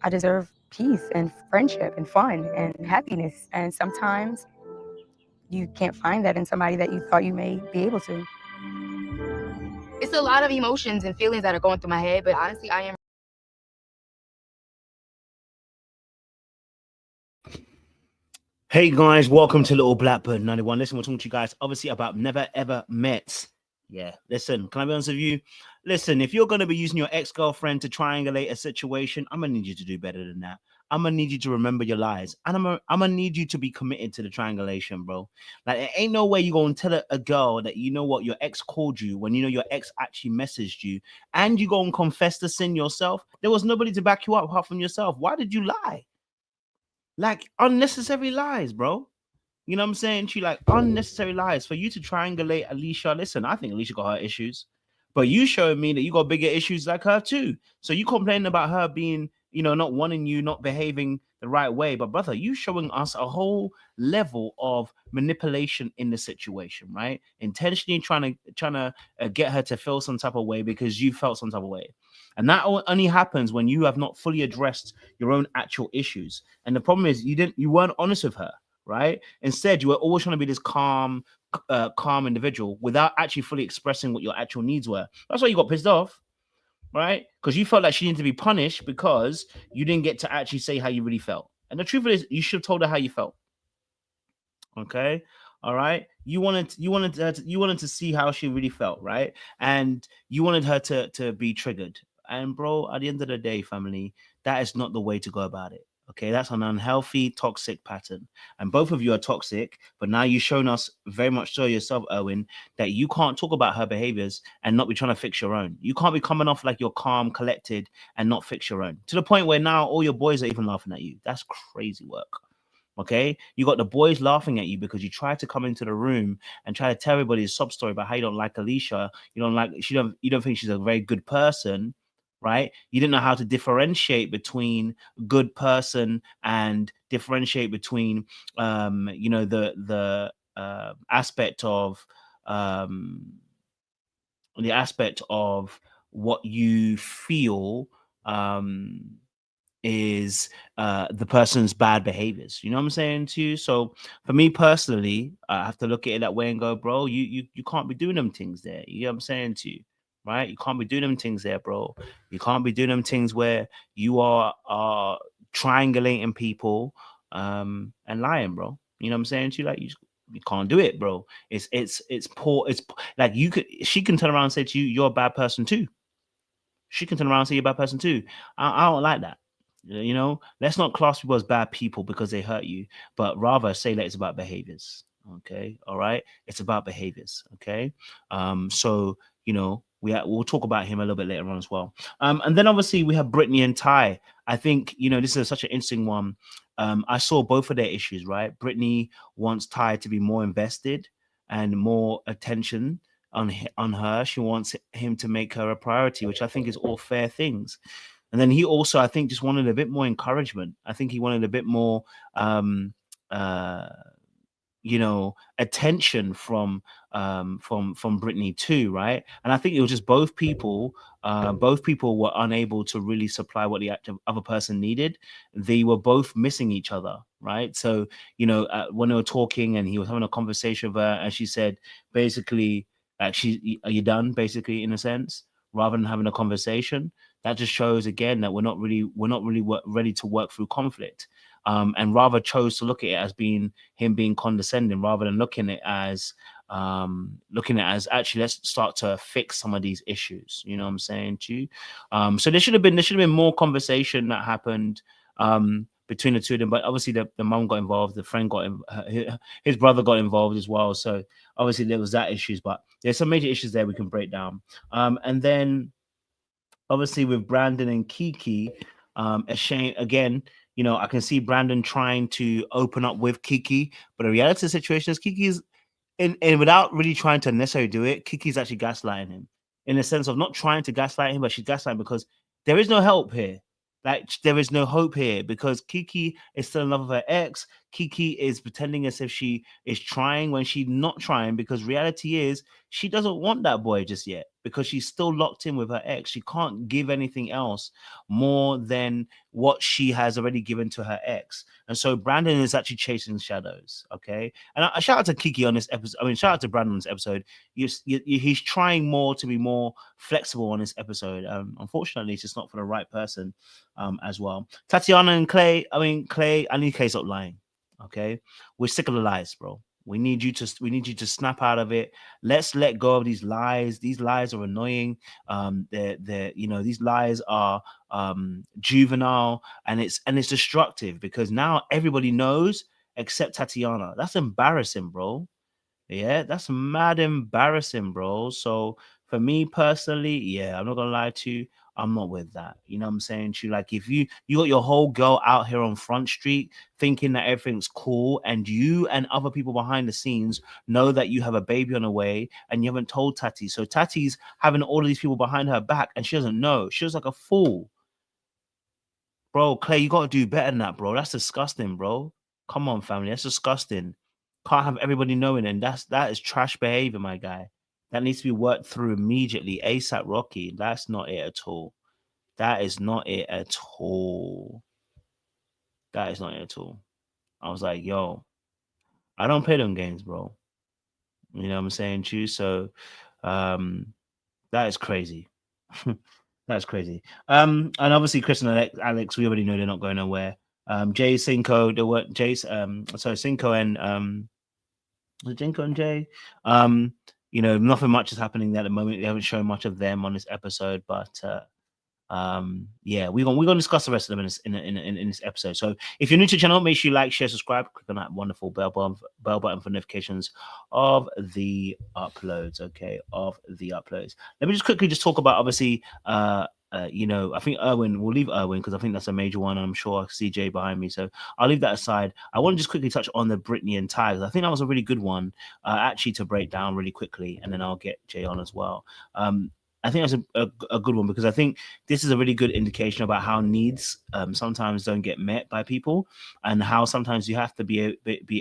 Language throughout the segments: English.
I deserve peace and friendship and fun and happiness. And sometimes you can't find that in somebody that you thought you may be able to. It's a lot of emotions and feelings that are going through my head, but honestly, I am. Hey guys, welcome to Little Blackbird 91. Listen, we're talking to you guys obviously about never ever met. Yeah, listen, can I be honest with you? Listen, if you're going to be using your ex-girlfriend to triangulate a situation, I'm going to need you to do better than that. I'm going to need you to remember your lies. And I'm gonna need you to be committed to the triangulation, bro. Like, there ain't no way you're going to tell a girl that you know what your ex called you when you know your ex actually messaged you and you go and confess the sin yourself. There was nobody to back you up apart from yourself. Why did you lie? Like, unnecessary lies, bro. You know what I'm saying? She like unnecessary lies for you to triangulate Alicia. Listen, I think Alicia got her issues, but you showing me that you got bigger issues like her too. So you complaining about her being, not wanting you, not behaving the right way. But brother, you showing us a whole level of manipulation in the situation, right? Intentionally trying to get her to feel some type of way because you felt some type of way. And that only happens when you have not fully addressed your own actual issues. And the problem is you weren't honest with her, right? Instead, you were always trying to be this calm individual without actually fully expressing what your actual needs were. That's why you got pissed off, right? Because you felt like she needed to be punished because you didn't get to actually say how you really felt. And the truth is, you should have told her how you felt. Okay, all right. You wanted to see how she really felt, right? And you wanted her to be triggered. And bro, at the end of the day, family, that is not the way to go about it. Okay, that's an unhealthy, toxic pattern. And both of you are toxic, but now you've shown us very much so yourself, Erwin, that you can't talk about her behaviors and not be trying to fix your own. You can't be coming off like you're calm, collected, and not fix your own. To the point where now all your boys are even laughing at you. That's crazy work. Okay, you got the boys laughing at you because you tried to come into the room and try to tell everybody a sob story about how you don't like Alicia, you don't think she's a very good person, right? You didn't know how to differentiate between good person and differentiate between the um aspect of what you feel um is the person's bad behaviors. You know what I'm saying to you? So for me personally, I have to look at it that way and go, bro, you can't be doing them things there. You know what I'm saying to you? Right? You can't be doing them things there, bro. You can't be doing them things where you are triangulating people and lying, bro. You know what I'm saying to you? Like you can't do it, bro. It's poor. Like she can turn around and say to you, you're a bad person too. She can turn around and say you're a bad person too. I don't like that. Let's not class people as bad people because they hurt you, but rather say that it's about behaviors. Okay, all right, it's about behaviors. Okay, so we'll talk about him a little bit later on as well. And then obviously we have Britney and Tai. I think this is such an interesting one. I saw both of their issues. Right, Britney wants Tai to be more invested and more attention on her. She wants him to make her a priority, which I think is all fair things. And then he also, I think, just wanted a bit more encouragement. I think he wanted a bit more, uh, attention from Britney too, right? And I think it was just both people. Both people were unable to really supply what the other person needed. They were both missing each other, right? So when they were talking, and he was having a conversation with her, and she said, basically, like, are you done? Basically, in a sense, rather than having a conversation. That just shows again that we're not really ready to work through conflict, and rather chose to look at it as him being condescending rather than looking at it as actually, let's start to fix some of these issues. You know what I'm saying to you? So there should have been more conversation that happened between the two of them, but obviously the mum got involved, the friend his brother got involved as well. So obviously there was that issues, but there's some major issues there we can break down. And then obviously with Brandon and Kiki, a shame again. I can see Brandon trying to open up with Kiki, but the reality of the situation is Kiki's and without really trying to necessarily do it, Kiki's actually gaslighting him in the sense of not trying to gaslight him, but she's gaslighting because there is no help here. Like, there is no hope here because Kiki is still in love with her ex. Kiki is pretending as if she is trying when she's not trying, because reality is she doesn't want that boy just yet because she's still locked in with her ex. She can't give anything else more than what she has already given to her ex. And so Brandon is actually chasing shadows. Okay. And I shout out to Kiki on this episode. I mean, shout out to Brandon on this episode. He's trying more to be more flexible on this episode. Unfortunately, it's just not for the right person as well. Tatiana and Clay. I need Clay stop lying. Okay. We're sick of the lies, bro. We need you to snap out of it. Let's let go of these lies. These lies are annoying. These lies are juvenile, and it's destructive because now everybody knows except Tatiana. That's embarrassing, bro. Yeah, that's mad embarrassing, bro. So for me personally, yeah, I'm not gonna lie to you, I'm not with that. You know what I'm saying to you? Like, if you got your whole girl out here on Front Street thinking that everything's cool, and you and other people behind the scenes know that you have a baby on the way, and you haven't told Tati, so Tati's having all of these people behind her back, and she doesn't know. She was like a fool, bro. Clay, you gotta do better than that, bro. That's disgusting, bro. Come on, family, that's disgusting. Can't have everybody knowing, and that is trash behavior, my guy. That needs to be worked through immediately. ASAP Rocky. That's not it at all. That is not it at all. That is not it at all. I was like, yo, I don't play them games, bro. You know what I'm saying to you? So that is crazy. That's crazy. And obviously Chris and Alex, we already know they're not going nowhere. Jay Cinco, there were Cinco and Jinko and Jay. Nothing much is happening there at the moment. We haven't shown much of them on this episode, but yeah, we're gonna discuss the rest of them in this episode. So if you're new to the channel, make sure you like, share, subscribe, click on that wonderful bell button for notifications of the uploads. Okay, of the uploads. Let me just quickly talk about obviously I think Erwin, we'll leave Erwin because I think that's a major one. I'm sure I see Jay behind me, so I'll leave that aside. I want to just quickly touch on the Britney and Tai because I think that was a really good one, actually, to break down really quickly, and then I'll get Jay on as well. I think that's a good one because I think this is a really good indication about how needs sometimes don't get met by people, and how sometimes you have to be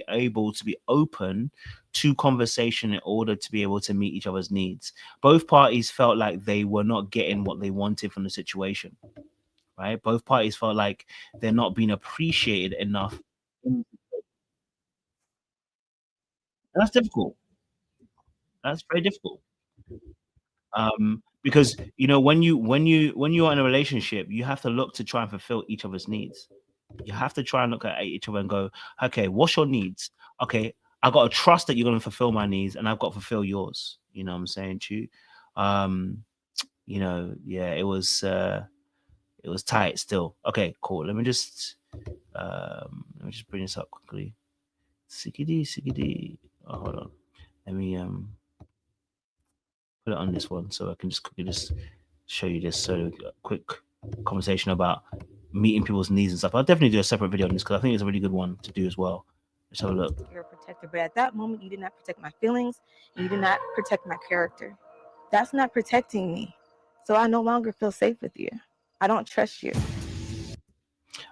able to be open to conversation in order to be able to meet each other's needs. Both parties felt like they were not getting what they wanted from the situation, right? Both parties felt like they're not being appreciated enough. And that's difficult. That's very difficult. Because when you are in a relationship, you have to look to try and fulfill each other's needs. You have to try and look at each other and go, okay, what's your needs? Okay, I got to trust that you're going to fulfill my needs, and I've got to fulfill yours. You know what I'm saying to you? Yeah, it was tight still. Okay, cool. Let me just bring this up quickly. Sickity. Oh, hold on. Let me put it on this one so I can just quickly show you this. So a quick conversation about meeting people's needs and stuff. I'll definitely do a separate video on this because I think it's a really good one to do as well. Let's have a look. You're a protector, but at that moment, you did not protect my feelings, and you did not protect my character. That's not protecting me. So I no longer feel safe with you. I don't trust you.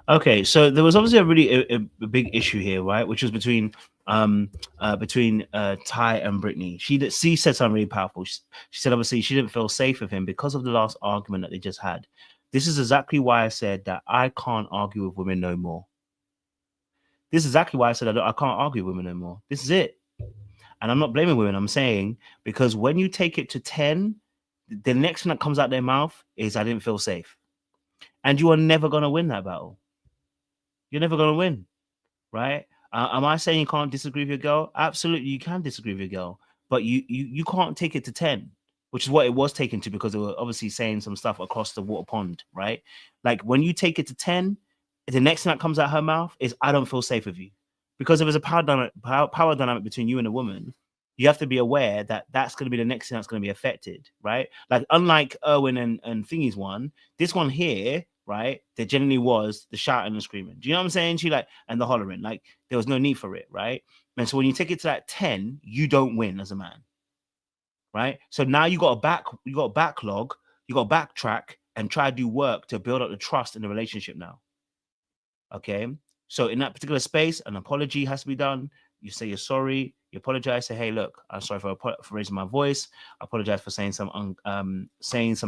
Okay, so there was obviously a big issue here, right? Which was between Tai and Britney. She said something really powerful. She said obviously she didn't feel safe with him because of the last argument that they just had. This is exactly why I said that I can't argue with women no more. This is exactly why I said I can't argue with women no more. This is it. And I'm not blaming women. I'm saying because when you take it to 10, the next thing that comes out their mouth is I didn't feel safe. And you are never going to win that battle. You're never going to win, right? Am I saying you can't disagree with your girl? Absolutely, you can disagree with your girl, but you can't take it to 10, which is what it was taken to because they were obviously saying some stuff across the water pond, right? Like when you take it to 10, the next thing that comes out her mouth is I don't feel safe with you, because if there's a power dynamic between you and a woman, you have to be aware that that's going to be the next thing that's going to be affected, right? Like unlike Erwin and Thingy's one, this one here, right? There generally was the shouting and screaming. Do you know what I'm saying? And the hollering, like there was no need for it, right? And so when you take it to that 10, you don't win as a man, right? So now you got a backlog, you got to backtrack and try to do work to build up the trust in the relationship now. Okay, so in that particular space, an apology has to be done. You say you're sorry. You apologize, say, hey, look, I'm sorry for raising my voice. I apologize for saying some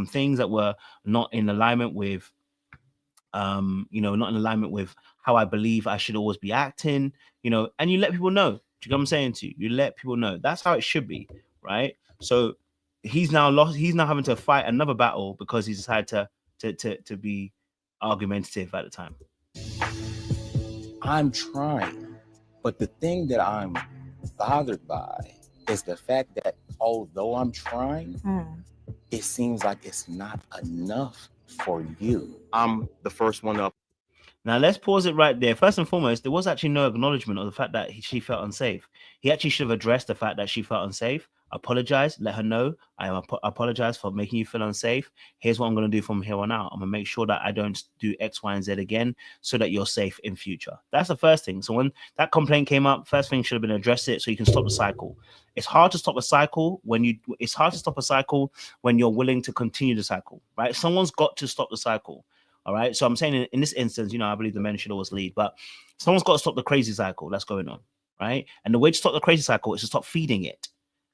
things that were not in alignment with not in alignment with how I believe I should always be acting, and you let people know. Do you know what I'm saying to you? You let people know. That's how it should be, right? So he's now having to fight another battle because he decided to be argumentative at the time. I'm trying, but the thing that I'm bothered by is the fact that although I'm trying, it seems like it's not enough for you. I'm the first one up. Now, let's pause it right there. First and foremost, there was actually no acknowledgement of the fact that she felt unsafe. He actually should have addressed the fact that she felt unsafe, apologized, let her know, I apologize for making you feel unsafe. Here's what I'm going to do from here on out. I'm going to make sure that I don't do X, Y, and Z again so that you're safe in future. That's the first thing. So when that complaint came up, first thing should have been address it so you can stop the cycle. It's hard to stop a cycle when you're willing to continue the cycle, right? Someone's got to stop the cycle. All right. So I'm saying in this instance, I believe the men should always lead, but someone's got to stop the crazy cycle that's going on. Right. And the way to stop the crazy cycle is to stop feeding it.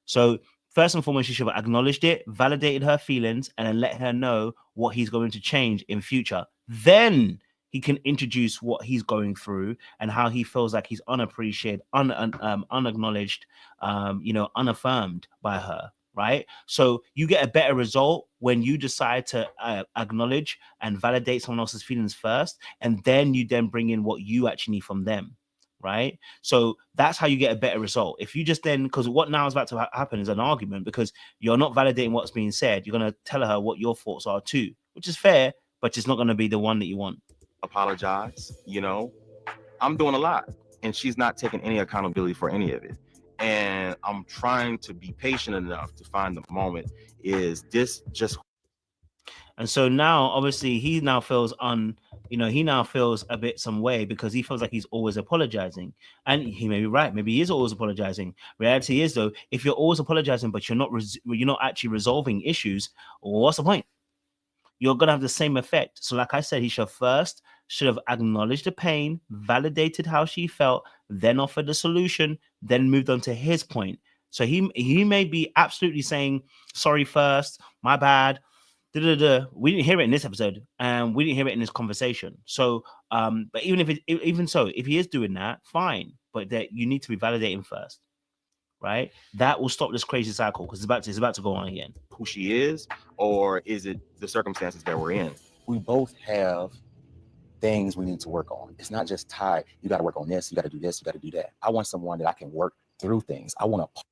So first and foremost, you should have acknowledged it, validated her feelings, and then let her know what he's going to change in future. Then he can introduce what he's going through and how he feels like he's unappreciated, unacknowledged, unaffirmed by her. Right. So you get a better result when you decide to acknowledge and validate someone else's feelings first, and then you bring in what you actually need from them. Right. So that's how you get a better result. If you just because what now is about to happen is an argument because you're not validating what's being said. You're going to tell her what your thoughts are too, which is fair, but it's not going to be the one that you want. Apologize. I'm doing a lot and she's not taking any accountability for any of it. And I'm trying to be patient enough to find the moment. Is this just? And so now, obviously, he now feels a bit some way because he feels like he's always apologizing. And he may be right. Maybe he is always apologizing. Reality is, though, if you're always apologizing, but you're not actually resolving issues, what's the point? You're going to have the same effect. So like I said, he should have acknowledged the pain, validated how she felt, then offered the solution, then moved on to his point. So he may be absolutely saying, sorry first, my bad. We didn't hear it in this episode, and we didn't hear it in this conversation. So, but even so, if he is doing that, fine. But that you need to be validating first. Right, that will stop this crazy cycle because it's about to go on again. Who she is, or is it the circumstances that we're in? We both have things we need to work on. It's not just Tai. You got to work on this. You got to do this. You got to do that. I want someone that I can work through things. I want to.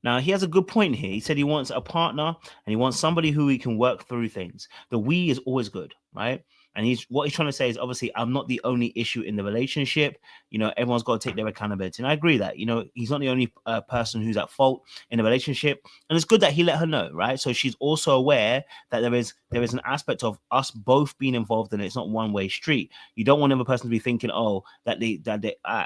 Now, he has a good point here. He said he wants a partner and he wants somebody who he can work through things. The we is always good, right? And what he's trying to say is, obviously, I'm not the only issue in the relationship. Everyone's got to take their accountability. And I agree that, he's not the only person who's at fault in the relationship. And it's good that he let her know, right? So she's also aware that there is an aspect of us both being involved in it. It's not one-way street. You don't want another person to be thinking, that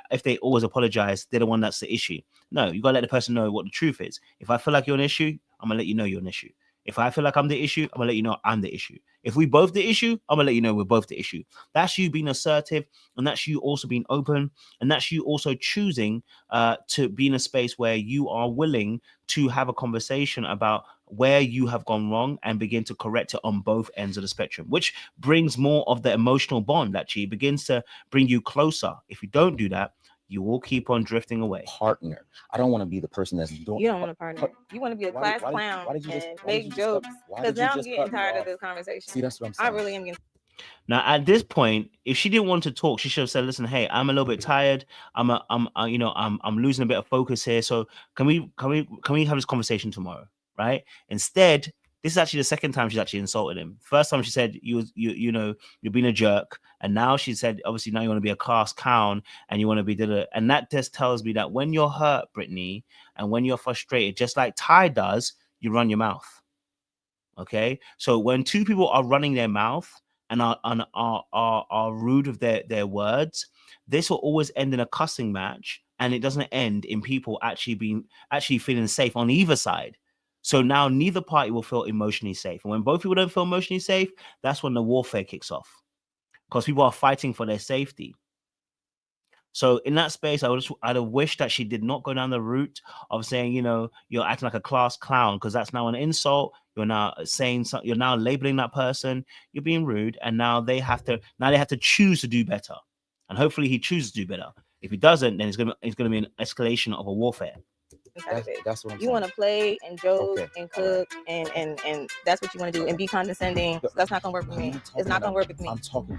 if they always apologize, they're the one that's the issue. No, you got to let the person know what the truth is. If I feel like you're an issue, I'm going to let you know you're an issue. If I feel like I'm the issue, I'm going to let you know I'm the issue. If we both the issue, I'm going to let you know we're both the issue. That's you being assertive, and that's you also being open, and that's you also choosing to be in a space where you are willing to have a conversation about where you have gone wrong and begin to correct it on both ends of the spectrum, which brings more of the emotional bond, actually begins to bring you closer. If you don't do that, you will keep on drifting away. Partner. I don't want to be the person that's doing. You don't want a partner. You want to be a class clown and make jokes. Because now I'm getting tired of this conversation. See, that's what I'm saying. I really am getting. Now, at this point, if she didn't want to talk, she should have said, "Listen, hey, I'm a little bit tired. I'm losing a bit of focus here. So can we have this conversation tomorrow?" Right? Instead, this is actually the second time she's actually insulted him. First time she said you're being a jerk, and now she said obviously now you want to be a class clown and you want to be and that just tells me that when you're hurt, Britney, and when you're frustrated, just like Tai does, you run your mouth. Okay, so when two people are running their mouth and are rude with their words, this will always end in a cussing match, and it doesn't end in people actually feeling safe on either side. So now neither party will feel emotionally safe. And when both people don't feel emotionally safe, that's when the warfare kicks off, because people are fighting for their safety. So in that space, I'd have wished that she did not go down the route of saying, you know, you're acting like a class clown, because that's now an insult. You're now saying something, you're now labeling that person, you're being rude, and now they have to choose to do better. And hopefully he chooses to do better. If he doesn't, then it's gonna be an escalation of a warfare. That's what I'm saying. You want to play and joke and cook and that's what you want to do and be condescending. That's not gonna work with me. It's not gonna work with me. I'm talking.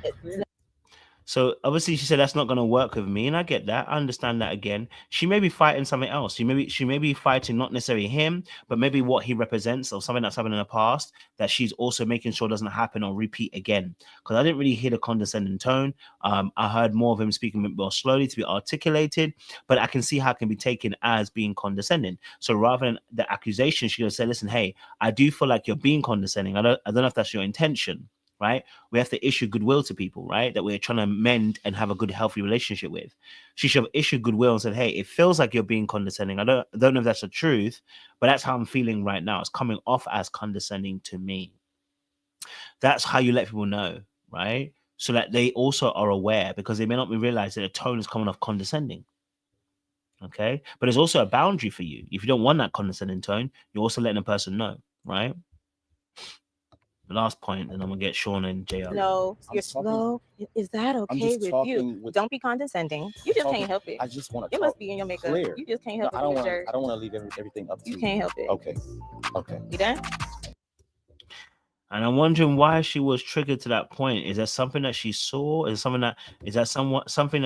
So obviously she said that's not going to work with me, and I get that. I understand that. Again, she may be fighting something else. She may be fighting not necessarily him, but maybe what he represents or something that's happened in the past that she's also making sure doesn't happen or repeat again. Because I didn't really hear the condescending tone. I heard more of him speaking more slowly to be articulated, but I can see how it can be taken as being condescending. So rather than the accusation, she would say, "Listen, hey, I do feel like you're being condescending. I don't know if that's your intention." Right? We have to issue goodwill to people, right? That we're trying to mend and have a good, healthy relationship with. She should have issued goodwill and said, "Hey, it feels like you're being condescending. I don't know if that's the truth, but that's how I'm feeling right now. It's coming off as condescending to me." That's how you let people know, right? So that they also are aware, because they may not realize that the tone is coming off condescending. Okay, but there's also a boundary for you. If you don't want that condescending tone, you're also letting a person know, right? The last point, and I'm gonna get Sean and JR. No, you're slow. Is that okay with you? Don't be condescending. You just can't help it. I just want to. It must be in your makeup. Clear. You just can't help it. I don't want to leave everything up to you. You can't help it. Okay. You done? And I'm wondering why she was triggered to that point. Is that something that she saw? Something that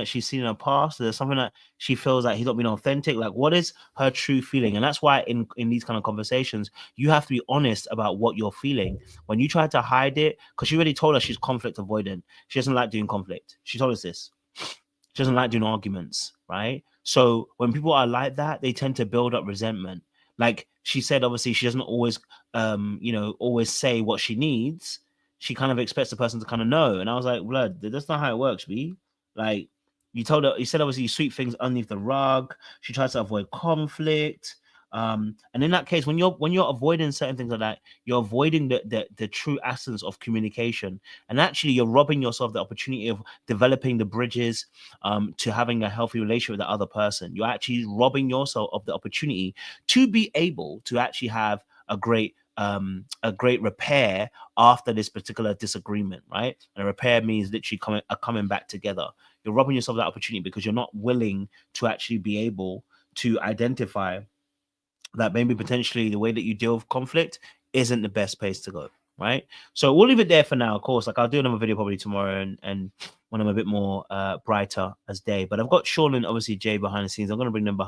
she's seen in the past? Is there something that she feels like he's not being authentic? Like, what is her true feeling? And that's why in these kind of conversations, you have to be honest about what you're feeling. When you try to hide it, because she already told us she's conflict avoidant. She doesn't like doing conflict. She told us this. She doesn't like doing arguments, right? So when people are like that, they tend to build up resentment. Like she said, obviously she doesn't always, always say what she needs. She kind of expects the person to kind of know. And I was like, blood, that's not how it works, B. Like you said, obviously you sweep things underneath the rug. She tries to avoid conflict. And in that case, when you're avoiding certain things like that, you're avoiding the true essence of communication. And actually you're robbing yourself the opportunity of developing the bridges to having a healthy relationship with the other person. You're actually robbing yourself of the opportunity to be able to actually have a great repair after this particular disagreement, right? And a repair means literally coming back together. You're robbing yourself that opportunity because you're not willing to actually be able to identify that maybe potentially the way that you deal with conflict isn't the best place to go, right? So we'll leave it there for now. Of course, like I'll do another video probably tomorrow and when I'm a bit more brighter as day. But I've got Sean and obviously Jay behind the scenes. I'm going to bring them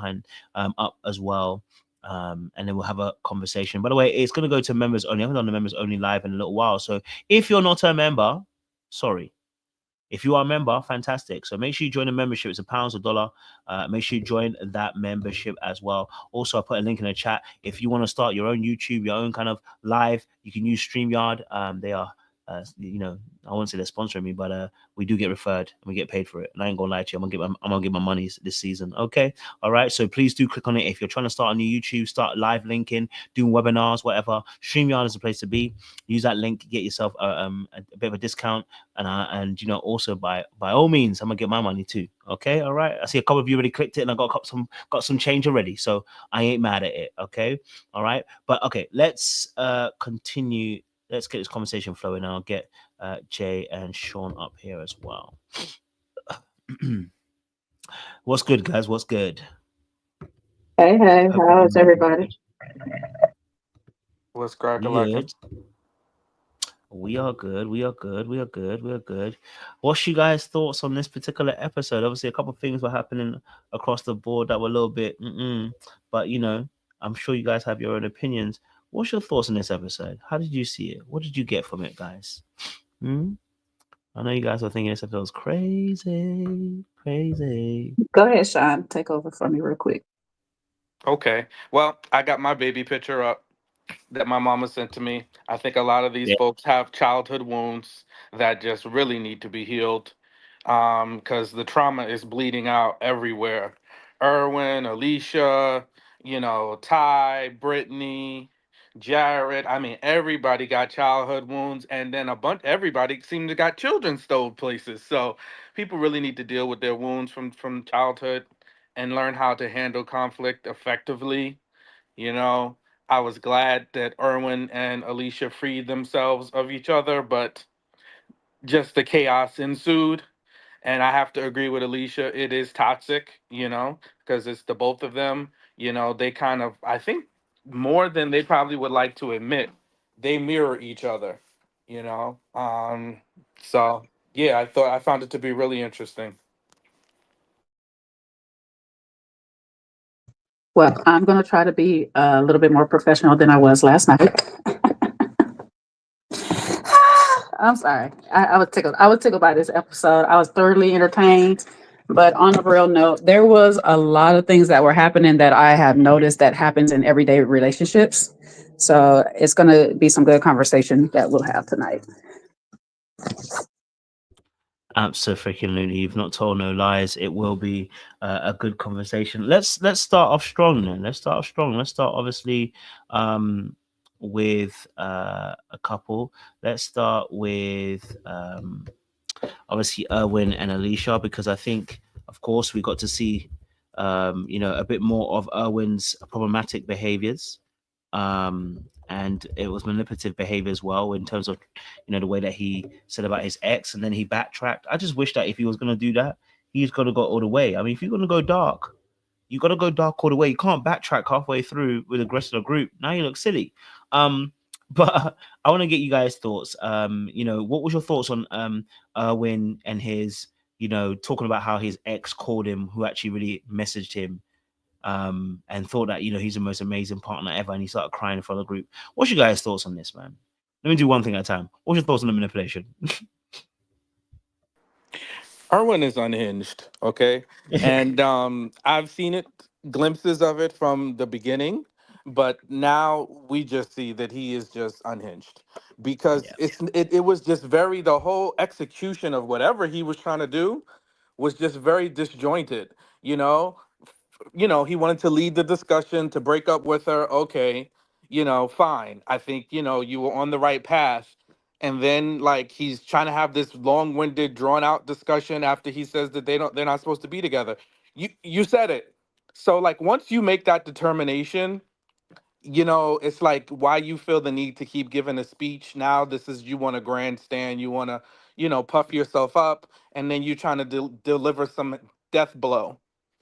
up as well. And then we'll have a conversation. By the way, it's going to go to members only. I haven't done the members only live in a little while. So if you're not a member, sorry. If you are a member, fantastic. So make sure you join the membership. It's £1 or $1. Make sure you join that membership as well. Also, I put a link in the chat. If you want to start your own YouTube, your own kind of live, you can use StreamYard. They are, I won't say they're sponsoring me, but we do get referred and we get paid for it. And I ain't gonna lie to you, I'm gonna get my money this season. Okay, all right. So please do click on it if you're trying to start a new YouTube, start live linking, doing webinars, whatever. StreamYard is the place to be. Use that link, get yourself a bit of a discount, and also by all means, I'm gonna get my money too. Okay, all right. I see a couple of you already clicked it, and I got some change already, so I ain't mad at it. Okay, all right. But okay, let's continue. Let's get this conversation flowing, and I'll get Jay and Sean up here as well. What's good, guys? What's good? Hey, how's everybody? What's cracking? We are good. What's you guys' thoughts on this particular episode? Obviously, a couple of things were happening across the board that were a little bit, but I'm sure you guys have your own opinions. What's your thoughts on this episode? How did you see it? What did you get from it, guys? I know you guys are thinking this episode was crazy. Go ahead, Sean. Take over for me real quick. Okay. Well, I got my baby picture up that my mama sent to me. I think a lot of these folks have childhood wounds that just really need to be healed because the trauma is bleeding out everywhere. Erwin, Alicia, Tai, Britney, Jared. I mean, everybody got childhood wounds, and then everybody seemed to got children stole places. So people really need to deal with their wounds from childhood and learn how to handle conflict effectively. You know, I was glad that Erwin and Alicia freed themselves of each other, but just the chaos ensued. And I have to agree with Alicia. It is toxic, because it's the both of them. They kind of, I think, more than they probably would like to admit, they mirror each other. You know, so yeah, I found it to be really interesting. Well, I'm going to try to be a little bit more professional than I was last night. I'm sorry. I was tickled. I was tickled by this episode. I was thoroughly entertained. But on a real note, there was a lot of things that were happening that I have noticed that happens in everyday relationships. So it's going to be some good conversation that we'll have tonight. Absolutely, you've not told no lies. It will be a good conversation. Let's start off strong then. Let's start obviously with a couple. Let's start with obviously Erwin and Alicia, because I think, of course, we got to see a bit more of Erwin's problematic behaviors. And it was manipulative behavior as well, in terms of the way that he said about his ex, and then he backtracked. I just wish that if he was going to do that, he's got to go all the way. I mean, if you're going to go dark, you got to go dark all the way. You can't backtrack halfway through with the rest of the group. Now you look silly. But I want to get you guys' thoughts. What was your thoughts on Erwin and his talking about how his ex called him, who actually really messaged him, and thought that he's the most amazing partner ever, and he started crying in front of the group. What's your guys' thoughts on this, man? Let me do one thing at a time. What's your thoughts on the manipulation? Erwin is unhinged, okay? And I've seen glimpses of it from the beginning, but now we just see that he is just unhinged, because Yeah. it was just the whole execution of whatever he was trying to do was just very disjointed, you know? He wanted to lead the discussion to break up with her. Okay, fine. I think, you were on the right path. And then like he's trying to have this long-winded, drawn-out discussion after he says that they're not supposed to be together. You said it. So like once you make that determination, it's like why you feel the need to keep giving a speech now. This is, you want to grandstand, you want to, puff yourself up, and then you're trying to deliver some death blow,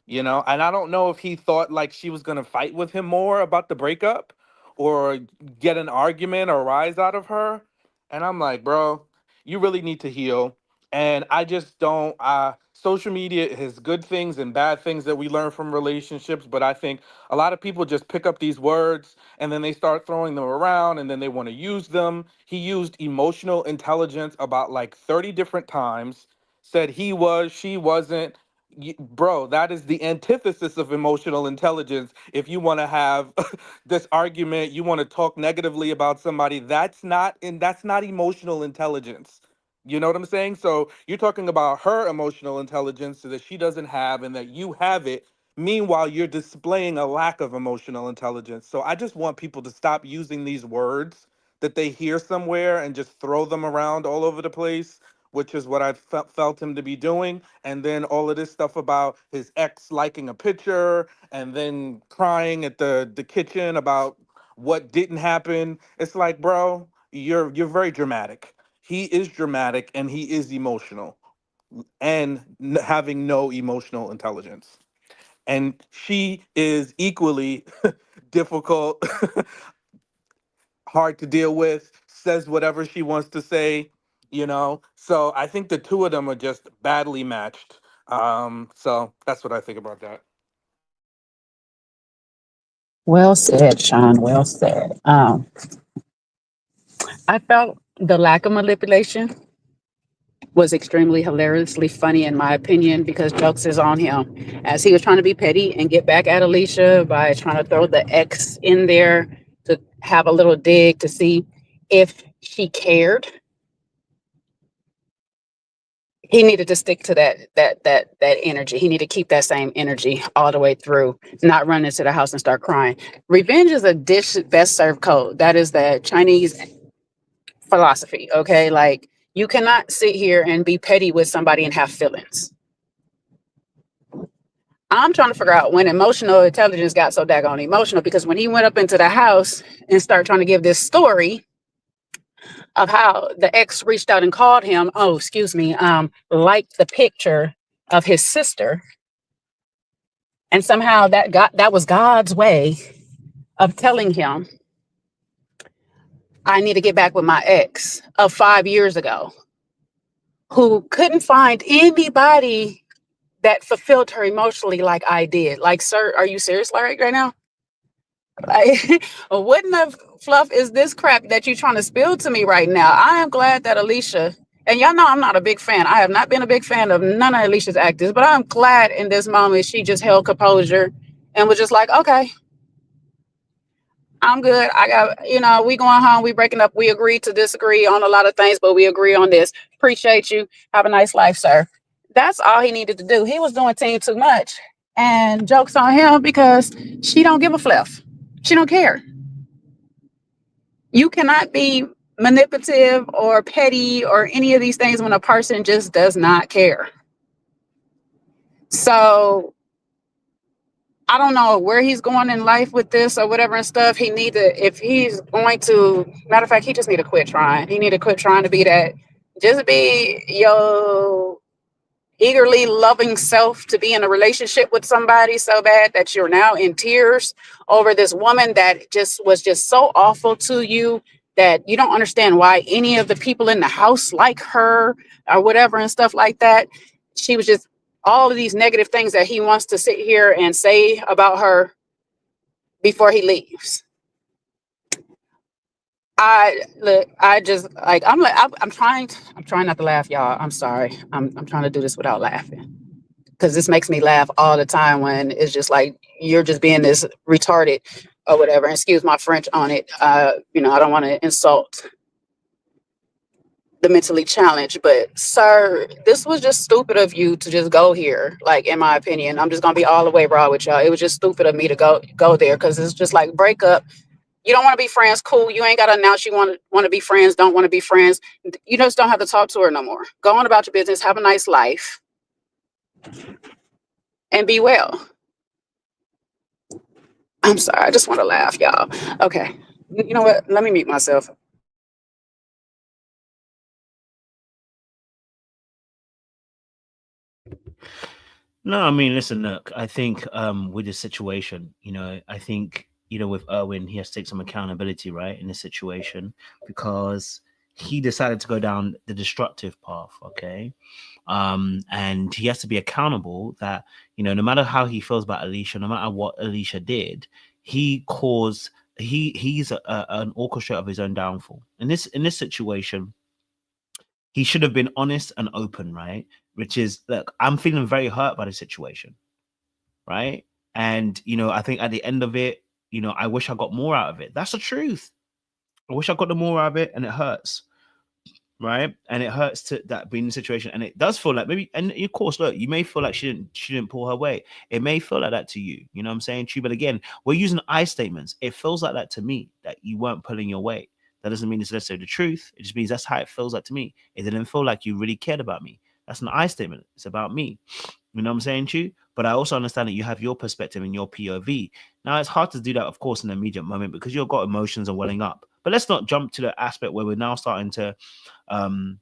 And I don't know if he thought like she was going to fight with him more about the breakup or get an argument or rise out of her. And I'm like, bro, you really need to heal. And I just don't, social media has good things and bad things that we learn from relationships, but I think a lot of people just pick up these words and then they start throwing them around and then they want to use them. He used emotional intelligence about like 30 different times, said he was, she wasn't. Bro, that is the antithesis of emotional intelligence. If you want to have this argument, you want to talk negatively about somebody, that's not emotional intelligence. You know what I'm saying? So you're talking about her emotional intelligence that she doesn't have and that you have it. Meanwhile, you're displaying a lack of emotional intelligence. So I just want people to stop using these words that they hear somewhere and just throw them around all over the place, which is what I felt him to be doing. And then all of this stuff about his ex liking a picture and then crying at the kitchen about what didn't happen. It's like, bro, you're very dramatic. He is dramatic and he is emotional and having no emotional intelligence. And she is equally difficult, hard to deal with, says whatever she wants to say, So I think the two of them are just badly matched. So that's what I think about that. Well said, Sean. Well said. I felt the lack of manipulation was extremely hilariously funny in my opinion, because jokes is on him, as he was trying to be petty and get back at Alicia by trying to throw the X in there to have a little dig to see if she cared. he needed to stick to that energy. He needed to keep that same energy all the way through, not run into the house and start crying. Revenge is a dish best served cold. That is the Chinese philosophy. Okay, like you cannot sit here and be petty with somebody and have feelings. I'm trying to figure out when emotional intelligence got so daggone emotional, because when he went up into the house and started trying to give this story of how the ex reached out and called him, liked the picture of his sister, and somehow that was God's way of telling him, I need to get back with my ex of 5 years ago, who couldn't find anybody that fulfilled her emotionally like I did. Like, sir, are you serious right now? Like, what in the fluff is this crap that you're trying to spill to me right now? I am glad that Alicia, and y'all know I'm not a big fan. I have not been a big fan of none of Alicia's actors, but I'm glad in this moment she just held composure and was just like, okay, I'm good. I got, we going home, we breaking up. We agree to disagree on a lot of things, but we agree on this. Appreciate you. Have a nice life, sir. That's all he needed to do. He was doing team too much, and jokes on him because she don't give a fluff. She don't care. You cannot be manipulative or petty or any of these things when a person just does not care. So I don't know where he's going in life with this or whatever and stuff. He need to, if he's going to, matter of fact, he just need to quit trying. He need to quit trying to be that, just be your eagerly loving self, to be in a relationship with somebody so bad that you're now in tears over this woman that was just so awful to you that you don't understand why any of the people in the house like her or whatever and stuff like that. She was just all of these negative things that he wants to sit here and say about her before he leaves. I'm trying not to laugh, y'all. I'm sorry. I'm trying to do this without laughing, because this makes me laugh all the time when it's just like you're just being this retarded or whatever. And excuse my French on it. I don't want to insult the mentally challenged, but sir, this was just stupid of you to just go here. Like, in my opinion, I'm just gonna be all the way raw with y'all. It was just stupid of me to go there, because it's just like, break up. You don't want to be friends, cool. You ain't got to announce you want to be friends, don't want to be friends. You just don't have to talk to her no more. Go on about your business, have a nice life, and be well. I'm sorry, I just want to laugh, y'all. Okay, you know what? Let me mute myself. No, I mean, listen, look, I think with this situation, I think, with Erwin, he has to take some accountability, right, in this situation, because he decided to go down the destructive path, okay? And he has to be accountable that, no matter how he feels about Alicia, no matter what Alicia did, he's an orchestrator of his own downfall. In this situation, he should have been honest and open, right? Which is, look, I'm feeling very hurt by the situation, right? And, I think at the end of it, I wish I got more out of it. That's the truth. I wish I got the more out of it, and it hurts, right? And it hurts to that being in the situation. And it does feel like maybe, and of course, look, you may feel like she didn't pull her weight. It may feel like that to you. You know what I'm saying? True. But again, we're using I statements. It feels like that to me, that you weren't pulling your weight. That doesn't mean it's necessarily the truth. It just means that's how it feels like to me. It didn't feel like you really cared about me. That's an I statement. It's about me. You know what I'm saying to you? But I also understand that you have your perspective and your POV. Now, it's hard to do that, of course, in the immediate moment, because you've got emotions are welling up. But let's not jump to the aspect where we're now starting to now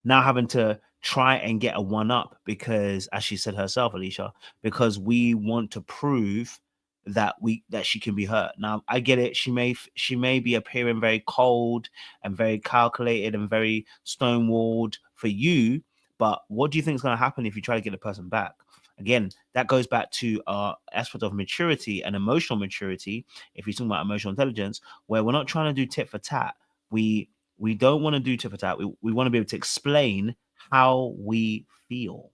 having to try and get a one-up, because, as she said herself, Alicia, because we want to prove that she can be hurt. Now, I get it. She may be appearing very cold and very calculated and very stonewalled for you, but what do you think is going to happen if you try to get the person back? Again, that goes back to our aspect of maturity and emotional maturity. If you're talking about emotional intelligence, where we're not trying to do tit for tat. We don't want to do tit for tat. We want to be able to explain how we feel.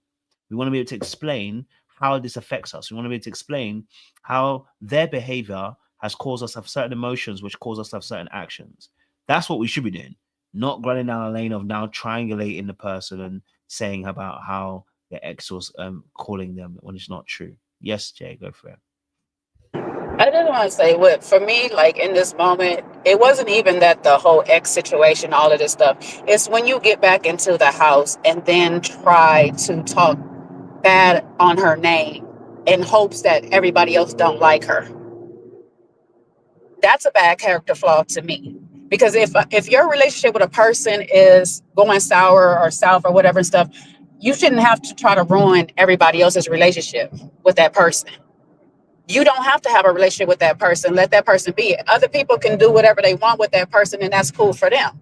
We want to be able to explain how this affects us. We want to be able to explain how their behavior has caused us to have certain emotions, which cause us to have certain actions. That's what we should be doing, not running down a lane of now triangulating the person and saying about how their ex was calling them when it's not true. Yes, Jay, go for it. I just want to say what for me, like in this moment, it wasn't even that the whole ex situation, all of this stuff. It's when you get back into the house and then try to talk bad on her name in hopes that everybody else don't like her. That's a bad character flaw to me. Because if your relationship with a person is going sour or south or whatever and stuff, you shouldn't have to try to ruin everybody else's relationship with that person. You don't have to have a relationship with that person. Let that person be. Other people can do whatever they want with that person, and that's cool for them.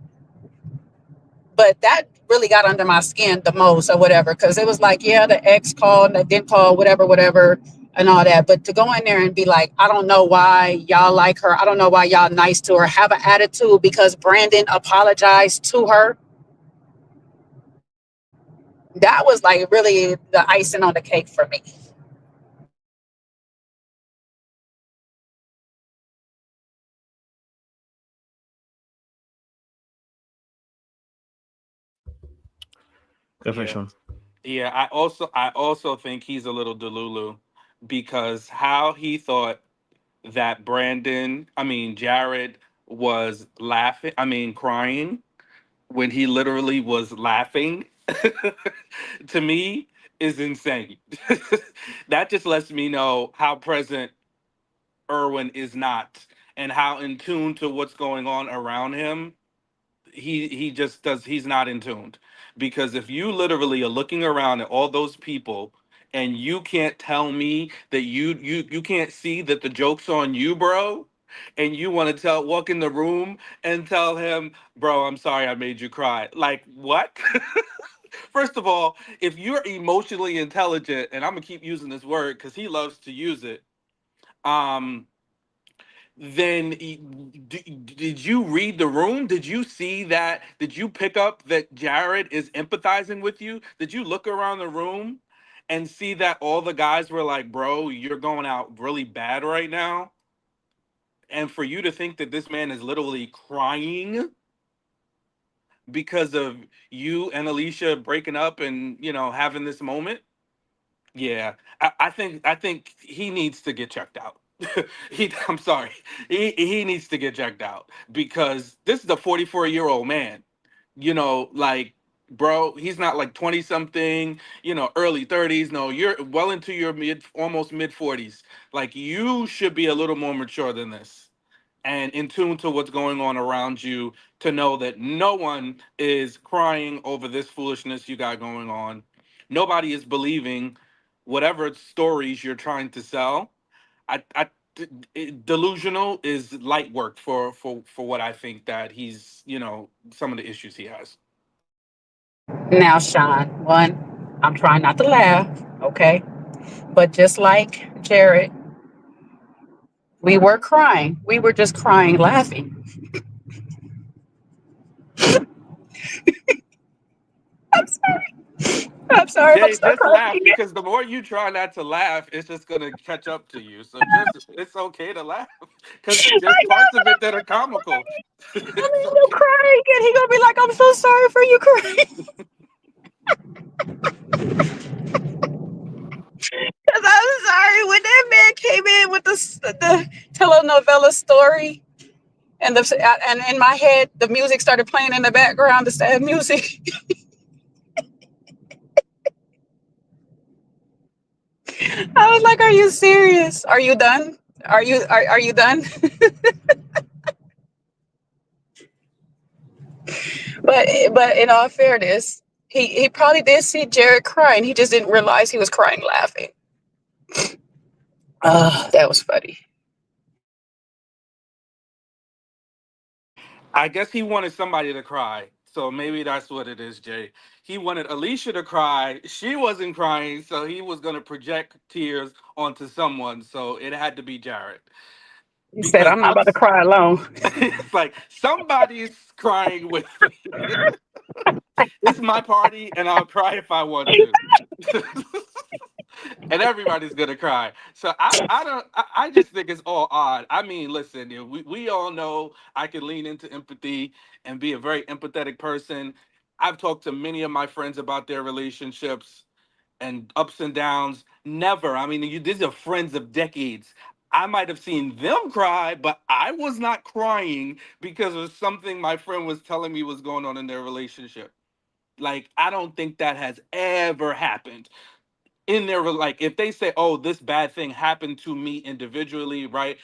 But that really got under my skin the most or whatever, because it was like, yeah, the ex called, the didn't call, whatever, and all that. But to go in there and be like, I don't know why y'all like her. I don't know why y'all nice to her. Have an attitude because Brandon apologized to her. That was like really the icing on the cake for me. Go for it, Sean. Yeah, I also think he's a little delulu because how he thought that Jared was crying when he literally was laughing to me is insane. That just lets me know how present Erwin is not and how in tune to what's going on around him. He just does he's not in tuned, because if you literally are looking around at all those people and you can't tell me that you can't see that the joke's on you, bro, and you want to walk in the room and tell him, bro, I'm sorry I made you cry. Like, what? First of all, if you're emotionally intelligent, and I'm gonna keep using this word because he loves to use it, then did you read the room? Did you see that? Did you pick up that Jared is empathizing with you? Did you look around the room and see that all the guys were like, bro, you're going out really bad right now? And for you to think that this man is literally crying because of you and Alicia breaking up and, having this moment. Yeah, I think he needs to get checked out. I'm sorry. He needs to get checked out because this is a 44-year-old man. Like, bro, he's not like 20 something, early 30s. No, you're well into your almost mid 40s. Like, you should be a little more mature than this and in tune to what's going on around you to know that no one is crying over this foolishness you got going on. Nobody is believing whatever stories you're trying to sell. Delusional is light work for what I think that he's, some of the issues he has. Now, Sean, one, I'm trying not to laugh, okay? But just like Jared, we were crying. We were just crying, laughing. I'm sorry. I'm sorry if I'm Jay, stuck just laugh crying. because the more you try not to laugh, it's just gonna catch up to you. So it's okay to laugh because there's I know, parts of but it that are comical. I'm a It's little okay. crying, and he gonna be like, "I'm so sorry for you crying." Because I'm sorry when that man came in with the telenovela story, and in my head the music started playing in the background, the sad music. I was like, "Are you serious? Are you done? Are you done?" But in all fairness, he probably did see Jared crying. He just didn't realize he was crying laughing. That was funny. I guess he wanted somebody to cry. So maybe that's what it is, Jay. He wanted Alicia to cry. She wasn't crying, so he was going to project tears onto someone. So it had to be Jared. He said, Because "I'm not about to cry alone." it's like somebody's crying with me. It's my party, and I'll cry if I want to. And everybody's gonna cry. So I just think it's all odd. I mean, listen, we all know I can lean into empathy and be a very empathetic person. I've talked to many of my friends about their relationships and ups and downs. Never. I mean, these are friends of decades. I might have seen them cry, but I was not crying because of something my friend was telling me was going on in their relationship. Like, I don't think that has ever happened in their, like, if they say, oh, this bad thing happened to me individually, right?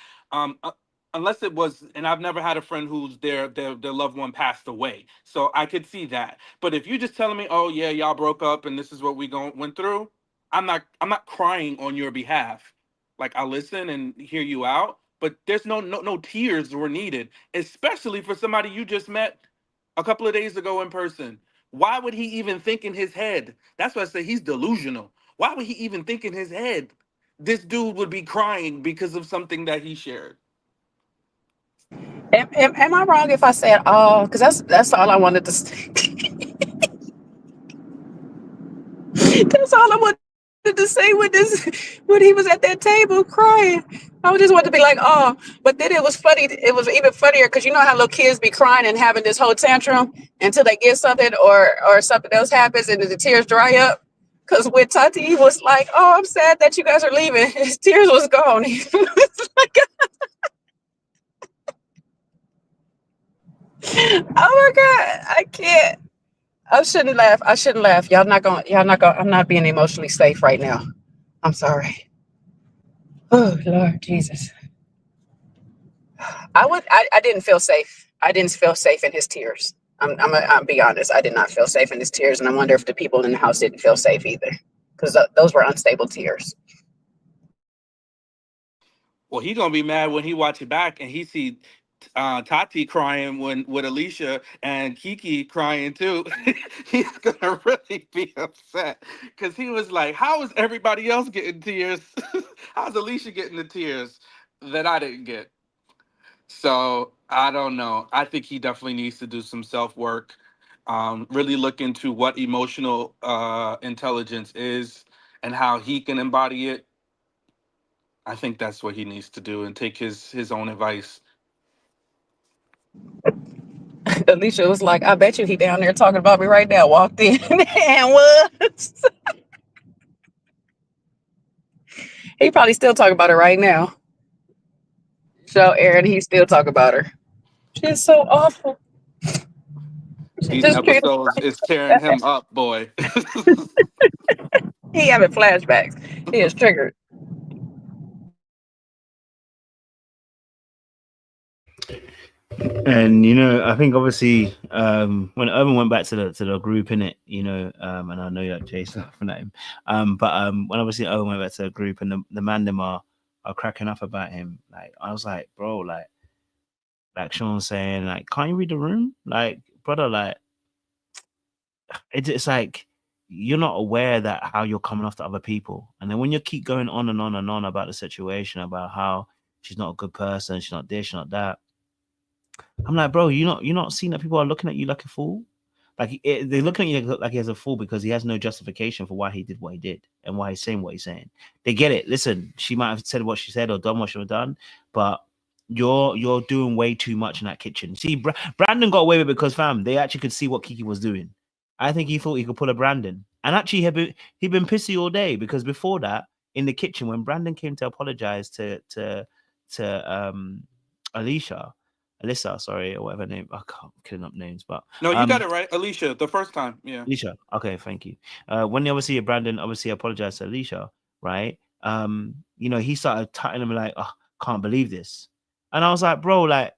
Unless it was, and I've never had a friend who's their loved one passed away, so I could see that. But if you're just telling me, oh yeah, y'all broke up and this is what we went through, I'm not crying on your behalf. Like, I'll listen and hear you out, but there's no tears were needed, especially for somebody you just met a couple of days ago in person. Why would he even think in his head? That's why I say he's delusional. Why would he even think in his head this dude would be crying because of something that he shared? Am I wrong if I said all? Because that's all I wanted to say. That's all I wanted to say when he was at that table crying. I just wanted to be like, oh, but then it was funny. It was even funnier because you know how little kids be crying and having this whole tantrum until they get something or something else happens and then the tears dry up. Because when Tati was like, oh, I'm sad that you guys are leaving, his tears was gone. He was like, oh my God, I can't. I shouldn't laugh. Y'all not gonna, I'm not being emotionally safe right now. I'm sorry. Oh, Lord Jesus. I didn't feel safe. I didn't feel safe in his tears. I'm be honest. I did not feel safe in his tears. And I wonder if the people in the house didn't feel safe either. Because those were unstable tears. Well, he's gonna be mad when he watch it back and he see Tati crying with Alicia and Kiki crying too. He's gonna really be upset because he was like, "How is everybody else getting tears? How's Alicia getting the tears that I didn't get?" So I don't know. I think he definitely needs to do some self work. Really look into what emotional intelligence is and how he can embody it. I think that's what he needs to do and take his own advice. Alicia was like, I bet you he down there talking about me right now. Walked in and was. He probably still talking about her right now. So Aaron, he still talk about her. She's so awful. These episodes is tearing him up, boy. He having flashbacks. He is triggered. And I think obviously when Erwin went back to the group in it, and I know you're Jason for that, but when obviously Erwin went back to the group and the man them are cracking up about him, like I was like, bro, like Sean saying, like, can't you read the room, like, brother, like it's like you're not aware that how you're coming off to other people, and then when you keep going on and on and on about the situation, about how she's not a good person, she's not this, she's not that. I'm like, bro, you're not seeing that people are looking at you like a fool. Like they're looking at you like he's a fool because he has no justification for why he did what he did and why he's saying what he's saying. They get it. Listen, she might have said what she said or done what she would have done, but you're doing way too much in that kitchen. See, Brandon got away with it because, fam, they actually could see what Kiki was doing. I think he thought he could pull a Brandon, and actually he'd been pissy all day because before that, in the kitchen, when Brandon came to apologize to Alyssa, sorry, or whatever name. I can't killing up names, but no, you got it right, Alicia. The first time, yeah. Alicia. Okay, thank you. When obviously Brandon obviously apologized to Alicia, right? He started telling him like, oh, can't believe this, and I was like, bro, like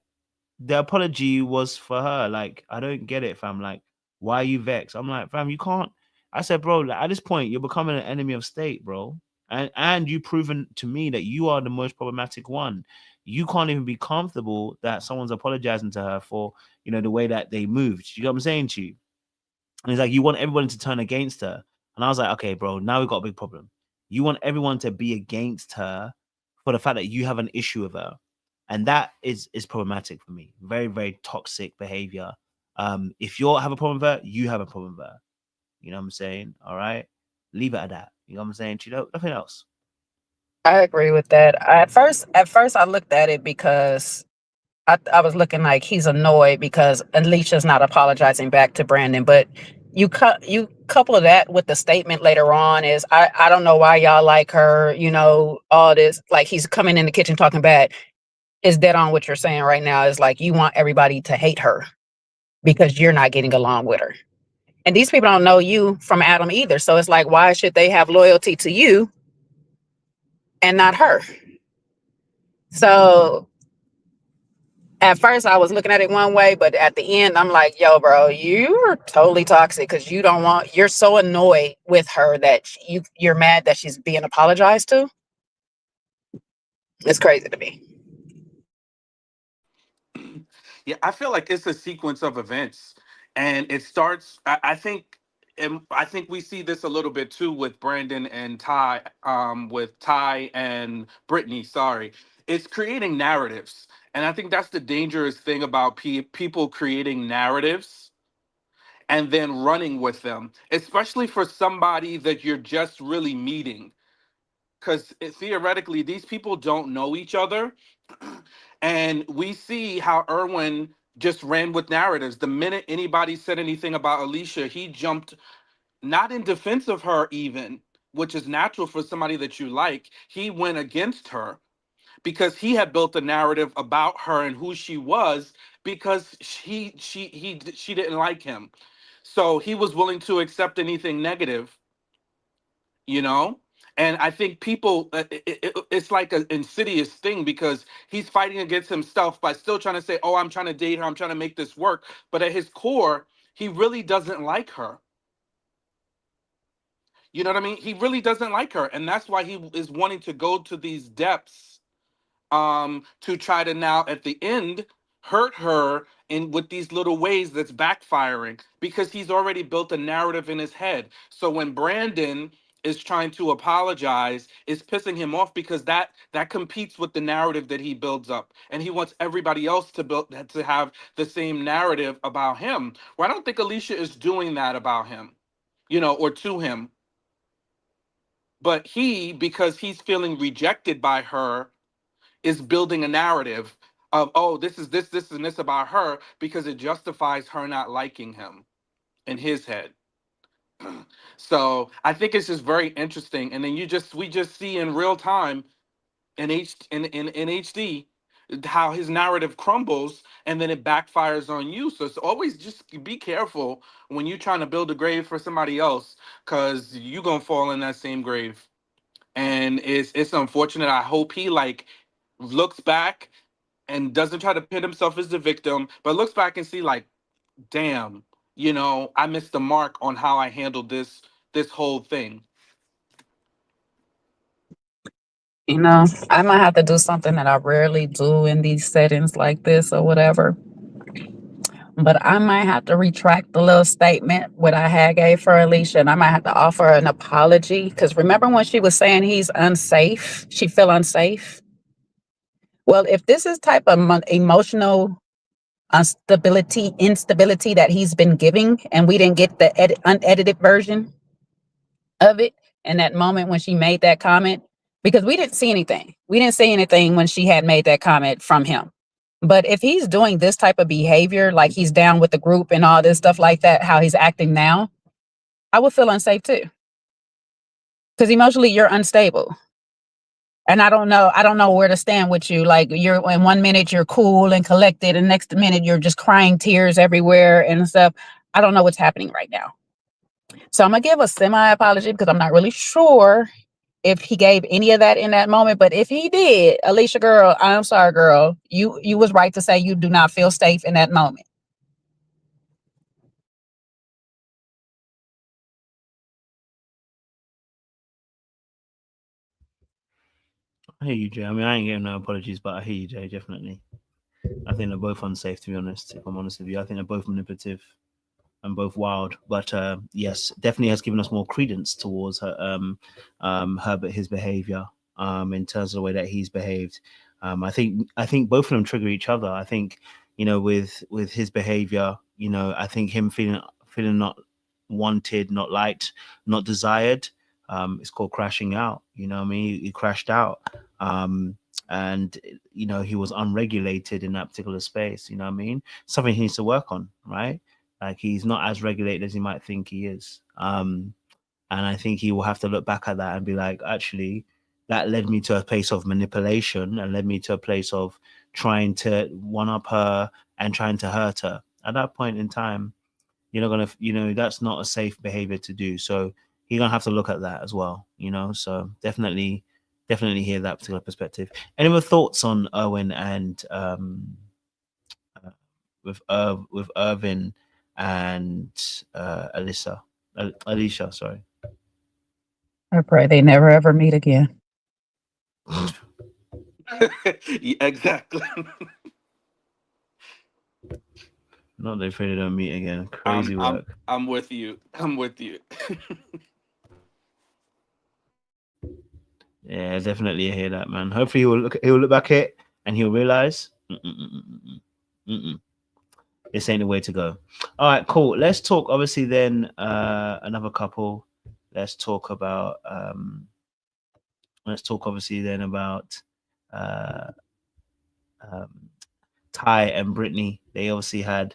the apology was for her. Like, I don't get it, fam. Like, why are you vexed? I'm like, fam, you can't. I said, bro, like, at this point, you're becoming an enemy of state, bro, and you've proven to me that you are the most problematic one. You can't even be comfortable that someone's apologizing to her for, the way that they moved. You know what I'm saying to you? And it's like, you want everyone to turn against her. And I was like, okay, bro, now we've got a big problem. You want everyone to be against her for the fact that you have an issue with her. And that is problematic for me. Very, very toxic behavior. If you have a problem with her, you have a problem with her. You know what I'm saying? All right. Leave it at that. You know what I'm saying? Nothing else. I agree with that. At first I looked at it because I was looking like he's annoyed because Alicia's not apologizing back to Brandon. But you couple that with the statement later on is I don't know why y'all like her, you know, all this, like he's coming in the kitchen talking bad. Is dead on what you're saying right now. Is like you want everybody to hate her because you're not getting along with her. And these people don't know you from Adam either. So it's like, why should they have loyalty to you and not her? So at first I was looking at it one way, but at the end I'm like, yo, bro, you are totally toxic because you're so annoyed with her that you're mad that she's being apologized to. It's crazy to me. Yeah, I feel like it's a sequence of events, and it starts. I think, and I think we see this a little bit too with Brandon and Tai, with Tai and Brittany. Sorry, it's creating narratives, and I think that's the dangerous thing about people creating narratives and then running with them, especially for somebody that you're just really meeting, because theoretically these people don't know each other. And we see how Erwin just ran with narratives. The minute anybody said anything about Alicia, he jumped, not in defense of her even, which is natural for somebody that you like. He went against her because he had built a narrative about her and who she was, because she didn't like him. So he was willing to accept anything negative, you know. And I think people, it's like an insidious thing, because he's fighting against himself by still trying to say, oh, I'm trying to date her, I'm trying to make this work, but at his core he really doesn't like her. You know what I mean? He really doesn't like her, and that's why he is wanting to go to these depths, to try to now at the end hurt her in with these little ways that's backfiring, because he's already built a narrative in his head. So when Brandon is trying to apologize, it's pissing him off, because that competes with the narrative that he builds up, and he wants everybody else to have the same narrative about him. Well, I don't think Alicia is doing that about him, you know, or to him. But he, because he's feeling rejected by her, is building a narrative of, oh, this and this about her, because it justifies her not liking him in his head. So I think it's just very interesting. And then we just see in real time in HD how his narrative crumbles, and then it backfires on you. So it's always just be careful when you're trying to build a grave for somebody else, because you're gonna fall in that same grave. And it's unfortunate. I hope he like looks back and doesn't try to pit himself as the victim, but looks back and see like, damn, you know, I missed the mark on how I handled this whole thing. You know, I might have to do something that I rarely do in these settings like this or whatever. But I might have to retract the little statement what I had gave for Alicia, and I might have to offer an apology. Because remember when she was saying he's unsafe, she feel unsafe. Well, if this is type of emotional instability that he's been giving, and we didn't get the unedited version of it in that moment when she made that comment, because we didn't see anything. We didn't see anything when she had made that comment from him. But if he's doing this type of behavior, like he's down with the group and all this stuff like that, how he's acting now, I would feel unsafe too. Because emotionally, you're unstable. And I don't know where to stand with you. Like you're in 1 minute you're cool and collected, and next minute you're just crying tears everywhere and stuff. I don't know what's happening right now. So I'm gonna give a semi-apology because I'm not really sure if he gave any of that in that moment. But if he did, Alicia, girl, I'm sorry, girl. You was right to say you do not feel safe in that moment. I hear you, Jay. I mean, I ain't getting no apologies, but I hear you, Jay, definitely. I think they're both unsafe, to be honest, if I'm honest with you. I think they're both manipulative and both wild. But yes, definitely has given us more credence towards his behavior, in terms of the way that he's behaved. I think both of them trigger each other. I think, you know, with his behavior, you know, I think him feeling not wanted, not liked, not desired. It's called crashing out. You know what I mean? He crashed out. and you know, he was unregulated in that particular space. You know what I mean? Something he needs to work on, right? Like, he's not as regulated as he might think he is. And I think he will have to look back at that and be like, actually, that led me to a place of manipulation and led me to a place of trying to one up her and trying to hurt her. At that point in time, you're not gonna, you know, that's not a safe behavior to do. So he's gonna have to look at that as well, you know. So definitely hear that particular perspective. Any other thoughts on Erwin and with Irvin and Alicia, sorry. I pray they never ever meet again. Yeah, exactly. Not they afraid they don't meet again. Crazy work. I'm with you. I'm with you. Yeah, definitely hear that, man. Hopefully he'll look back at it and he'll realize this ain't the way to go. All right, cool. Let's talk obviously then another couple. Let's talk obviously then about Tai and Britney. They obviously had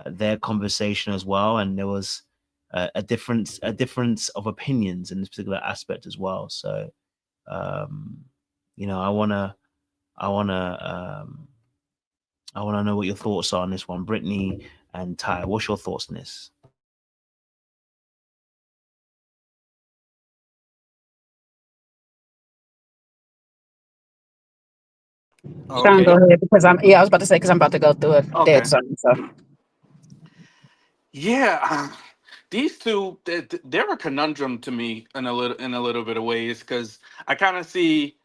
their conversation as well, and there was a difference of opinions in this particular aspect as well. So you know, I wanna know what your thoughts are on this one, Britney and Tai. What's your thoughts on this? Sean, go ahead, because I was about to say, because I'm about to go through it dead soon. So yeah, these two, they're a conundrum to me in a little bit of ways, because I kind of see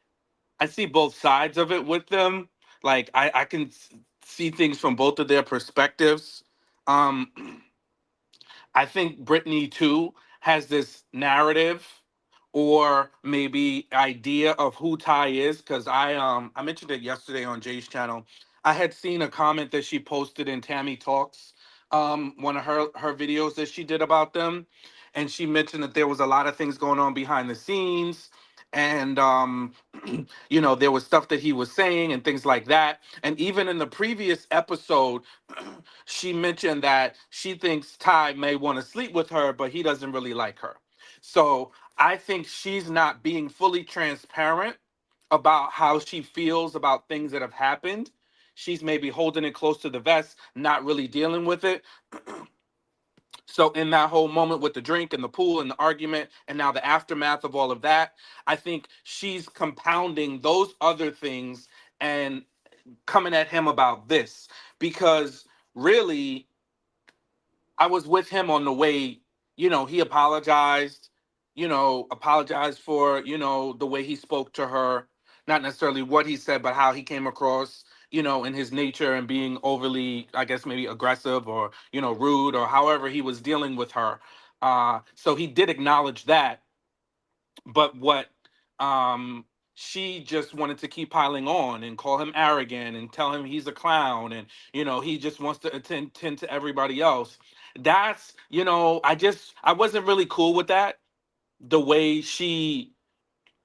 both sides of it with them. Like, I can see things from both of their perspectives. I think Britney too has this narrative or maybe idea of who Tai is, because I mentioned it yesterday on Jay's channel. I had seen a comment that she posted in Tammy Talks, one of her videos that she did about them, and she mentioned that there was a lot of things going on behind the scenes, and you know, there was stuff that he was saying and things like that. And even in the previous episode, she mentioned that she thinks Tai may want to sleep with her, but he doesn't really like her. So I think she's not being fully transparent about how she feels about things that have happened. She's maybe holding it close to the vest, not really dealing with it. So in that whole moment with the drink and the pool and the argument and now the aftermath of all of that, I think she's compounding those other things and coming at him about this, because really I was with him on the way, you know, he apologized for, you know, the way he spoke to her, not necessarily what he said, but how he came across, you know, in his nature and being overly, I guess, maybe aggressive or, you know, rude or however he was dealing with her. So he did acknowledge that. But what she just wanted to keep piling on and call him arrogant and tell him he's a clown and, you know, he just wants to attend to everybody else. That's, you know, I wasn't really cool with that, the way she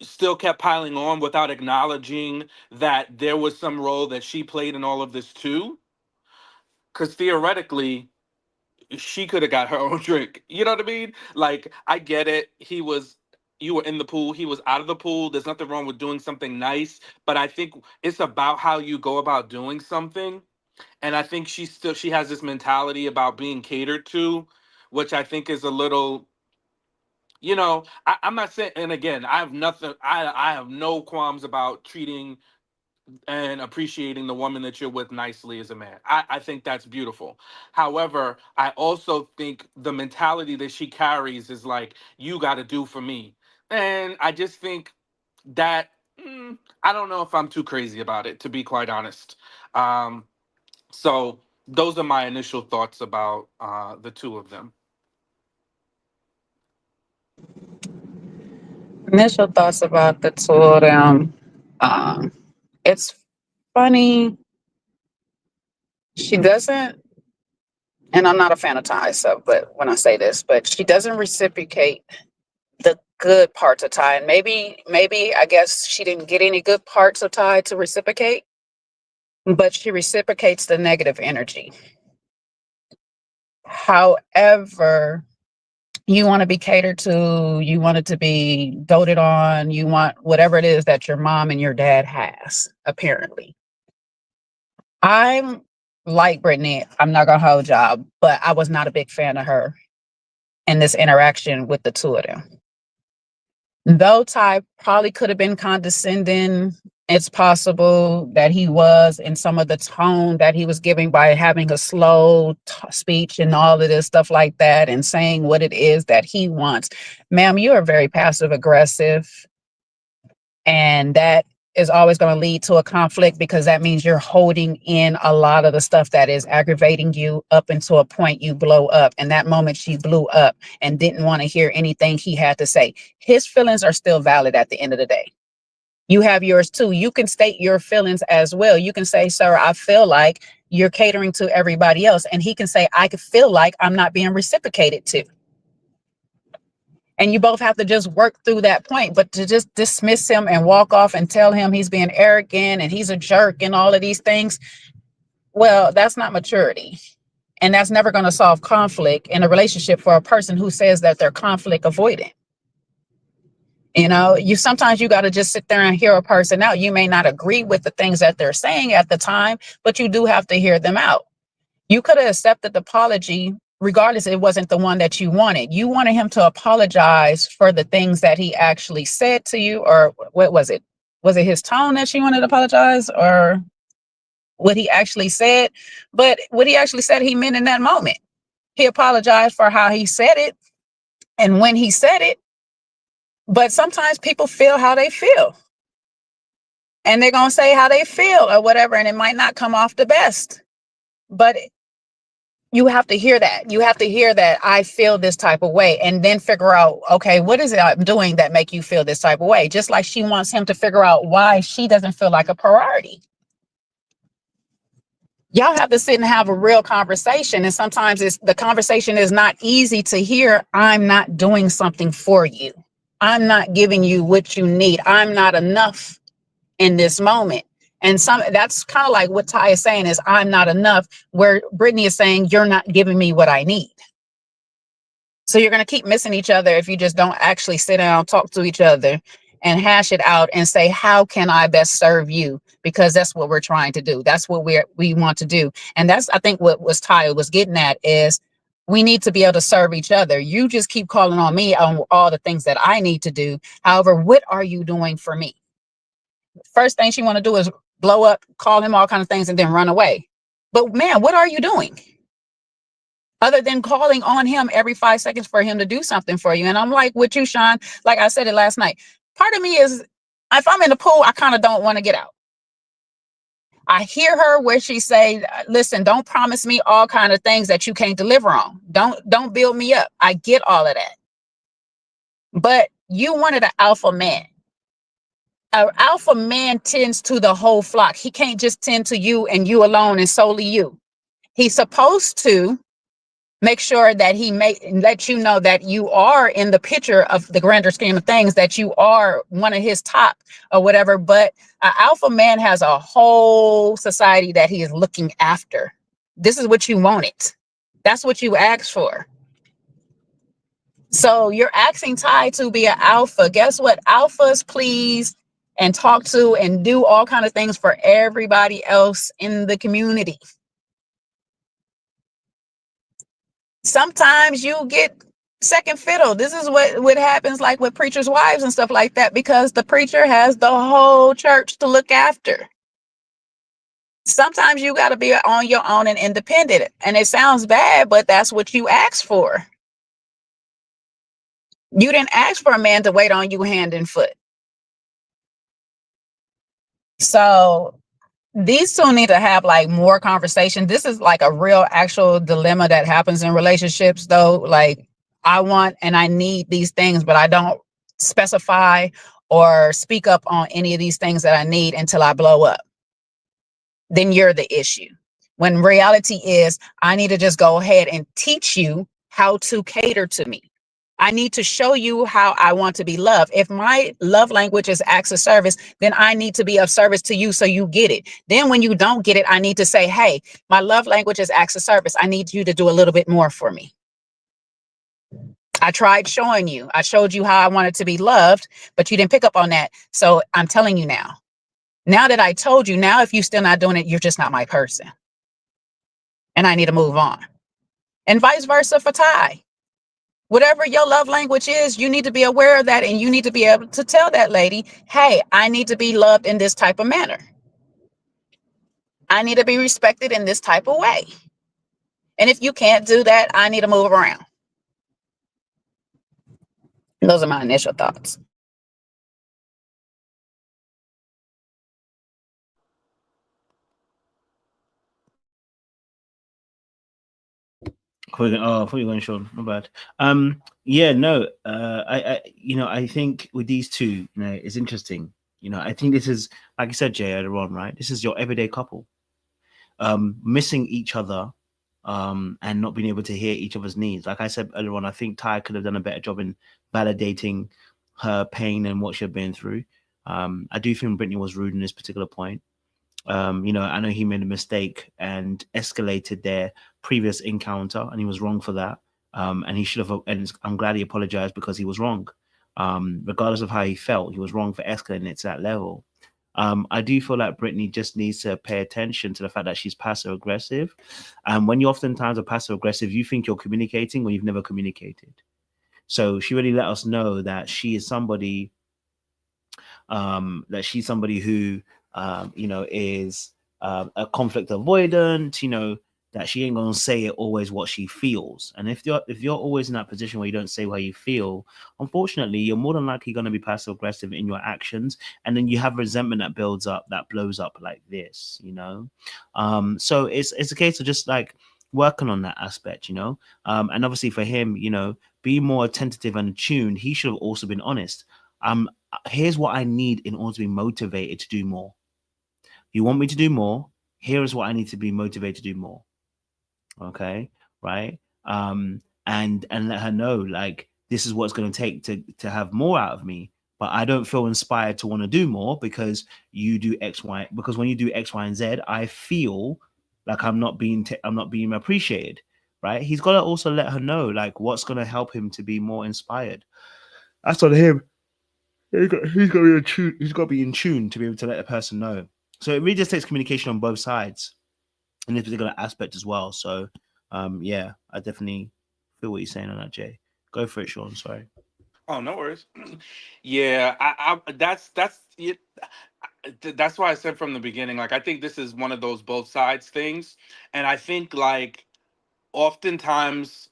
still kept piling on without acknowledging that there was some role that she played in all of this too, because theoretically she could have got her own drink. You know what I mean? Like, I get it. You were in the pool. He was out of the pool. There's nothing wrong with doing something nice, but I think it's about how you go about doing something. And I think she has this mentality about being catered to, which I think is a little, you know, I'm not saying, and again, I have no qualms about treating and appreciating the woman that you're with nicely as a man. I think that's beautiful. However, I also think the mentality that she carries is like, you got to do for me. And I just think that, I don't know if I'm too crazy about it, to be quite honest. So those are my initial thoughts about the two of them. initial thoughts about the two of them. It's funny. She doesn't, and I'm not a fan of ties, so but when I say this, but she doesn't reciprocate the good parts of Tai. And maybe I guess she didn't get any good parts of Tai to reciprocate, but she reciprocates the negative energy. However, you want to be catered to, you want it to be doted on, you want whatever it is that your mom and your dad has, apparently. I'm like Britney, I'm not gonna hold y'all, but I was not a big fan of her in this interaction with the two of them. Though Tai probably could have been condescending, it's possible that he was in some of the tone that he was giving by having a slow speech and all of this stuff like that and saying what it is that he wants. Ma'am, you are very passive aggressive, and that is always going to lead to a conflict, because that means you're holding in a lot of the stuff that is aggravating you up until a point you blow up. And that moment she blew up and didn't want to hear anything he had to say. His feelings are still valid at the end of the day. You have yours too. You can state your feelings as well. You can say, sir, I feel like you're catering to everybody else. And he can say, I could feel like I'm not being reciprocated to. And you both have to just work through that point. But to just dismiss him and walk off and tell him he's being arrogant and he's a jerk and all of these things, well, that's not maturity. And that's never going to solve conflict in a relationship for a person who says that they're conflict avoidant. You know, sometimes you got to just sit there and hear a person out. You may not agree with the things that they're saying at the time, but you do have to hear them out. You could have accepted the apology regardless, it wasn't the one that you wanted. You wanted him to apologize for the things that he actually said to you, or what was it? Was it his tone that she wanted to apologize, or what he actually said? But what he actually said, he meant in that moment. He apologized for how he said it and when he said it. But sometimes people feel how they feel, and they're going to say how they feel or whatever, and it might not come off the best. But you have to hear that. You have to hear that I feel this type of way, and then figure out, okay, what is it I'm doing that make you feel this type of way? Just like she wants him to figure out why she doesn't feel like a priority. Y'all have to sit and have a real conversation. And sometimes the conversation is not easy to hear. I'm not doing something for you. I'm not giving you what you need. I'm not enough in this moment. And that's kind of like what Tai is saying is I'm not enough, where Britney is saying you're not giving me what I need. So you're going to keep missing each other if you just don't actually sit down, talk to each other and hash it out and say, how can I best serve you? Because that's what we're trying to do. That's what we want to do. And that's, I think, what Tai was getting at is we need to be able to serve each other. You just keep calling on me on all the things that I need to do. However, what are you doing for me? First thing she want to do is blow up, call him all kinds of things, and then run away. But man, what are you doing? Other than calling on him every 5 seconds for him to do something for you. And I'm like with you, Sean, like I said it last night, part of me is, if I'm in the pool, I kind of don't want to get out. I hear her where she say, listen, don't promise me all kind of things that you can't deliver on. Don't build me up. I get all of that. But you wanted an alpha man. An alpha man tends to the whole flock. He can't just tend to you and you alone and solely you. He's supposed to make sure that he let you know that you are in the picture of the grander scheme of things, that you are one of his top or whatever. But an alpha man has a whole society that he is looking after. This is what you wanted. That's what you asked for. So you're asking Tai to be an alpha. Guess what? Alphas please and talk to and do all kinds of things for everybody else in the community. Sometimes you get second fiddle. This is what happens like with preachers' wives and stuff like that, because the preacher has the whole church to look after. Sometimes you got to be on your own and independent. And it sounds bad, but that's what you asked for. You didn't ask for a man to wait on you hand and foot. So these two need to have like more conversation. This is like a real actual dilemma that happens in relationships though. Like I want and I need these things, but I don't specify or speak up on any of these things that I need until I blow up. Then you're the issue. When reality is I need to just go ahead and teach you how to cater to me. I need to show you how I want to be loved. If my love language is acts of service, then I need to be of service to you so you get it. Then when you don't get it, I need to say, hey, my love language is acts of service. I need you to do a little bit more for me. I tried showing you. I showed you how I wanted to be loved, but you didn't pick up on that. So I'm telling you now. Now that I told you, now if you're still not doing it, you're just not my person. And I need to move on. And vice versa for Tai. Whatever your love language is, you need to be aware of that, and you need to be able to tell that lady, hey, I need to be loved in this type of manner. I need to be respected in this type of way. And if you can't do that, I need to move around. And those are my initial thoughts. Before you're going, Sean, my bad. Yeah, no, I think with these two, it's interesting. I think this is, like I said, Jay, earlier on, right? This is your everyday couple, missing each other, and not being able to hear each other's needs. Like I said earlier on, I think Tai could have done a better job in validating her pain and what she had been through. I do think Britney was rude in this particular point. I know he made a mistake and escalated their previous encounter, and he was wrong for that. And he should have, and I'm glad he apologized because he was wrong. Regardless of how he felt, he was wrong for escalating it to that level. I do feel like Britney just needs to pay attention to the fact that she's passive aggressive. And when you oftentimes are passive aggressive, you think you're communicating when you've never communicated. So she really let us know that she is somebody, who is a conflict avoidant, that she ain't gonna say it always what she feels. And if you're always in that position where you don't say how you feel, unfortunately, you're more than likely going to be passive aggressive in your actions, and then you have resentment that builds up, that blows up like this. So it's a case of just like working on that aspect, and obviously for him, be more attentive and attuned. He should have also been honest. Here's what I need in order to be motivated to do more. You want me to do more? Here is what I need to be motivated to do more. Okay, right? And let her know, like, this is what it's going to take to have more out of me. But I don't feel inspired to want to do more because you do X, Y. Because when you do X, Y, and Z, I feel like I'm not being appreciated. Right? He's got to also let her know, like, what's going to help him to be more inspired. That's on him. He's got to be in tune. He's got to be in tune to be able to let the person know. So it really just takes communication on both sides in this particular aspect as well. So, yeah, I definitely feel what you're saying on that, Jay. Go for it, Sean. Sorry. Oh, no worries. Yeah, that's why I said from the beginning, like, I think this is one of those both sides things, and I think like oftentimes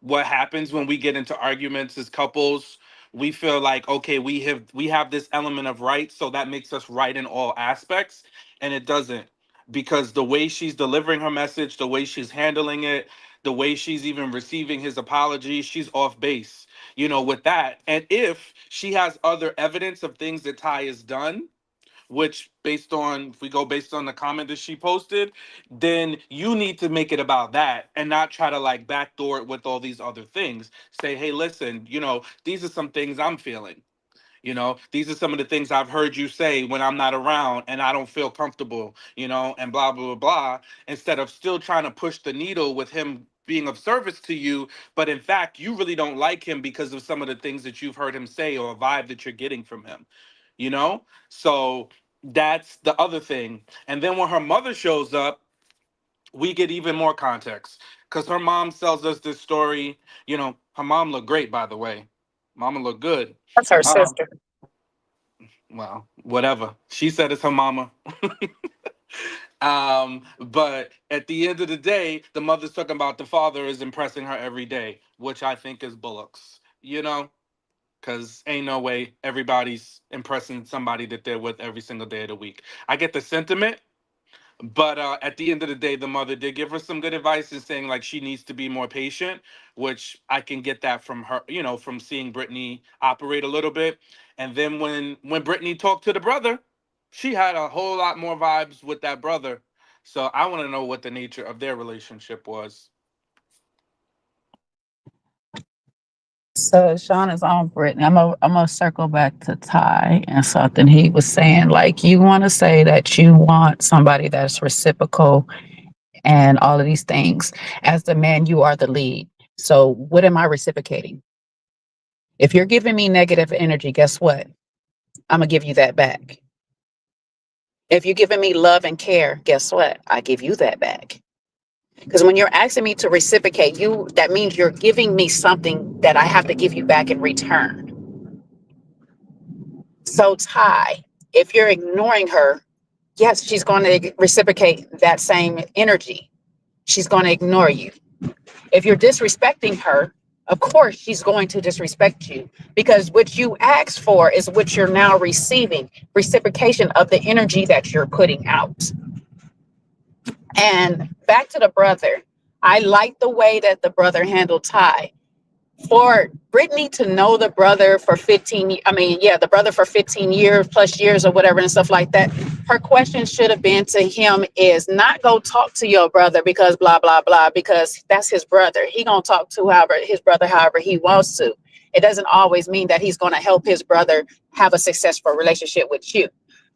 what happens when we get into arguments as couples, we feel like, okay, we have this element of right, so that makes us right in all aspects, and it doesn't, because the way she's delivering her message, the way she's handling it, the way she's even receiving his apology, she's off base, with that. And if she has other evidence of things that Tai has done, which if we go based on the comment that she posted, then you need to make it about that and not try to like backdoor it with all these other things. Say, hey, listen, these are some things I'm feeling. These are some of the things I've heard you say when I'm not around and I don't feel comfortable, and blah, blah, blah, blah, instead of still trying to push the needle with him being of service to you. But in fact, you really don't like him because of some of the things that you've heard him say or a vibe that you're getting from him, So that's the other thing. And then when her mother shows up, we get even more context because her mom tells us this story. Her mom looked great, by the way. Mama looked good. That's her Um, sister. well, whatever. She said it's her mama. But at the end of the day, the mother's talking about the father is impressing her every day, which I think is bullocks, because ain't no way everybody's impressing somebody that they're with every single day of the week. I get the sentiment, but at the end of the day, the mother did give her some good advice in saying like she needs to be more patient, which I can get that from her, from seeing Britney operate a little bit. And then when Britney talked to the brother, she had a whole lot more vibes with that brother. So I want to know what the nature of their relationship was. So Sean is on Brittany. I'm gonna circle back to Ty and something he was saying. Like, you want to say that you want somebody that's reciprocal and all of these things. As the man, you are the lead. So what am I reciprocating? If you're giving me negative energy, guess what? I'm gonna give you that back. If you're giving me love and care, guess what? I give you that back. Because when you're asking me to reciprocate you, that means you're giving me something that I have to give you back in return. So Ty, if you're ignoring her, yes, she's going to reciprocate that same energy. She's going to ignore you. If you're disrespecting her, of course she's going to disrespect you, because what you asked for is what you're now receiving, reciprocation of the energy that you're putting out. And back to the brother, I like the way that the brother handled Ty. For Britney to know the brother for 15, the brother for 15 years plus years or whatever and stuff like that, her question should have been to him is not go talk to your brother because blah, blah, blah, because that's his brother. He gonna talk to his brother however he wants to. It doesn't always mean that he's gonna help his brother have a successful relationship with you.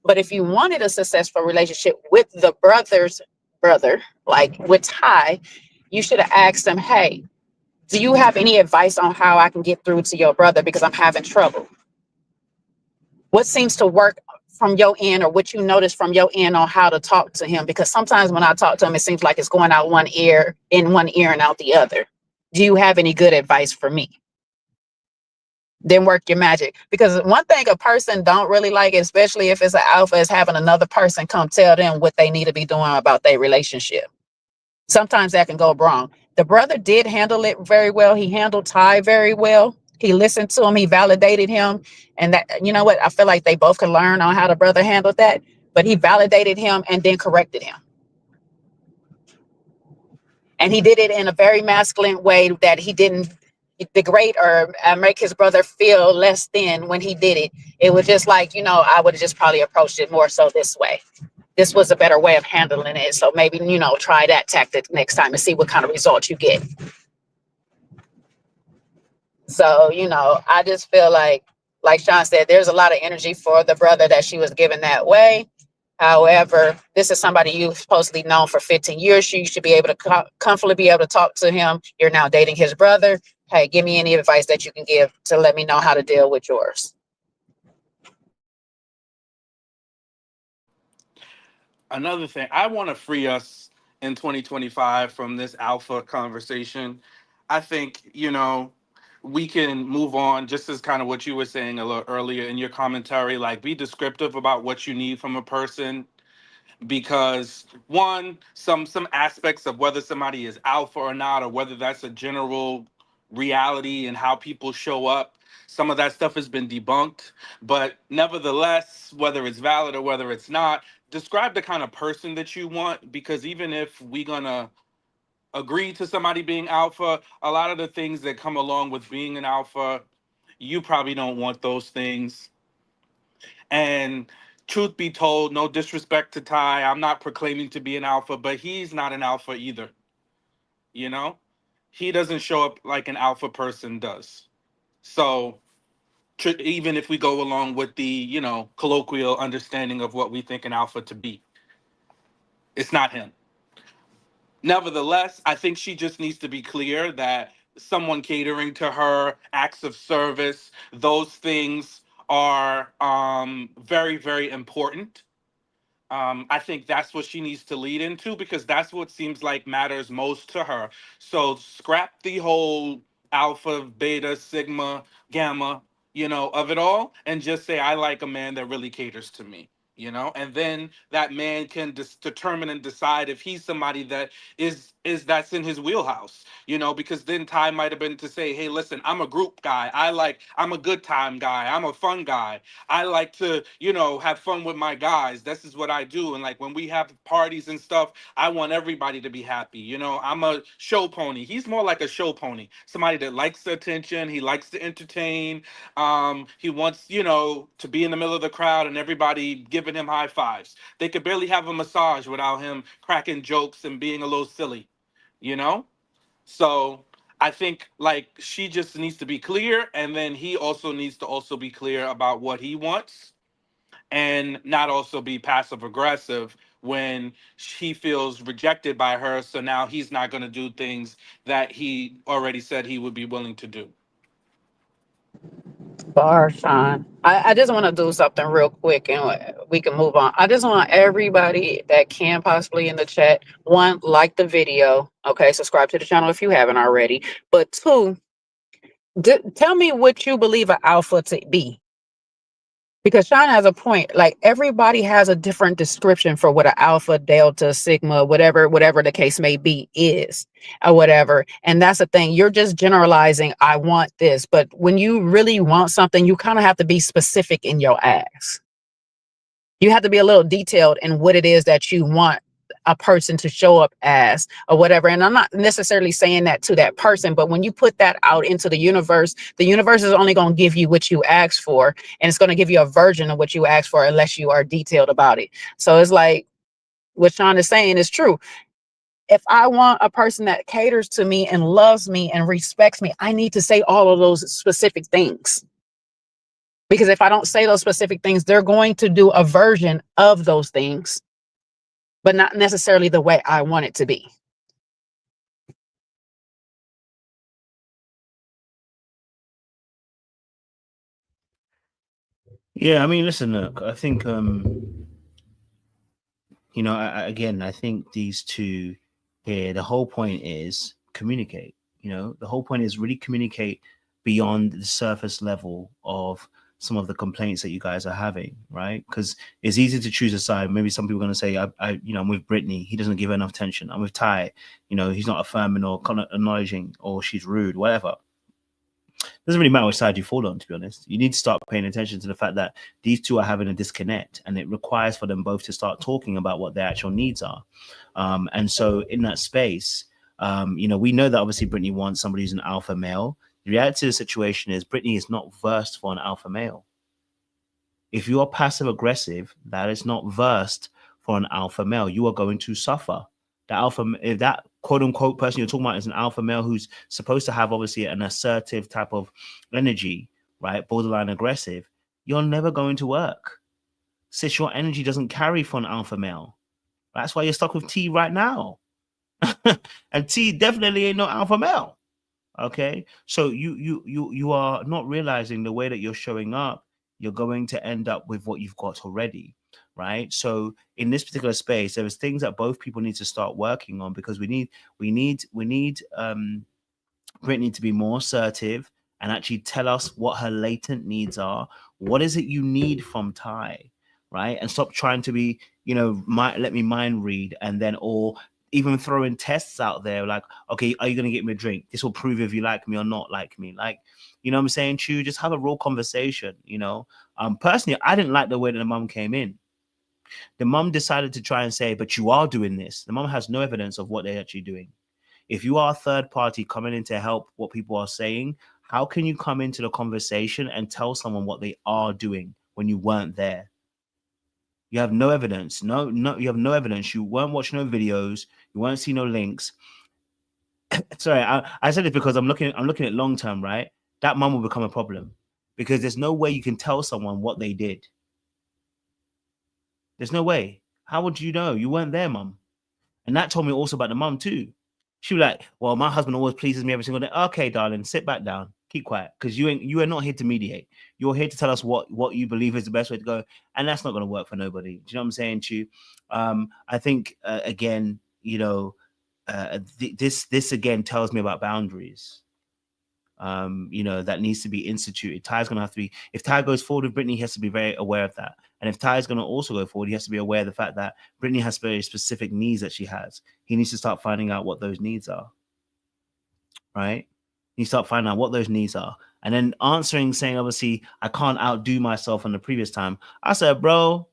But if you wanted a successful relationship with the brother's brother, like with Ty, you should have asked him, hey, do you have any advice on how I can get through to your brother because I'm having trouble? What seems to work from your end, or what you notice from your end on how to talk to him? Because sometimes when I talk to him, it seems like it's going out one ear and out the other. Do you have any good advice for me? Then work your magic. Because one thing a person don't really like, especially if it's an alpha, is having another person come tell them what they need to be doing about their relationship. Sometimes that can go wrong. The brother did handle it very well. He handled Ty very well. He listened to him. He validated him. And that, you know what? I feel like they both can learn on how the brother handled that. But he validated him and then corrected him. And he did it in a very masculine way that he didn't degrade or make his brother feel less than when he did it. It was just like, I would have just probably approached it more so this way. This was a better way of handling it. So maybe, try that tactic next time and see what kind of results you get. So, I just feel like Sean said, there's a lot of energy for the brother that she was given that way. However, this is somebody you've supposedly known for 15 years. You should be able to comfortably be able to talk to him. You're now dating his brother. Hey, give me any advice that you can give to let me know how to deal with yours. Another thing, I want to free us in 2025 from this alpha conversation. I think, we can move on, just as kind of what you were saying a little earlier in your commentary, like be descriptive about what you need from a person. Because one, some aspects of whether somebody is alpha or not, or whether that's a general reality and how people show up, some of that stuff has been debunked. But nevertheless, whether it's valid or whether it's not, describe the kind of person that you want. Because even if we're gonna agree to somebody being alpha, a lot of the things that come along with being an alpha, you probably don't want those things. And truth be told, no disrespect to Ty, I'm not proclaiming to be an alpha, but he's not an alpha either. He doesn't show up like an alpha person does. So even if we go along with the, colloquial understanding of what we think an alpha to be, it's not him. Nevertheless, I think she just needs to be clear that someone catering to her, acts of service, those things are very, very important. I think that's what she needs to lead into, because that's what seems like matters most to her. So scrap the whole alpha, beta, sigma, gamma, of it all, and just say, I like a man that really caters to me. And then that man can determine and decide if he's somebody that is that's in his wheelhouse, because then Ty might have been to say, hey, listen, I'm a group guy. I'm a good time guy. I'm a fun guy. I like to, have fun with my guys. This is what I do. And like when we have parties and stuff, I want everybody to be happy. I'm a show pony. He's more like a show pony, somebody that likes the attention. He likes to entertain. He wants, to be in the middle of the crowd and everybody giving him high fives. They could barely have a massage without him cracking jokes and being a little silly, So I think like she just needs to be clear, and then he also needs to also be clear about what he wants, and not also be passive aggressive when he feels rejected by her. So now he's not going to do things that he already said he would be willing to do. Bar, Sean. I just want to do something real quick and we can move on. I just want everybody that can possibly in the chat, one, like the video. Okay, subscribe to the channel if you haven't already. But two, tell me what you believe an alpha to be. Because Sean has a point. Like everybody has a different description for what an alpha, delta, sigma, whatever the case may be is, or whatever. And that's the thing. You're just generalizing. I want this, but when you really want something, you kind of have to be specific in your ask. You have to be a little detailed in what it is that you want a person to show up as or whatever. And I'm not necessarily saying that to that person, but when you put that out into the universe is only going to give you what you asked for, and it's going to give you a version of what you asked for unless you are detailed about it. So it's like what Sean is saying is true. If I want a person that caters to me and loves me and respects me, I need to say all of those specific things. Because if I don't say those specific things, they're going to do a version of those things, but not necessarily the way I want it to be. Yeah, I mean, listen, look, I think, you know, I think these two here, the whole point is communicate. You know, the whole point is really communicate beyond the surface level of some of the complaints that you guys are having, right? Because it's easy to choose a side. Maybe some people are going to say, you know, I'm with Britney. He doesn't give her enough attention. I'm with Tai. You know, he's not affirming or acknowledging, or she's rude, whatever. Doesn't really matter which side you fall on, to be honest. You need to start paying attention to the fact that these two are having a disconnect, and it requires for them both to start talking about what their actual needs are. And so in that space, you know, we know that obviously Britney wants somebody who's an alpha male. The reality of the situation is Britney is not versed for an alpha male. If you are passive aggressive, that is not versed for an alpha male. You are going to suffer. The alpha, if that quote unquote person you're talking about is an alpha male who's supposed to have obviously an assertive type of energy, right? Borderline aggressive, you're never going to work. Sis, your energy doesn't carry for an alpha male. That's why you're stuck with T right now. And T definitely ain't no alpha male. Okay. So you are not realizing the way that you're showing up, you're going to end up with what you've got already. Right. So in this particular space, there is things that both people need to start working on, because we need Britney to be more assertive and actually tell us what her latent needs are. What is it you need from Tai? Right. And stop trying to be, you know, let me mind read, and then, or even throwing tests out there like, okay, are you going to get me a drink? This will prove if you like me or not like me. Like, you know what I'm saying? Chew, just have a real conversation, you know? Personally, I didn't like the way that the mum came in. The mum decided to try and say, but you are doing this. The mum has no evidence of what they're actually doing. If you are a third party coming in to help what people are saying, how can you come into the conversation and tell someone what they are doing when you weren't there? You have no evidence. No, you have no evidence. You weren't watching no videos. You weren't seeing no links. Sorry, I said it because I'm looking at long term, right? That mum will become a problem, because there's no way you can tell someone what they did. There's no way. How would you know? You weren't there, mum. And that told me also about the mum too. She was like, well, my husband always pleases me every single day. Okay, darling, sit back down. Keep quiet, because you are not here to mediate. You're here to tell us what you believe is the best way to go. And that's not going to work for nobody. Do you know what I'm saying to you? I think, again, you know, this again tells me about boundaries. You know, that needs to be instituted. Ty's going to have to be, if Ty goes forward with Britney, he has to be very aware of that. And if Ty is going to also go forward, he has to be aware of the fact that Britney has very specific needs that she has. He needs to start finding out what those needs are. Right? You start finding out what those needs are. And then answering, saying, obviously, I can't outdo myself on the previous time. I said, bro,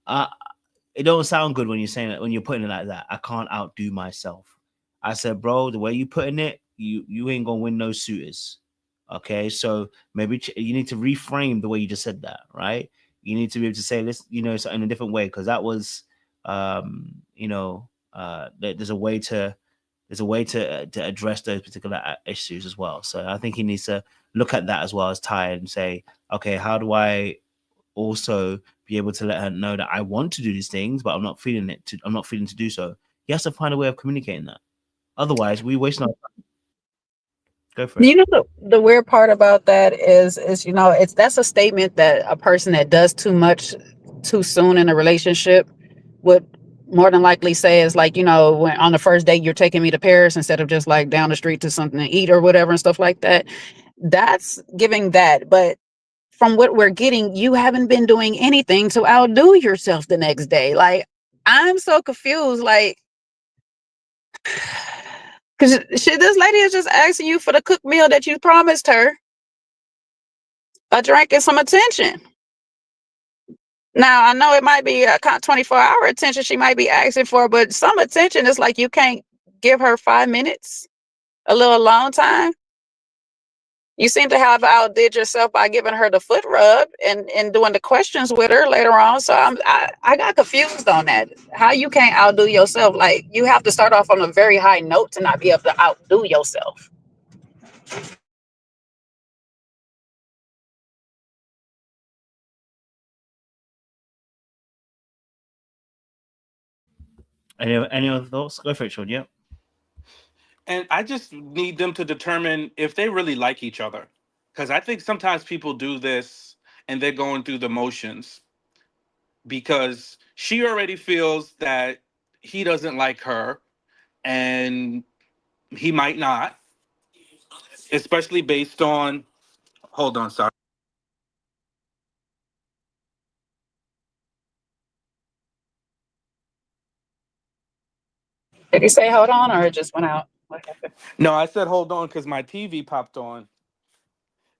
it don't sound good when you're saying it, when you're putting it like that. I can't outdo myself. I said, bro, the way you putting it, you ain't gonna win no suitors. Okay, so maybe you need to reframe the way you just said that, right? You need to be able to say this, you know, in a different way, because that was, you know, there's a way to there's a way to address those particular issues as well. So I think he needs to look at that as well as Tai and say, okay, how do I also be able to let her know that I want to do these things, but I'm not feeling to do so. He has to find a way of communicating that. Otherwise, we waste our time. Go for it. You know, the weird part about that is that's a statement that a person that does too much too soon in a relationship would more than likely say is like, when on the first date you're taking me to Paris instead of just like down the street to something to eat or whatever and stuff like that. That's giving that. But from what we're getting, you haven't been doing anything to outdo yourself the next day. Like, I'm so confused. Like, because this lady is just asking you for the cooked meal that you promised her, a drink and some attention. Now, I know it might be a 24-hour attention she might be asking for, but some attention is like you can't give her 5 minutes, a little alone time. You seem to have outdid yourself by giving her the foot rub and doing the questions with her later on. So I got confused on that. How you can't outdo yourself? Like, you have to start off on a very high note to not be able to outdo yourself. Any other thoughts? Go for it, Sean. Yeah. And I just need them to determine if they really like each other. Because I think sometimes people do this and they're going through the motions. Because she already feels that he doesn't like her and he might not. Especially based on... Hold on, sorry. Did he say hold on or it just went out? What happened? No, I said hold on because my TV popped on.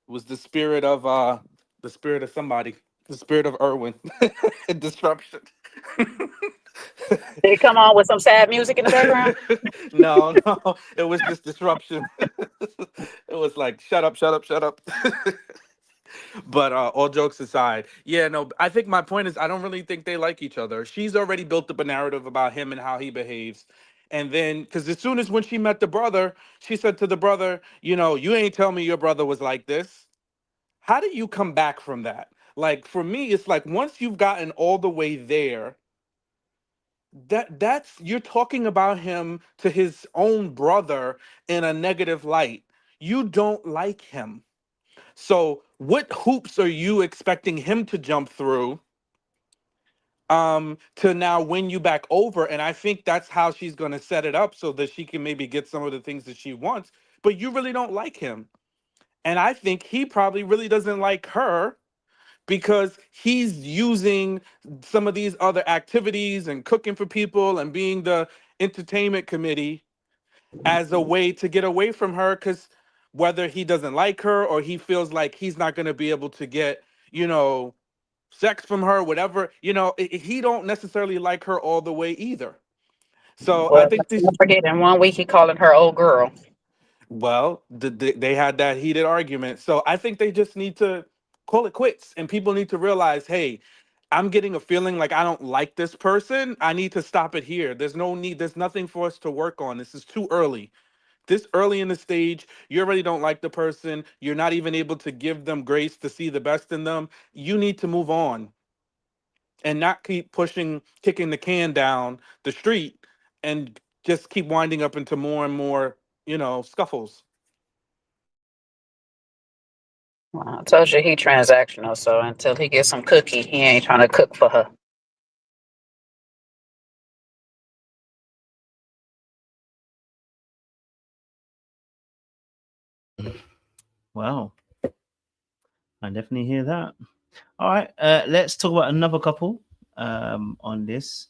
It was the spirit of somebody. The spirit of Erwin. Disruption. Did it come on with some sad music in the background? No, it was just disruption. It was like, shut up. But all jokes aside, yeah, no, I think my point is I don't really think they like each other. She's already built up a narrative about him and how he behaves. And then, because as soon as when she met the brother, she said to the brother, you ain't tell me your brother was like this. How do you come back from that? Like, for me, it's like once you've gotten all the way there, that's you're talking about him to his own brother in a negative light. You don't like him. So what hoops are you expecting him to jump through to now win you back over? And I think that's how she's going to set it up so that she can maybe get some of the things that she wants, but you really don't like him. And I think he probably really doesn't like her because he's using some of these other activities and cooking for people and being the entertainment committee as a way to get away from her, because whether he doesn't like her or he feels like he's not going to be able to get, sex from her, whatever, he don't necessarily like her all the way either. So Well, I think don't forget, in 1 week he calling her old girl. Well, they had that heated argument. So I think they just need to call it quits. And people need to realize, hey, I'm getting a feeling like I don't like this person. I need to stop it here. There's no need. There's nothing for us to work on. This is too early. This early in the stage, you already don't like the person. You're not even able to give them grace to see the best in them. You need to move on and not keep kicking the can down the street and just keep winding up into more and more, scuffles. Well, I told you he transactional, so until he gets some cookie, he ain't trying to cook for her. Wow. I definitely hear that. All right, let's talk about another couple on this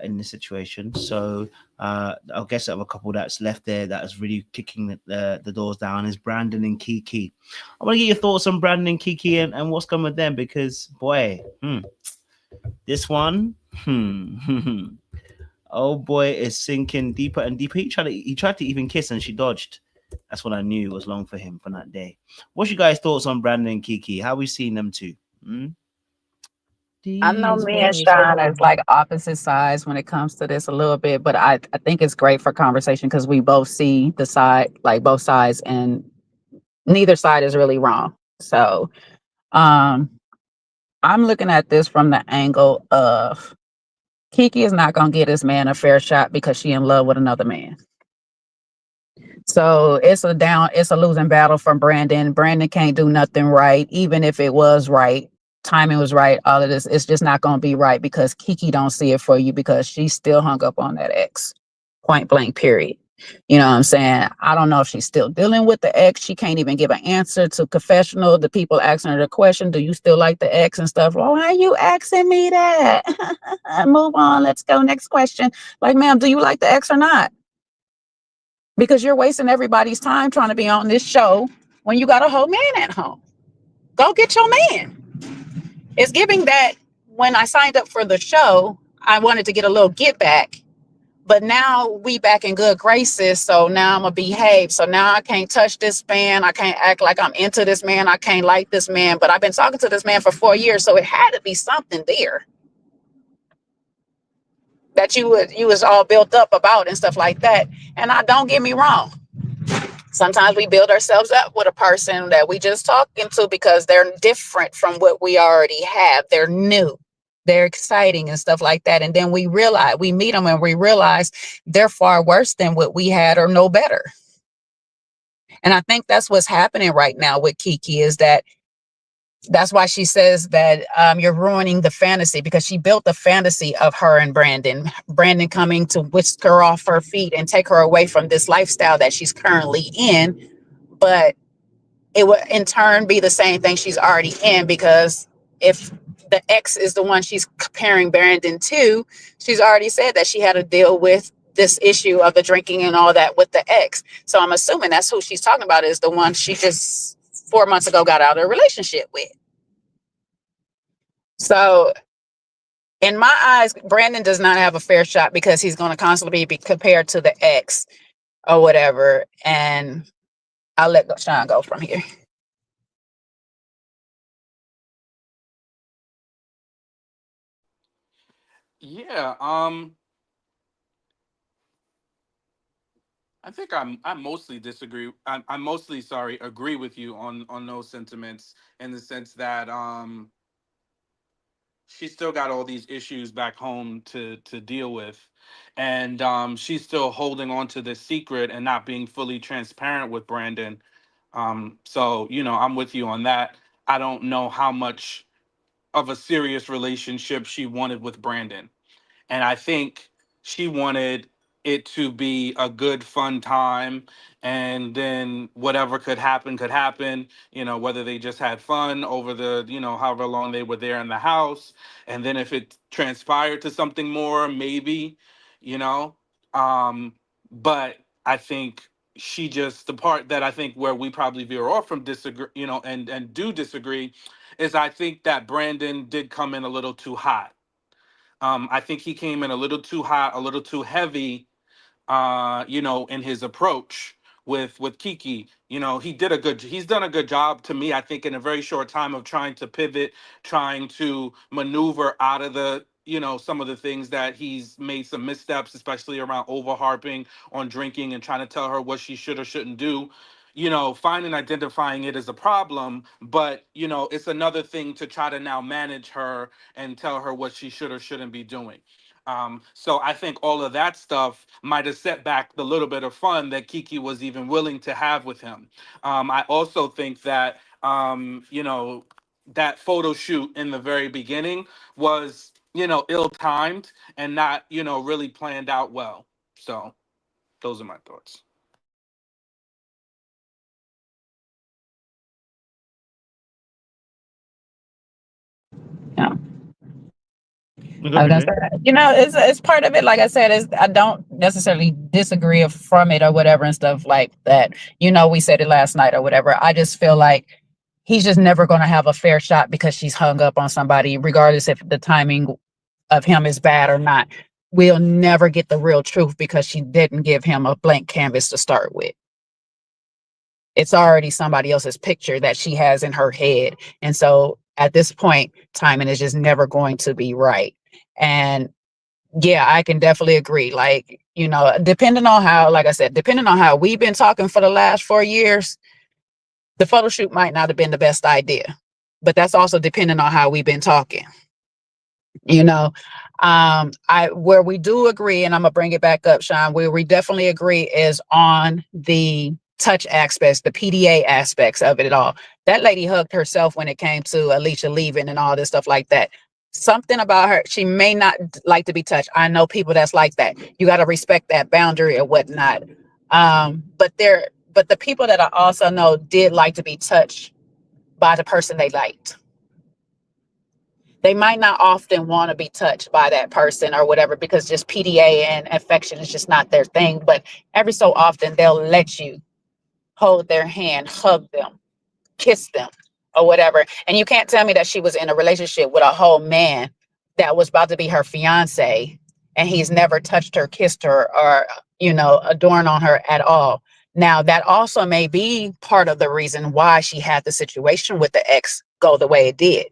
in this situation. So I guess I have a couple that's left there that is really kicking the doors down is Brandon and Kiki. I want to get your thoughts on Brandon and Kiki and what's coming with them, because boy, this one, oh boy, is sinking deeper and deeper. He tried to even kiss and she dodged. That's when I knew it was long for him for that day. What's your guys' thoughts on Brandon and Kiki? How are we seeing them two? I know me and Sean is like opposite sides when it comes to this a little bit, but I think it's great for conversation because we both see the side, like both sides, and neither side is really wrong. So I'm looking at this from the angle of Kiki is not going to get this man a fair shot because she in love with another man. So it's a losing battle for Brandon. Brandon can't do nothing right, even if it was right. Timing was right. All of this, it's just not going to be right because Kiki don't see it for you because she's still hung up on that ex. Point blank, period. You know what I'm saying? I don't know if she's still dealing with the ex. She can't even give an answer to confessional. The people asking her the question, do you still like the ex and stuff? Well, why are you asking me that? Move on. Let's go. Next question. Like, ma'am, do you like the ex or not? Because you're wasting everybody's time trying to be on this show when you got a whole man at home. Go get your man. It's giving that when I signed up for the show, I wanted to get a little get back. But now we back in good graces, so now I'm going to behave. So now I can't touch this man. I can't act like I'm into this man. I can't like this man. But I've been talking to this man for 4 years, so it had to be something there that you was all built up about and stuff like that. And don't get me wrong. Sometimes we build ourselves up with a person that we just talking to because they're different from what we already have. They're new. They're exciting and stuff like that. And then we meet them and we realize they're far worse than what we had or no better. And I think that's what's happening right now with Kiki is that's why she says that you're ruining the fantasy because she built the fantasy of her and Brandon coming to whisk her off her feet and take her away from this lifestyle that she's currently in. But it would in turn be the same thing she's already in because if the ex is the one she's comparing Brandon to, she's already said that she had to deal with this issue of the drinking and all that with the ex. So I'm assuming that's who she's talking about is the one she just 4 months ago got out of a relationship with. So in my eyes, Brandon does not have a fair shot because he's going to constantly be compared to the ex or whatever. And I'll let Sean go from here. Yeah, I think I mostly disagree. I mostly agree with you on those sentiments in the sense that she's still got all these issues back home to deal with, and she's still holding on to this secret and not being fully transparent with Brandon. So I'm with you on that. I don't know how much of a serious relationship she wanted with Brandon. And I think she wanted it to be a good, fun time. And then whatever could happen, whether they just had fun over the, however long they were there in the house. And then if it transpired to something more, maybe, you know. But I think the part that I think where we probably veer off from disagree, and do disagree is I think that Brandon did come in a little too hot. I think he came in a little too hot, a little too heavy, in his approach with Kiki. He's done a good job to me, I think, in a very short time of trying to pivot, trying to maneuver out of the, some of the things that he's made some missteps, especially around over harping on drinking and trying to tell her what she should or shouldn't do. Finding identifying it as a problem, but it's another thing to try to now manage her and tell her what she should or shouldn't be doing. So I think all of that stuff might have set back the little bit of fun that Kiki was even willing to have with him. I also think that, that photo shoot in the very beginning was, ill-timed and not, really planned out well. So those are my thoughts. Yeah. It's part of it. Like I said, I don't necessarily disagree from it or whatever and stuff like that. We said it last night or whatever. I just feel like he's just never going to have a fair shot because she's hung up on somebody, regardless if the timing of him is bad or not. We'll never get the real truth because she didn't give him a blank canvas to start with. It's already somebody else's picture that she has in her head. And so at this point, timing is just never going to be right. And yeah, I can definitely agree. Like, you know, depending on how, like I said, depending on how we've been talking for the last 4 years, the photo shoot might not have been the best idea, but that's also depending on how we've been talking. You know, where we do agree, and I'm gonna bring it back up, Sean, where we definitely agree is on the touch aspects, the PDA aspects of it all. That lady hugged herself when it came to Alicia leaving and all this stuff like that. Something about her, she may not like to be touched. I know people that's like that. You got to respect that boundary or whatnot. But the people that I also know did like to be touched by the person they liked. They might not often want to be touched by that person or whatever, because just PDA and affection is just not their thing. But every so often they'll let you hold their hand, hug them, kiss them, or whatever. And you can't tell me that she was in a relationship with a whole man that was about to be her fiance, and he's never touched her, kissed her, or, you know, adorned on her at all. Now, that also may be part of the reason why she had the situation with the ex go the way it did,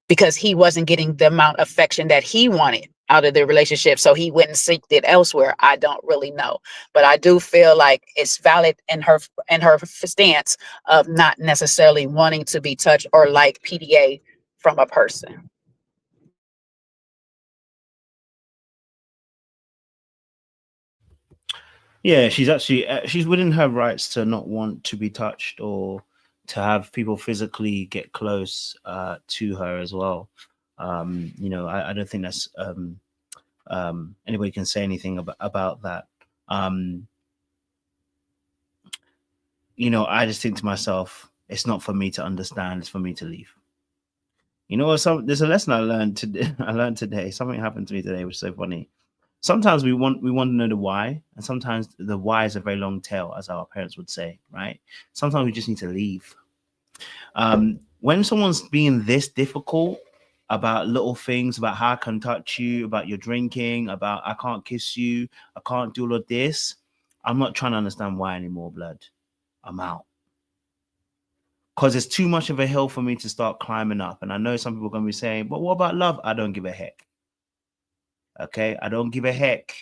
because he wasn't getting the amount of affection that he wanted out of the relationship, so he went and seeked it elsewhere. I don't really know, but I do feel like it's valid in her stance of not necessarily wanting to be touched or like PDA from a person. Yeah, she's actually she's within her rights to not want to be touched or to have people physically get close to her as well. You know, I don't think that's anybody can say anything about that. You know, I just think to myself, it's not for me to understand, it's for me to leave. You know what? There's a lesson I learned today. Something happened to me today, which is so funny. Sometimes we want to know the why, and sometimes the why is a very long tail, as our parents would say, right? Sometimes we just need to leave. When someone's being this difficult about little things, about how I can touch you, about your drinking, about I can't kiss you, I can't do all of this, I'm not trying to understand why anymore, blood. I'm out. Because it's too much of a hill for me to start climbing up. And I know some people are going to be saying, but what about love? I don't give a heck. Okay, I don't give a heck.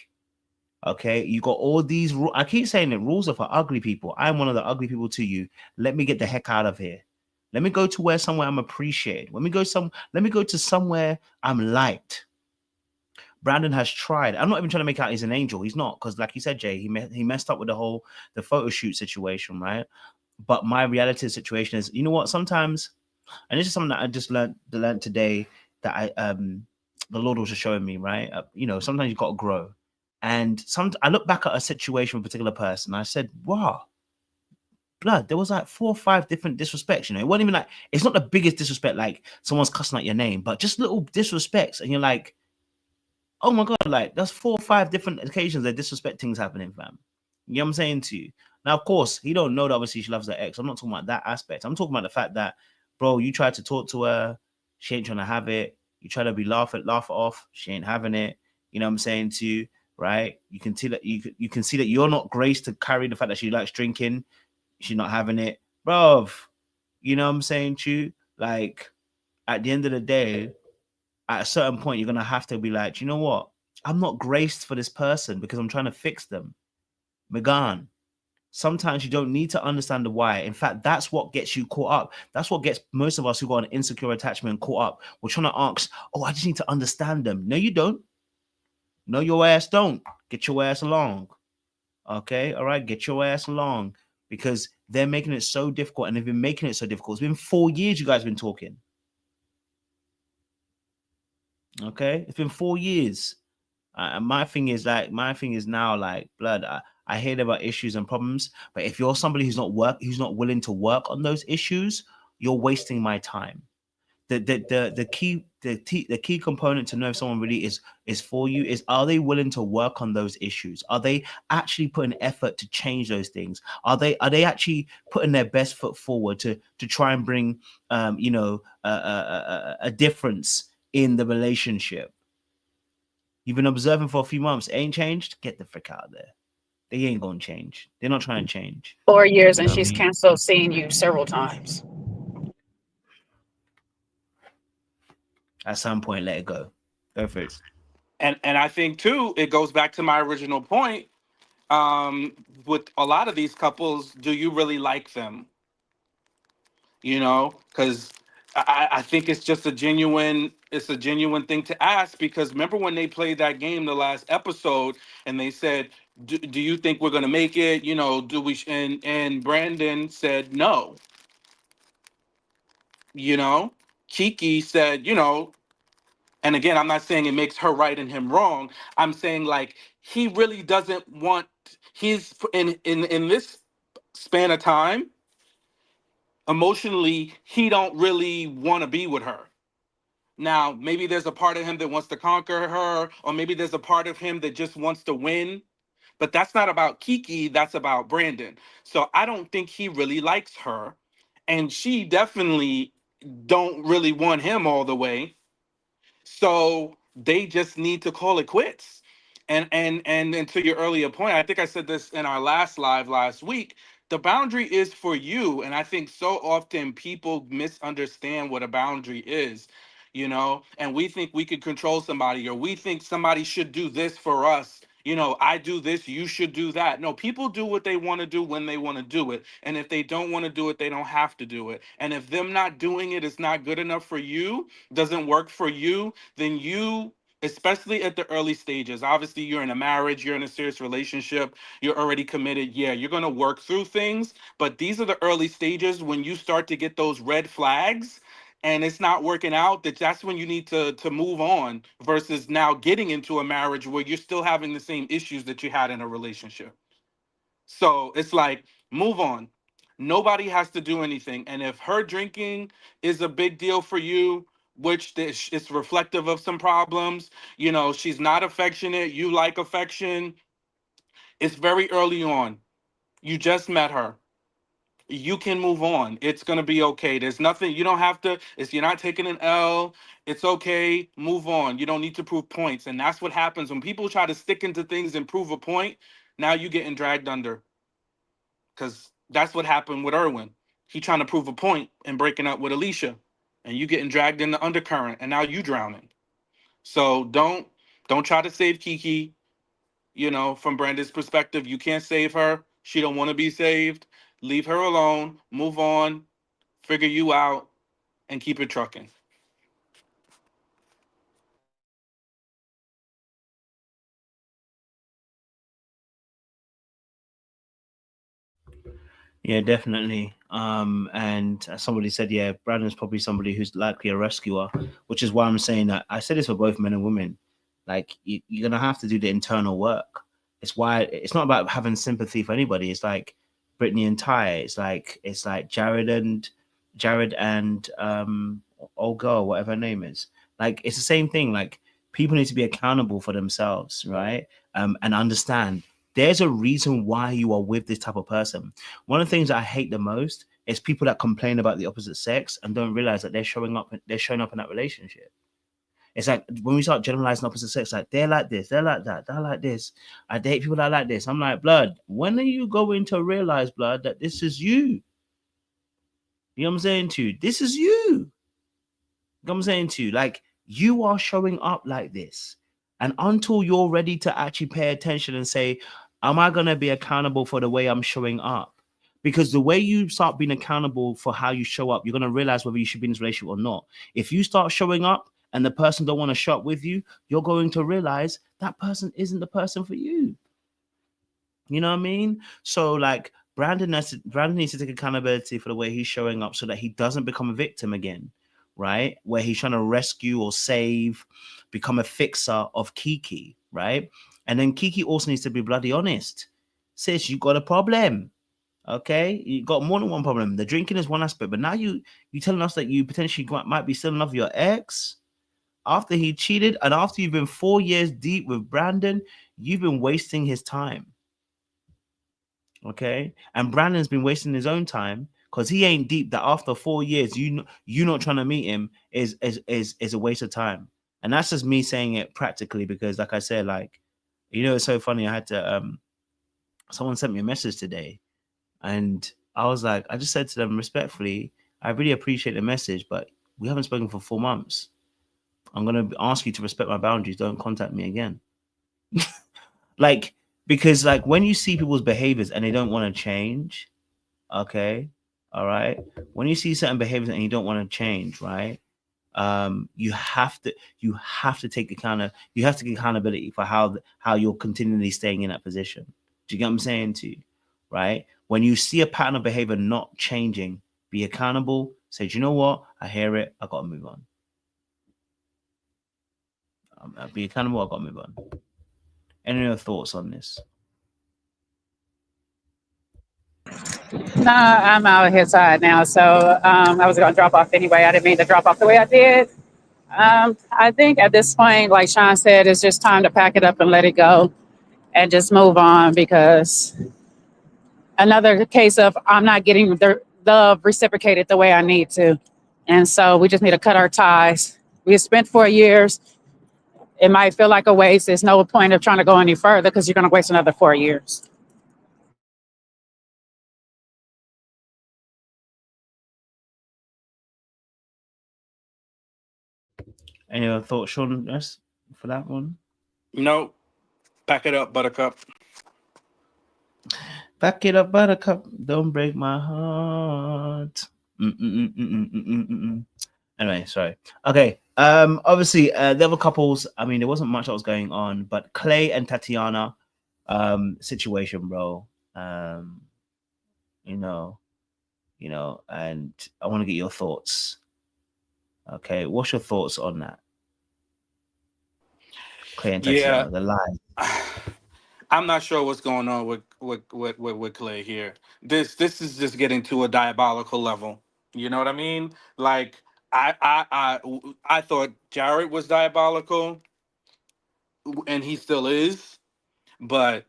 Okay, you got all these rules. I keep saying that rules are for ugly people. I'm one of the ugly people to you. Let me get the heck out of here. Let me go to somewhere I'm appreciated. Let me go to somewhere I'm liked. Brandon has tried. I'm not even trying to make out he's an angel. He's not, because like you said, Jay, he messed up with the photo shoot situation, right? But my reality situation is, you know what? Sometimes, and this is something that I just learned today, that the Lord was just showing me, right? You know, sometimes you've got to grow. And I look back at a situation with a particular person, and I said, wow, blood, there was like 4 or 5 different disrespects. You know, it wasn't even like, it's not the biggest disrespect, like someone's cussing out your name, but just little disrespects. And you're like, oh my God, like that's 4 or 5 different occasions that disrespect things happening, fam. You know what I'm saying to you? Now, of course, he don't know that obviously she loves her ex. I'm not talking about that aspect. I'm talking about the fact that, bro, you tried to talk to her, she ain't trying to have it. You try to be laugh it off, she ain't having it. You know what I'm saying to you, right? You can see that you can see that you're not graced to carry the fact that she likes drinking. She's not having it, bro. You know what I'm saying to you? Like, at the end of the day, at a certain point, you're gonna have to be like, you know what? I'm not graced for this person because I'm trying to fix them. Megan. Sometimes you don't need to understand the why. In fact, that's what gets you caught up. That's what gets most of us who got an insecure attachment caught up. We're trying to ask, oh, I just need to understand them. No, you don't. No, your ass don't. Get your ass along. Okay, all right, get your ass along, because they're making it so difficult, and they've been making it so difficult. It's been 4 years you guys have been talking. Okay, it's been 4 years. My thing is now, like, blood, I hear about issues and problems, but if you're somebody who's not willing to work on those issues, you're wasting my time. The key component to know if someone really is for you is, are they willing to work on those issues? Are they actually putting effort to change those things? Are they actually putting their best foot forward to try and bring a difference in the relationship? You've been observing for a few months, ain't changed? Get the frick out of there. They ain't gonna change. They're not trying to change. 4 years, and she's canceled seeing you several times. at some point let it go. Go for it. And I think too, it goes back to my original point. With a lot of these couples, do you really like them? You know, because I think it's just a genuine thing to ask, because remember when they played that game the last episode and they said, do you think we're gonna make it? You know, do we? And Brandon said no. You know, Kiki said, you know, and again, I'm not saying it makes her right and him wrong. I'm saying like he really doesn't want he's in this span of time, emotionally, he don't really want to be with her. Now, maybe there's a part of him that wants to conquer her, or maybe there's a part of him that just wants to win. But that's not about Kiki, that's about Brandon. So I don't think he really likes her. And she definitely don't really want him all the way. So they just need to call it quits. And to your earlier point, I think I said this in our last live last week. The boundary is for you. And I think so often people misunderstand what a boundary is, you know, and we think we could control somebody, or we think somebody should do this for us. You know, I do this, you should do that. No, people do what they want to do when they want to do it. And if they don't want to do it, they don't have to do it. And if them not doing it is not good enough for you, doesn't work for you, then you, especially at the early stages, obviously you're in a marriage, you're in a serious relationship, you're already committed. Yeah, you're going to work through things. But these are the early stages when you start to get those red flags and it's not working out, that's when you need to move on, versus now getting into a marriage where you're still having the same issues that you had in a relationship. So it's like, move on. Nobody has to do anything. And if her drinking is a big deal for you, which is reflective of some problems, you know, she's not affectionate, you like affection, it's very early on. You just met her. You can move on. It's going to be okay. There's nothing, you don't have to, you're not taking an L. It's okay. Move on. You don't need to prove points. And that's what happens when people try to stick into things and prove a point. Now you're getting dragged under. Because that's what happened with Erwin. He trying to prove a point and breaking up with Alicia, and you getting dragged in the undercurrent, and now you drowning. So don't try to save Kiki. You know, from Brandon's perspective, you can't save her. She don't want to be saved. Leave her alone. Move on. Figure you out, and keep it trucking. Yeah, definitely. And somebody said, yeah, Brandon's probably somebody who's likely a rescuer, which is why I'm saying that I said this for both men and women. Like you're gonna have to do the internal work. It's why it's not about having sympathy for anybody. It's like Britney and Tai. It's like Jared and old girl, whatever her name is. Like it's the same thing. Like people need to be accountable for themselves, right? And understand there's a reason why you are with this type of person. One of the things I hate the most is people that complain about the opposite sex and don't realize that they're showing up in that relationship. It's like when we start generalizing opposite sex, like they're like this, they're like that, they're like this. I date people that are like this. I'm like, blood, when are you going to realize, blood, that this is you? You know what I'm saying to you? This is you. You know what I'm saying to you? Like you are showing up like this. And until you're ready to actually pay attention and say, am I going to be accountable for the way I'm showing up? Because the way you start being accountable for how you show up, you're going to realize whether you should be in this relationship or not. If you start showing up and the person don't want to show up with you, you're going to realize that person isn't the person for you. You know what I mean? So like Brandon needs to take accountability for the way he's showing up so that he doesn't become a victim again, right? Where he's trying to rescue or save, become a fixer of Kiki, right? And then Kiki also needs to be bloody honest. Sis, you got a problem. Okay, you got more than one problem. The drinking is one aspect, but now you telling us that you potentially might be still in love with your ex after he cheated, and after you've been 4 years deep with Brandon, you've been wasting his time. Okay, and Brandon's been wasting his own time because he ain't deep. That after 4 years, you not trying to meet him is a waste of time. And that's just me saying it practically because, like I said, like it's so funny. I had to someone sent me a message today. And I was like, I just said to them respectfully, I really appreciate the message, but we haven't spoken for 4 months. I'm gonna ask you to respect my boundaries. Don't contact me again. Like, because like when you see people's behaviors and they don't want to change, okay, all right. When you see certain behaviors and you don't want to change, right? You have to take accountability for how you're continually staying in that position. Do you get what I'm saying to you? Right? When you see a pattern of behavior not changing, be accountable. Say, do you know what? I hear it. I gotta move on. Be accountable. I gotta move on. Any other thoughts on this? Nah, I'm out here side now, so I was gonna drop off anyway. I didn't mean to drop off the way I did. I think at this point, like Sean said, it's just time to pack it up and let it go and just move on, because another case of I'm not getting the love reciprocated the way I need to. And so we just need to cut our ties. We spent 4 years. It might feel like a waste. There's no point of trying to go any further because you're going to waste another 4 years. Any other thoughts, Sean, for that one? No. Pack it up, Buttercup. Back it up, Buttercup. Don't break my heart. Anyway, sorry. Okay. Obviously, there were couples. I mean, there wasn't much that was going on, but Clay and Tatiana, situation, bro. You know, and I want to get your thoughts. Okay, what's your thoughts on that? Clay and Tatiana, the lie. I'm not sure what's going on with Clay here. This is just getting to a diabolical level. You know what I mean? Like I thought Jared was diabolical, and he still is, but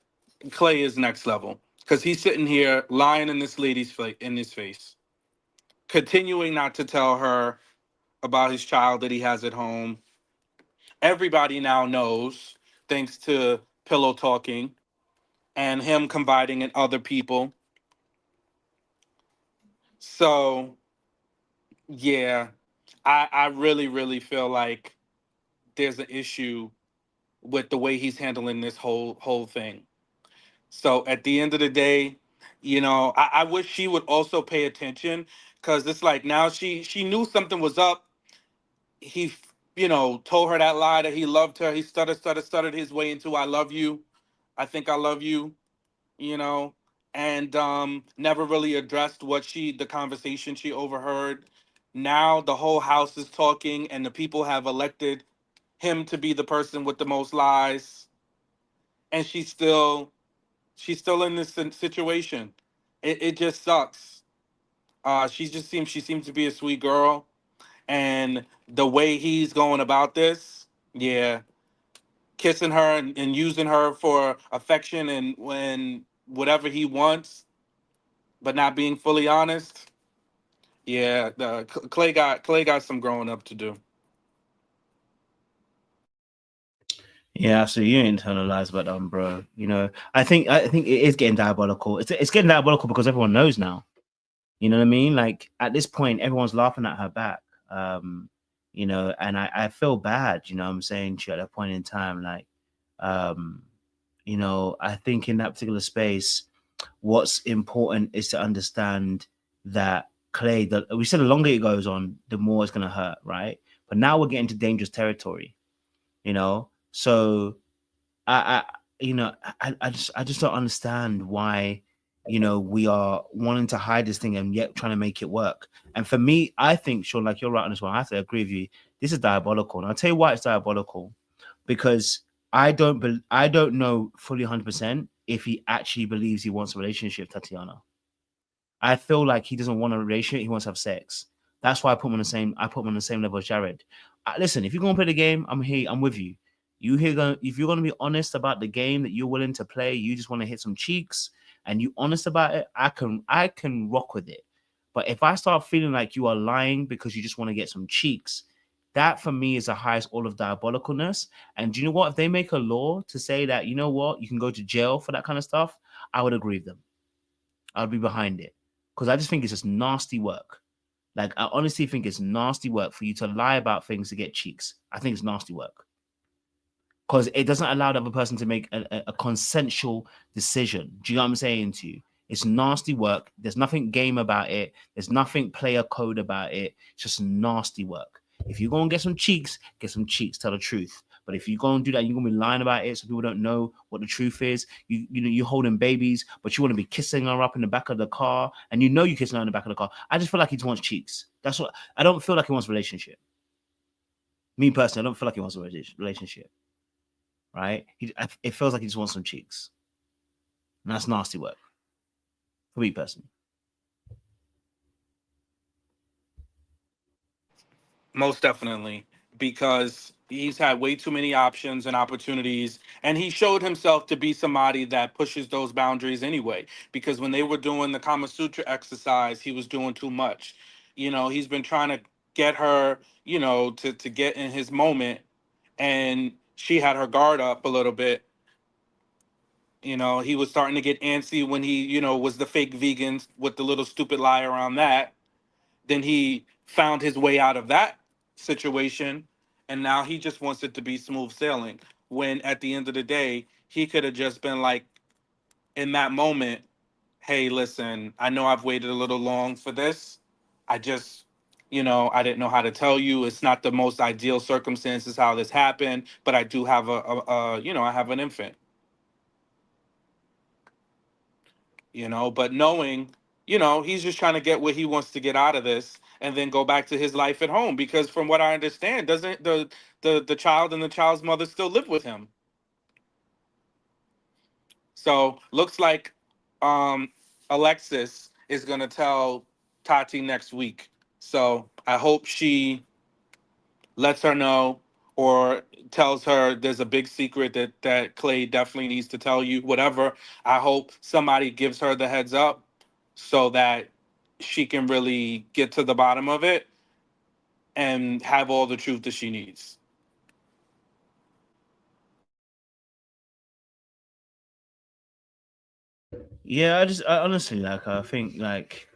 Clay is next level because he's sitting here lying in this lady's face, continuing not to tell her about his child that he has at home. Everybody now knows, thanks to pillow talking and him confiding in other people. So, yeah, I really, really feel like there's an issue with the way he's handling this whole thing. So at the end of the day, I wish she would also pay attention, because it's like now she knew something was up. He, told her that lie that he loved her. He stuttered his way into "I love you. I think I love you," and never really addressed the conversation she overheard. Now the whole house is talking, and the people have elected him to be the person with the most lies, and she's still in this situation. It just sucks. She seems to be a sweet girl, and the way he's going about this, yeah, kissing her and using her for affection and when whatever he wants, but not being fully honest. Yeah, Clay got some growing up to do. Yeah, so you internalize about them, bro. I think it is getting diabolical. It's getting diabolical because everyone knows now. You know what I mean? Like at this point, everyone's laughing at her back. And I feel bad, I'm saying to you at that point in time, like, I think in that particular space, what's important is to understand that Clay, we said the longer it goes on, the more it's gonna hurt, right? But now we're getting to dangerous territory, So I just don't understand why, we are wanting to hide this thing and yet trying to make it work. And for me, I think, Sean, like you're right on this one. I have to agree with you. This is diabolical, and I'll tell you why it's diabolical. Because I don't know fully 100% if he actually believes he wants a relationship, Tatiana. I feel like he doesn't want a relationship. He wants to have sex. That's why I put him on the same level as Jared. Listen, if you're gonna play the game, I'm here. I'm with you. If you're gonna be honest about the game that you're willing to play, you just want to hit some cheeks, and you honest about it, I can rock with it. But if I start feeling like you are lying because you just want to get some cheeks, that for me is the highest all of diabolicalness. And do you know what? If they make a law to say that, you know what, you can go to jail for that kind of stuff, I would agree with them. I would be behind it, because I just think it's just nasty work. Like, I honestly think it's nasty work for you to lie about things to get cheeks. I think it's nasty work. Because it doesn't allow the other person to make a consensual decision. Do you know what I'm saying to you? It's nasty work. There's nothing game about it. There's nothing player code about it. It's just nasty work. If you're going to get some cheeks, tell the truth. But if you're going to do that, you're going to be lying about it so people don't know what the truth is. You're holding babies, but you want to be kissing her up in the back of the car, and you know you're kissing her in the back of the car. I just feel like he wants cheeks. That's what I don't feel like he wants a relationship. Me personally, I don't feel like he wants a relationship. Right? It feels like he just wants some cheeks. And that's nasty work. For me personally. Most definitely. Because he's had way too many options and opportunities. And he showed himself to be somebody that pushes those boundaries anyway. Because when they were doing the Kama Sutra exercise, he was doing too much. You know, he's been trying to get her, you know, to get in his moment. And she had her guard up a little bit. You know, he was starting to get antsy when he, you know, was the fake vegan with the little stupid lie around that. Then he found his way out of that situation. And now he just wants it to be smooth sailing. When at the end of the day, he could have just been like, in that moment, hey, listen, I know I've waited a little long for this. I just, you know, I didn't know how to tell you. It's not the most ideal circumstances how this happened, but I do have you know, I have an infant. You know, but knowing, you know, he's just trying to get what he wants to get out of this and then go back to his life at home. Because from what I understand, doesn't the child and the child's mother still live with him? So looks like Alexis is gonna tell Tati next week. So I hope she lets her know or tells her there's a big secret that Clay definitely needs to tell you, whatever. I hope somebody gives her the heads up so that she can really get to the bottom of it and have all the truth that she needs. Yeah, I honestly, like, I think, like,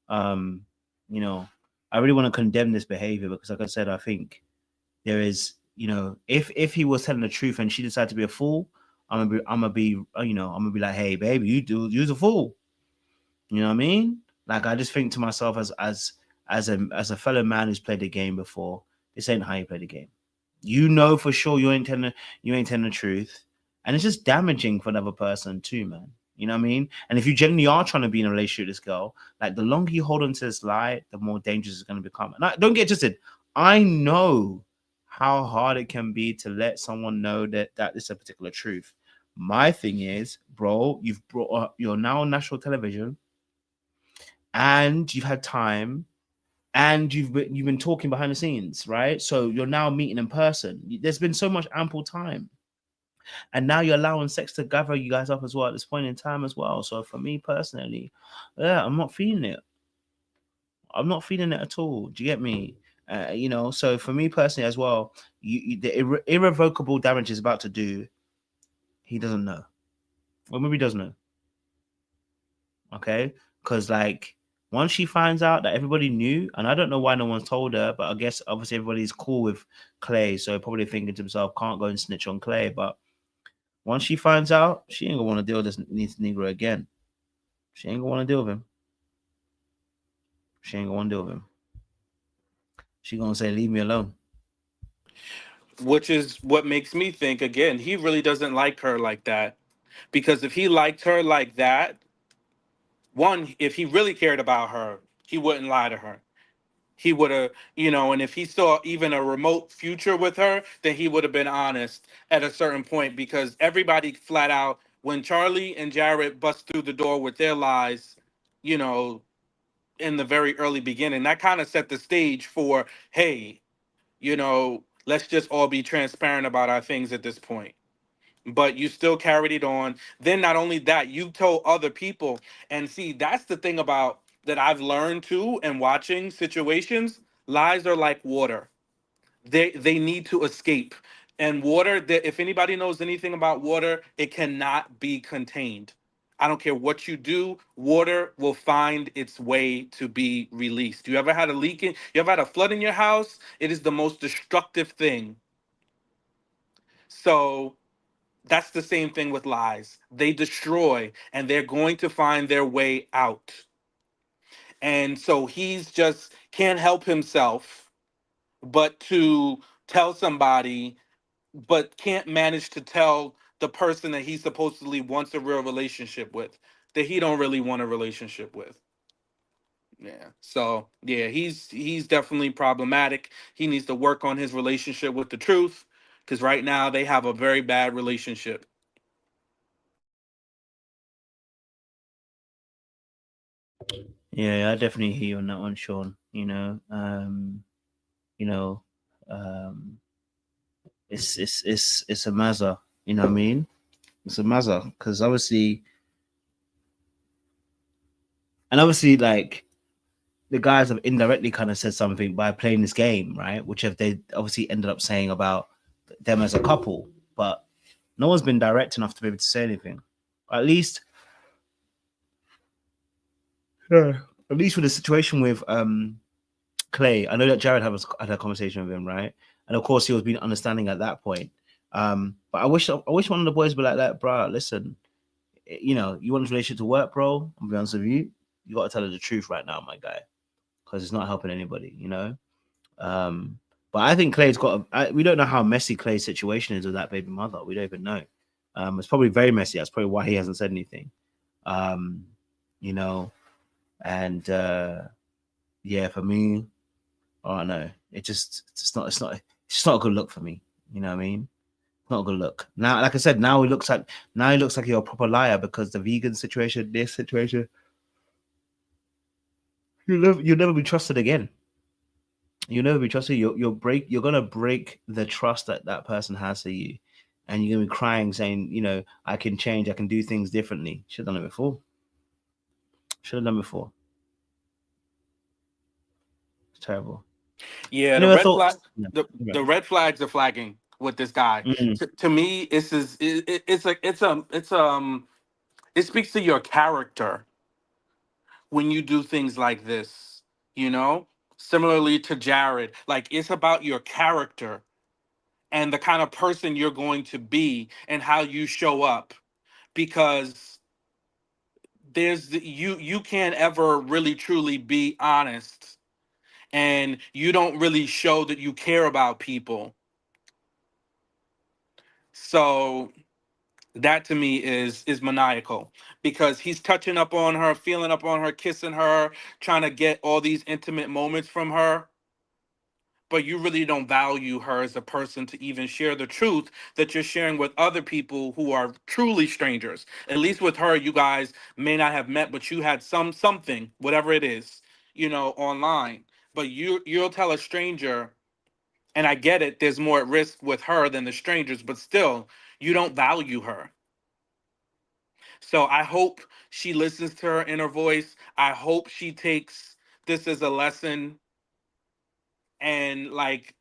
you know, I really want to condemn this behavior because, like I said, I think there is, you know, if he was telling the truth and she decided to be a fool, I'm gonna be like, hey, baby, you're a fool. You know what I mean? Like, I just think to myself as a fellow man who's played the game before, this ain't how you play the game. You know for sure you ain't telling the truth, and it's just damaging for another person too, man. You know what I mean? And if you genuinely are trying to be in a relationship with this girl, like, the longer you hold on to this lie, the more dangerous it's going to become. And don't get twisted. I know how hard it can be to let someone know that is a particular truth. My thing is, bro, you're now on national television, and you've had time, and you've been talking behind the scenes, right? So you're now meeting in person. There's been so much ample time, and now you're allowing sex to gather you guys up as well at this point in time as well. So for me personally, yeah, I'm not feeling it. I'm not feeling it at all. Do you get me? You know, so for me personally as well, the irrevocable damage is about to do. He doesn't know, or maybe he does know. Okay, because, like, once she finds out that everybody knew, and I don't know why no one's told her, but I guess obviously everybody's cool with Clay, so probably thinking to himself, can't go and snitch on Clay. But once she finds out, she ain't gonna want to deal with this Negro again. She ain't gonna want to deal with him. She ain't gonna want to deal with him. She gonna say, leave me alone. Which is what makes me think, again, he really doesn't like her like that. Because if he liked her like that, one, if he really cared about her, he wouldn't lie to her. He would have, you know, and if he saw even a remote future with her, then he would have been honest at a certain point. Because everybody flat out, when Charlie and Jared bust through the door with their lies, you know, in the very early beginning, that kind of set the stage for, hey, you know, let's just all be transparent about our things at this point. But you still carried it on. Then not only that, you told other people. And see, that's the thing about that I've learned too, and watching situations. Lies are like water. They need to escape. And water, that if anybody knows anything about water, it cannot be contained. I don't care what you do, water will find its way to be released. You ever had a leak in, you ever had a flood in your house? It is the most destructive thing. So that's the same thing with lies. They destroy, and they're going to find their way out. And so he's just can't help himself but to tell somebody, but can't manage to tell the person that he supposedly wants a real relationship with, that he don't really want a relationship with. Yeah. So yeah, he's definitely problematic. He needs to work on his relationship with the truth, because right now they have a very bad relationship. Yeah, I definitely hear you on that one, Sean. You know, um, it's a mazza. You know what I mean? It's a mazza because obviously, like the guys have indirectly kind of said something by playing this game, right? Which have they obviously ended up saying about them as a couple, but no one's been direct enough to be able to say anything. At least, yeah. At least with the situation with Clay, I know that Jared had a conversation with him, right? And of course, he was being understanding at that point. But I wish one of the boys would be like that, bro. Listen, you want this relationship to work, bro. I'll be honest with you. You got to tell her the truth right now, my guy, because it's not helping anybody, But I think Clay's got. We don't know how messy Clay's situation is with that baby mother. We don't even know. It's probably very messy. That's probably why he hasn't said anything. You know, and yeah, for me, I don't know. It's just not a good look for me. You know what I mean? Not a good look. Now, like I said, now he looks like you're a proper liar because the vegan situation, this situation, you'll never be trusted again. You'll never be trusted. You're gonna break the trust that person has for you, and you're gonna be crying, saying, I can change, I can do things differently. Should have done it before. It's terrible. Yeah, Any other thoughts? the red flags are flagging with this guy. To me, it speaks to your character when you do things like this, Similarly to Jared, like it's about your character and the kind of person you're going to be and how you show up, because you can't ever really truly be honest, and you don't really show that you care about people. So that to me is maniacal, because he's touching up on her, feeling up on her, kissing her, trying to get all these intimate moments from her, but you really don't value her as a person to even share the truth that you're sharing with other people who are truly strangers. At least with her, you guys may not have met, but you had something, whatever it is, online. But you'll tell a stranger, and I get it, there's more at risk with her than the strangers, but still, you don't value her. So I hope she listens to her inner voice. I hope she takes this as a lesson and like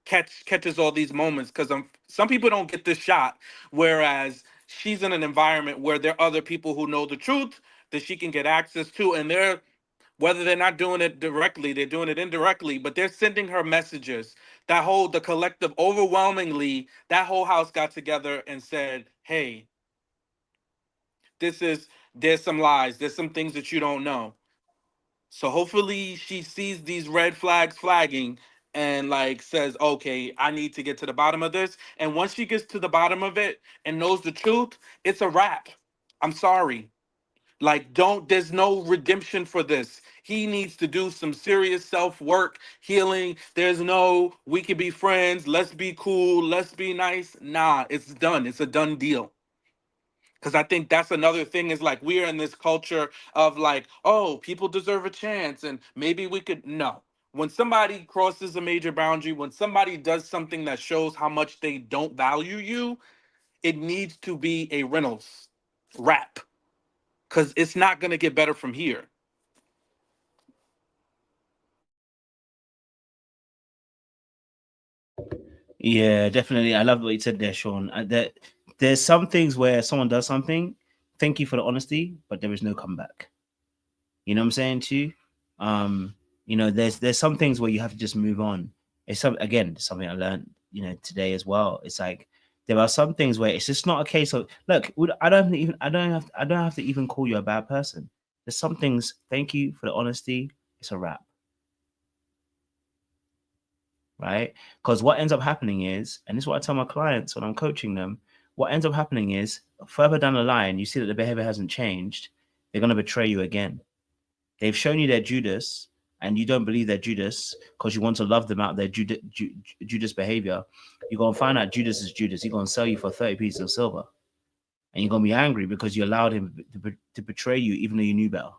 catches all these moments, because some people don't get this shot, whereas she's in an environment where there are other people who know the truth that she can get access to, and whether they're not doing it directly, they're doing it indirectly, but they're sending her messages. The collective, overwhelmingly, that whole house got together and said, hey, there's some lies, there's some things that you don't know. So hopefully she sees these red flags flagging and like says, okay, I need to get to the bottom of this. And once she gets to the bottom of it and knows the truth, it's a wrap. I'm sorry. Like, there's no redemption for this. He needs to do some serious self-work, healing. There's no, we can be friends, let's be cool, let's be nice. Nah, it's done. It's a done deal. Because I think that's another thing, is like we're in this culture of like, oh, people deserve a chance and maybe we could. No. When somebody crosses a major boundary, when somebody does something that shows how much they don't value you, it needs to be a Reynolds wrap, because it's not going to get better from here. Yeah, definitely. I love what you said there, Sean. There's some things where someone does something, thank you for the honesty, but there is no comeback. You know what I'm saying to you? You know, there's some things where you have to just move on. It's something I learned, you know, today as well. It's like there are some things where it's just not a case of look. I don't have to even call you a bad person. There's some things. Thank you for the honesty. It's a wrap, right? Because what ends up happening is, and this is what I tell my clients when I'm coaching them. What ends up happening is further down the line, you see that the behavior hasn't changed. They're going to betray you again. They've shown you their Judas, and you don't believe they're Judas because you want to love them out their Judas behavior. You're going to find out Judas is Judas. He's going to sell you for 30 pieces of silver. And you're going to be angry because you allowed him to betray you even though you knew better.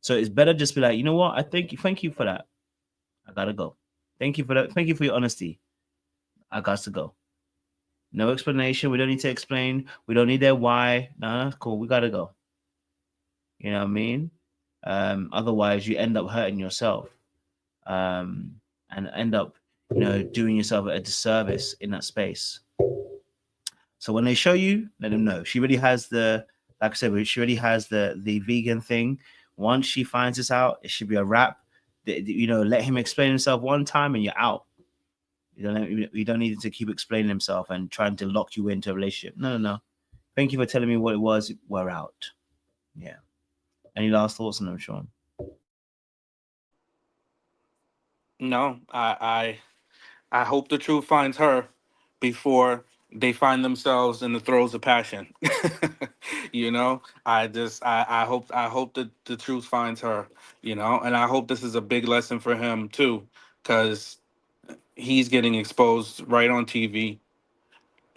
So it's better just be like, you know what? I thank you for that. I got to go. Thank you for that. Thank you for your honesty. I got to go. No explanation. We don't need to explain. We don't need their why. Nah, cool. We got to go. You know what I mean? Otherwise, you end up hurting yourself, and end up, you know, doing yourself a disservice in that space. So when they show you, let them know. She already has the, like I said, she already has the vegan thing. Once she finds this out, it should be a wrap. You know, let him explain himself one time, and you're out. You don't need to keep explaining himself and trying to lock you into a relationship. No. Thank you for telling me what it was. We're out. Yeah. Any last thoughts on them, Sean? No, I hope the truth finds her before they find themselves in the throes of passion. You know, I hope that the truth finds her, you know, and I hope this is a big lesson for him too, because he's getting exposed right on TV.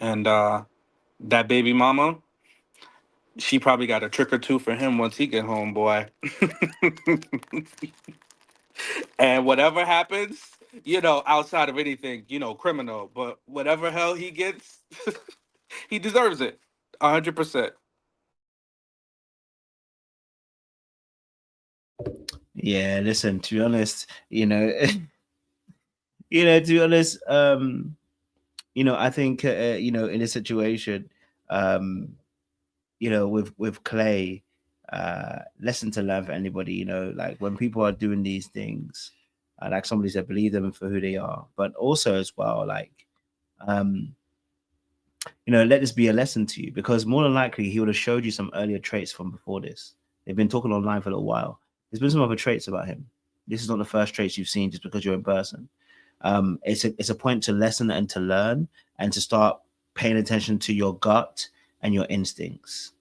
And that baby mama, she probably got a trick or two for him once he get home, boy. And whatever happens, you know, outside of anything, you know, criminal, but whatever hell he gets, he deserves it, 100%. Yeah, listen, to be honest, you know, to be honest, you know, I think, you know, in a situation, you know, with Clay, lesson to learn for anybody, you know, like when people are doing these things, like somebody said, believe them for who they are, but also as well, like, you know, let this be a lesson to you, because more than likely he would have showed you some earlier traits from before this. They've been talking online for a little while. There's been some other traits about him. This is not the first traits you've seen just because you're in person. It's a point to lesson and to learn and to start paying attention to your gut and your instincts.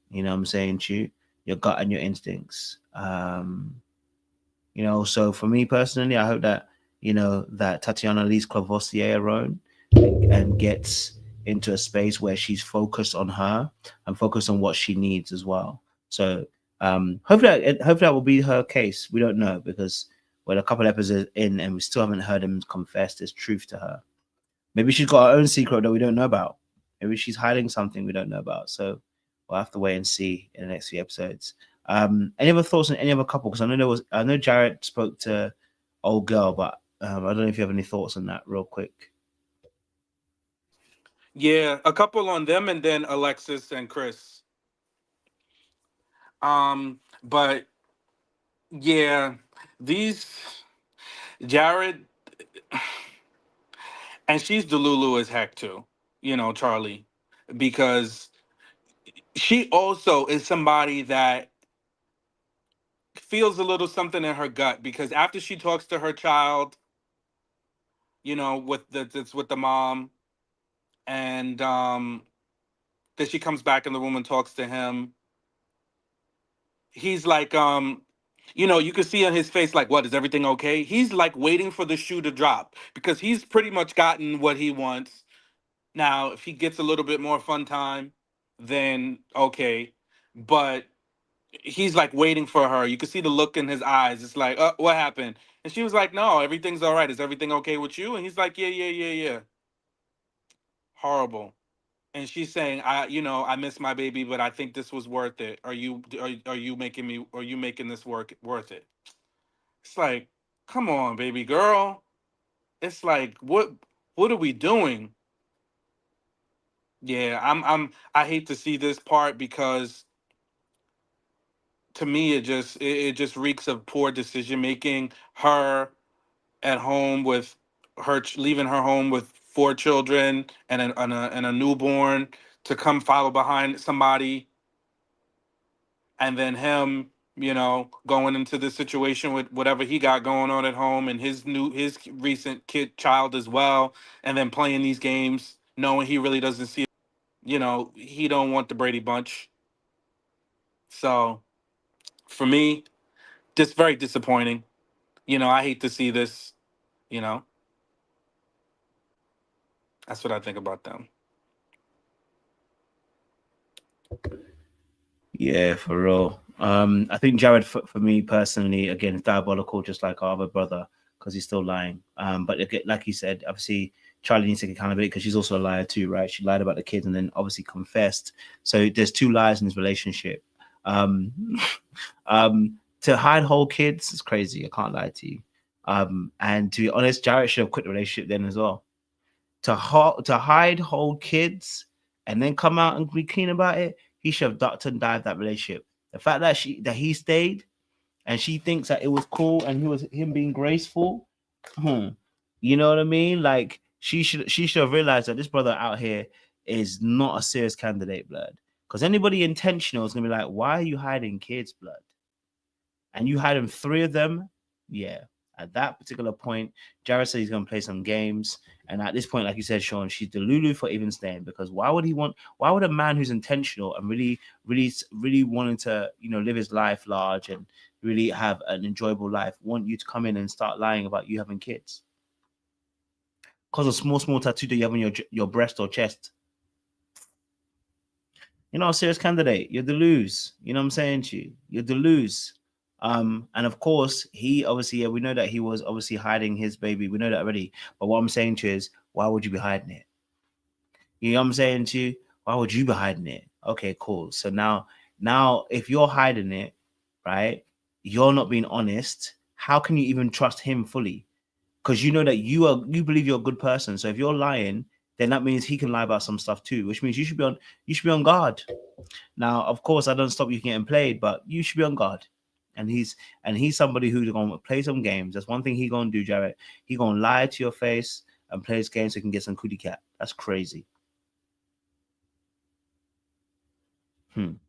You know what I'm saying to you? Your gut and your instincts. You know, so for me personally, I hope that, you know, that Tatiana leaves Courvoisier alone and gets into a space where she's focused on her and focused on what she needs as well. So hopefully that will be her case. We don't know, because we're a couple episodes in and we still haven't heard him confess this truth to her. Maybe she's got her own secret that we don't know about. Maybe she's hiding something we don't know about. So we'll have to wait and see in the next few episodes. Any other thoughts on any other couple? Because I know Jared spoke to old girl, but I don't know if you have any thoughts on that real quick. Yeah, a couple on them, and then Alexis and Chris. But yeah, these Jared, and she's Delulu as heck too, you know, Charlie, because she also is somebody that feels a little something in her gut, because after she talks to her child, you know, with the mom, and then she comes back in the room and talks to him. He's like, you know, you can see on his face, like, what, is everything okay? He's like waiting for the shoe to drop, because he's pretty much gotten what he wants. Now, if he gets a little bit more fun time, then okay. But he's like waiting for her. You can see the look in his eyes. It's like, what happened? And she was like, no, everything's all right. Is everything okay with you? And he's like, yeah. Horrible. And she's saying, I miss my baby, but I think this was worth it. Are you making this worth it? It's like, come on, baby girl. It's like, what are we doing? Yeah, I hate to see this part, because to me, it just reeks of poor decision making. Her at home with leaving her home with 4 children and a newborn to come follow behind somebody, and then him, going into the situation with whatever he got going on at home and his recent child as well, and then playing these games knowing he really doesn't see, he don't want the Brady Bunch. So for me, just very disappointing. I hate to see this. That's what I think about them. Yeah, for real. I think Jared, for me personally, again, is diabolical, just like our other brother, because he's still lying. But again, like you said, obviously Charlie needs to take accountability because she's also a liar too, right? She lied about the kids and then obviously confessed. So there's 2 lies in this relationship. To hide whole kids is crazy. I can't lie to you. And to be honest, Jared should have quit the relationship then as well. To hide whole kids and then come out and be clean about it, he should have ducked and dived that relationship. The fact that he stayed and she thinks that it was cool and him being graceful, you know what I mean? Like she should have realized that this brother out here is not a serious candidate, blood. Because anybody intentional is gonna be like, why are you hiding kids, blood? And you hiding 3 of them, yeah. At that particular point, Jared said he's going to play some games. And at this point, like you said, Sean, she's delulu for even staying. Because why would a man who's intentional and really, really, really wanting to, live his life large and really have an enjoyable life want you to come in and start lying about you having kids? Because of small tattoo that you have on your breast or chest. You're not a serious candidate. You're the lose. You know what I'm saying to you? You're the lose. And of course, he obviously, we know that he was obviously hiding his baby. We know that already. But what I'm saying to you is, why would you be hiding it? You know what I'm saying to you? Why would you be hiding it? Okay, cool. So now, if you're hiding it, right, you're not being honest. How can you even trust him fully? Because you know that you believe you're a good person. So if you're lying, then that means he can lie about some stuff too, which means you should be on guard. Now, of course, I don't stop you getting played, but you should be on guard. And he's somebody who's gonna play some games. That's one thing he gonna do, Jared. He gonna lie to your face and play his game so he can get some cootie cat. That's crazy. Can't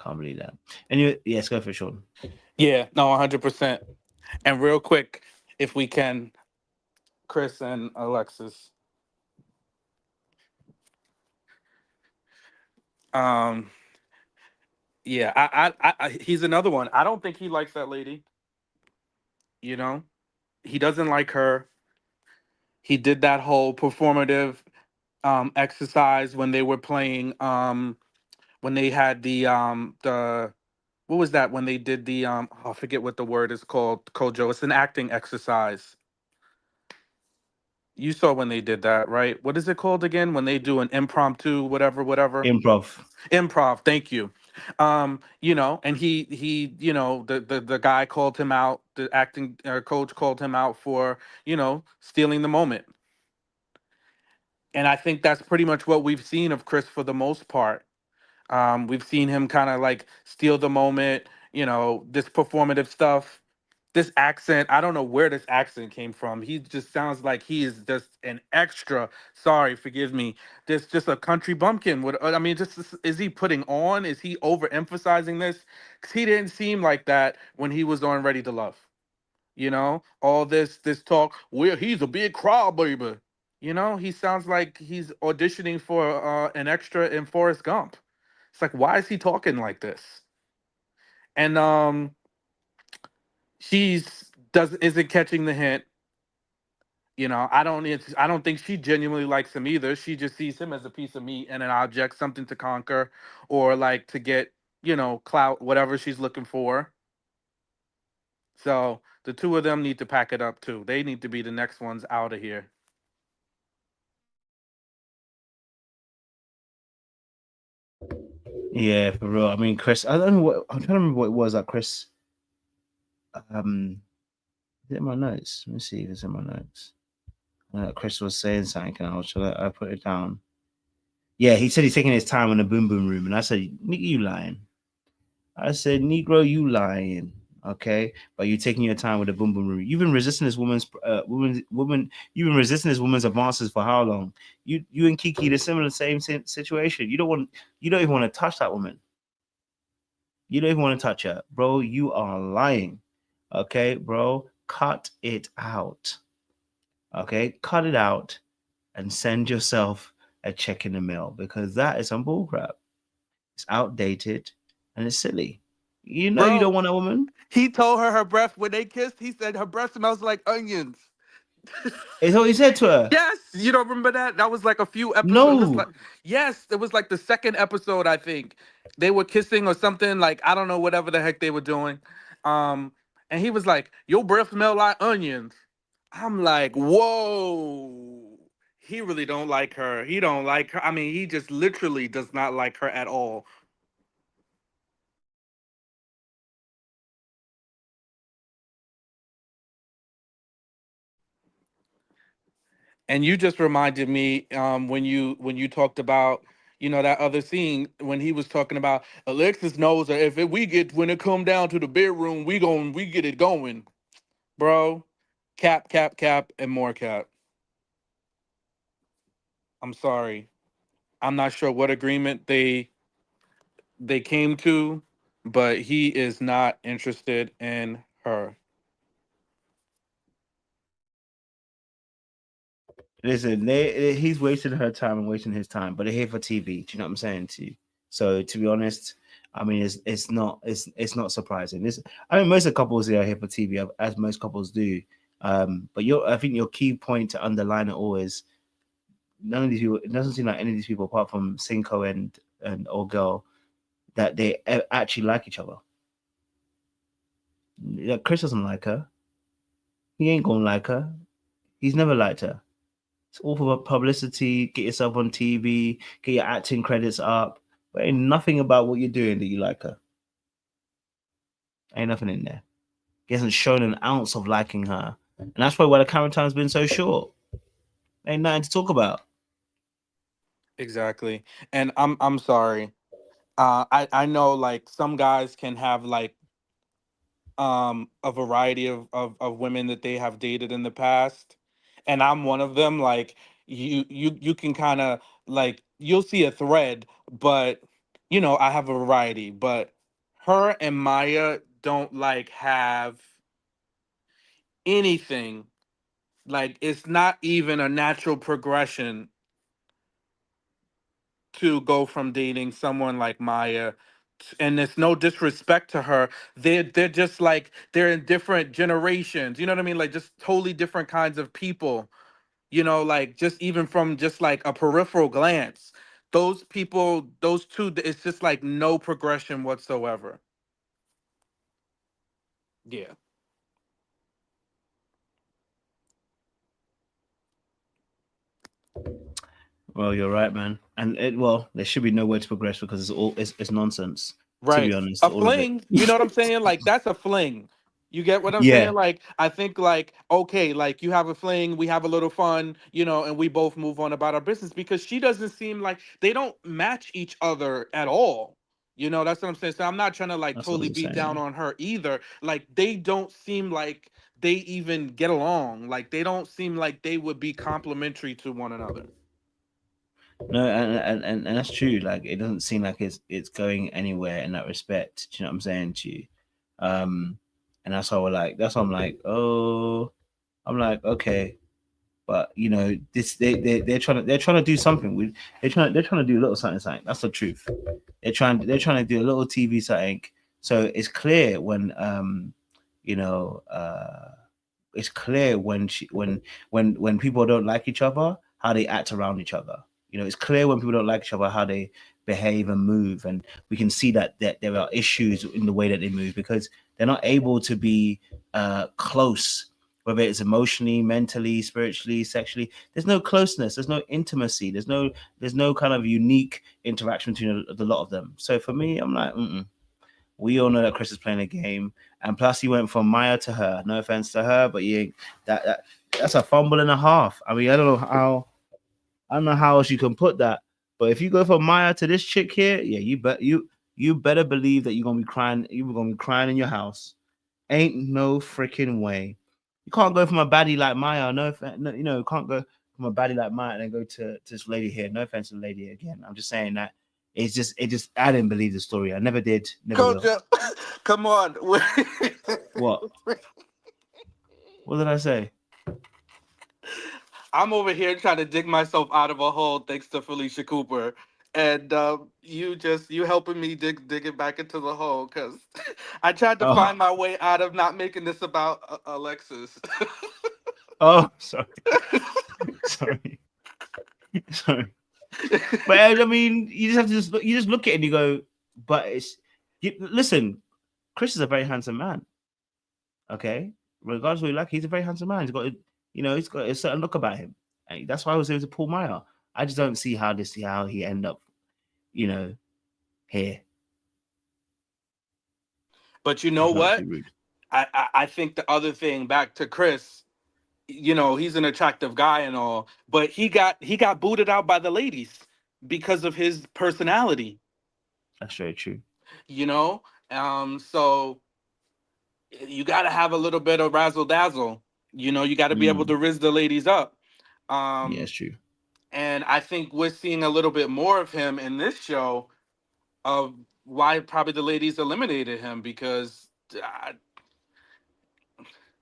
believe that. Anyway, yes, go for it, Sean. Yeah, no, 100%. And real quick, if we can, Chris and Alexis. Yeah, I he's another one. I don't think he likes that lady. He doesn't like her. He did that whole performative exercise when they were playing when they had the what was that when they did the I forget what the word is called, Kojo. It's an acting exercise. You saw when they did that, right? What is it called again? When they do an impromptu, whatever. Improv. Thank you. And he, the guy called him out. The acting coach called him out for, stealing the moment. And I think that's pretty much what we've seen of Chris for the most part. We've seen him kind of like steal the moment, this performative stuff. This accent, I don't know where this accent came from. He just sounds like he is just an extra. Sorry, forgive me. This just a country bumpkin. Is he putting on? Is he overemphasizing this? Because he didn't seem like that when he was on Ready to Love. All this talk. He's a big crybaby. He sounds like he's auditioning for an extra in Forrest Gump. It's like, why is he talking like this? And isn't catching the hint. I don't think she genuinely likes him either. She just sees him as a piece of meat and an object, something to conquer, or like to get, clout, whatever she's looking for. So the 2 of them need to pack it up too. They need to be the next ones out of here. Yeah, for real. I mean, Chris, I don't know I'm trying to remember what it was that Chris. Is it in my notes? Let me see if it's in my notes. Chris was saying something, and I put it down. Yeah, he said he's taking his time in the boom boom room, and I said, "Nigga, you lying." I said, "Negro, you lying." Okay, but you're taking your time with the boom boom room. You've been resisting this woman. You've been resisting this woman's advances for how long? You and Kiki, the similar same situation. You don't even want to touch that woman. You don't even want to touch her, bro. You are lying. Okay, bro, cut it out. Okay, cut it out and send yourself a check in the mail, because that is some bullcrap. It's outdated and it's silly. You know you don't Bro, want a woman. he told her breath when they kissed. He said her breath smells like onions. It's what he said to her. Yes, you don't remember that? That was like a few episodes. It was No, like, yes, it was like the second episode, I think. They were kissing or something, like I don't know, whatever the heck they were doing. And he was like, "Your breath smell like onions." I'm like, whoa. He really don't like her. He don't like her. I mean, he just literally does not like her at all. And you just reminded me when you talked about that other scene when he was talking about Alexis knows that if we get when it come down to the bedroom we get it going, bro. Cap, cap, cap, and more cap. I'm sorry. I'm not sure what agreement they came to, but he is not interested in her. listen, he's wasting her time and wasting his time, but they're here for TV. Do you know what I'm saying to you? So to be honest, I mean, it's not surprising. I mean, most of the couples are here for TV, as most couples do. But I think your key point to underline it all is none of these people. It doesn't seem like any of these people, apart from Cinco and old girl, that they actually like each other. Yeah, Chris doesn't like her. He ain't gonna like her. He's never liked her. It's all for publicity. Get yourself on TV. Get your acting credits up. But ain't nothing about what you're doing that you like her. Ain't nothing in there. He hasn't shown an ounce of liking her, and that's why the camera time's been so short. Ain't nothing to talk about. Exactly. And I'm sorry. I know like some guys can have like a variety of women that they have dated in the past, and I'm one of them. Like you can kind of like you'll see a thread, but I have a variety, but her and Maya don't like have anything. Like it's not even a natural progression to go from dating someone like Maya, and it's no disrespect to her. They're just like they're in different generations. You know what I mean? Like just totally different kinds of people. Like just even from just like a peripheral glance, those people, those two, it's just like no progression whatsoever. Yeah. Well, you're right, man. And there should be nowhere to progress because it's nonsense. To be Right. honest, A all of it. fling, you know what I'm saying? Like that's a fling. You get what I'm Yeah, saying? Like I think like okay, like you have a fling, we have a little fun, and we both move on about our business because she doesn't seem like they don't match each other at all. That's what I'm saying. So I'm not trying to like that's what totally I'm beat down saying. on her either. Like they don't seem like they even get along. Like they don't seem like they would be complementary to one another. No, and that's true. Like it doesn't seem like it's going anywhere in that respect. Do you know what I'm saying to you? And that's why I'm like, oh, I'm like, okay, but this they're trying to do something with they're trying to do a little something. That's the truth. They're trying to do a little TV something. So it's clear when you know it's clear when when people don't like each other how they act around each other. It's clear when people don't like each other how they behave and move, and we can see that there are issues in the way that they move because they're not able to be close, whether it's emotionally, mentally, spiritually, sexually. There's no closeness, there's no intimacy, there's no kind of unique interaction between the lot of them. So for me, I'm like, we all know that Chris is playing a game, and plus he went from Maya to her. No offense to her, but that's a fumble and a half. I mean, I don't know how else you can put that. But if you go from Maya to this chick here, yeah, you better believe that you're gonna be crying. You're gonna be crying in your house. Ain't no freaking way. You can't go from a baddie like Maya. No, you know, you can't go from a baddie like Maya and then go to this lady here. No offense to the lady again. I'm just saying that it just I didn't believe the story. I never did. Never Coach, will. come on. What? What did I say? I'm over here trying to dig myself out of a hole thanks to Felicia Cooper. And you helping me dig it back into the hole because I tried to find my way out of not making this about Alexis. Oh, sorry. Sorry. But I mean, you just have to look at it and you go, but listen, Chris is a very handsome man. Okay, regardless of what you like, he's a very handsome man. He's got a certain look about him. And that's why I was able to pull Maya. I just don't see how he end up, here. But you know what? I think the other thing, back to Chris, he's an attractive guy and all, but he got booted out by the ladies because of his personality. That's very true. So you got to have a little bit of razzle dazzle. You got to be able to rizz the ladies up. Yeah, it's true. And I think we're seeing a little bit more of him in this show of why probably the ladies eliminated him because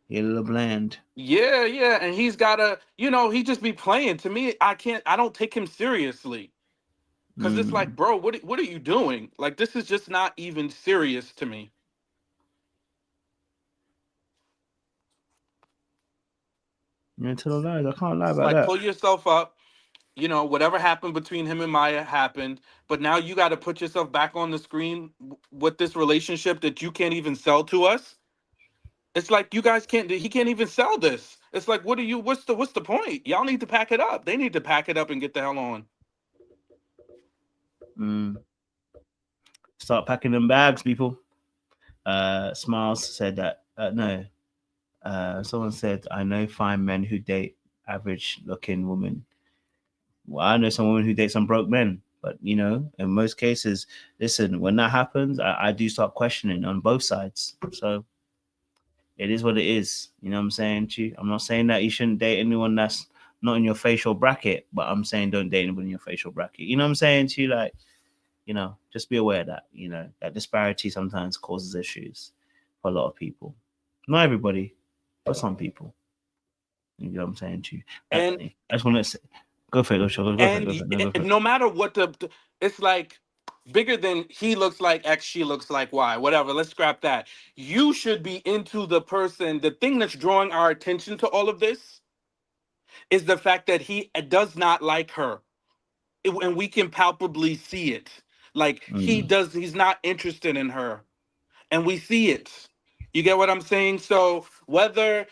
he's a little bland. Yeah. And he's gotta, he just be playing. To me, I don't take him seriously. Because it's like, bro, what are you doing? Like, this is just not even serious to me. You're telling lies. I can't lie about that. Pull yourself up. Whatever happened between him and Maya happened. But now you got to put yourself back on the screen with this relationship that you can't even sell to us. It's like you guys he can't even sell this. It's like, what's the point? Y'all need to pack it up. They need to pack it up and get the hell on. Start packing them bags, people. Smiles said that. No. Someone said, I know fine men who date average looking women. Well, I know some women who date some broke men. But, in most cases, listen, when that happens, I do start questioning on both sides. So it is what it is. You know what I'm saying to you? I'm not saying that you shouldn't date anyone that's not in your facial bracket, but I'm saying don't date anyone in your facial bracket. You know what I'm saying to you? Like, just be aware that, that disparity sometimes causes issues for a lot of people. Not everybody, but some people. You know what I'm saying to you? And I just want to say, go for it. Go for it. No matter what it's like bigger than he looks like X, she looks like Y, whatever. Let's scrap that. You should be into the person. The thing that's drawing our attention to all of this is the fact that he does not like her. And we can palpably see it. Like he's not interested in her. And we see it. You get what I'm saying? So whether,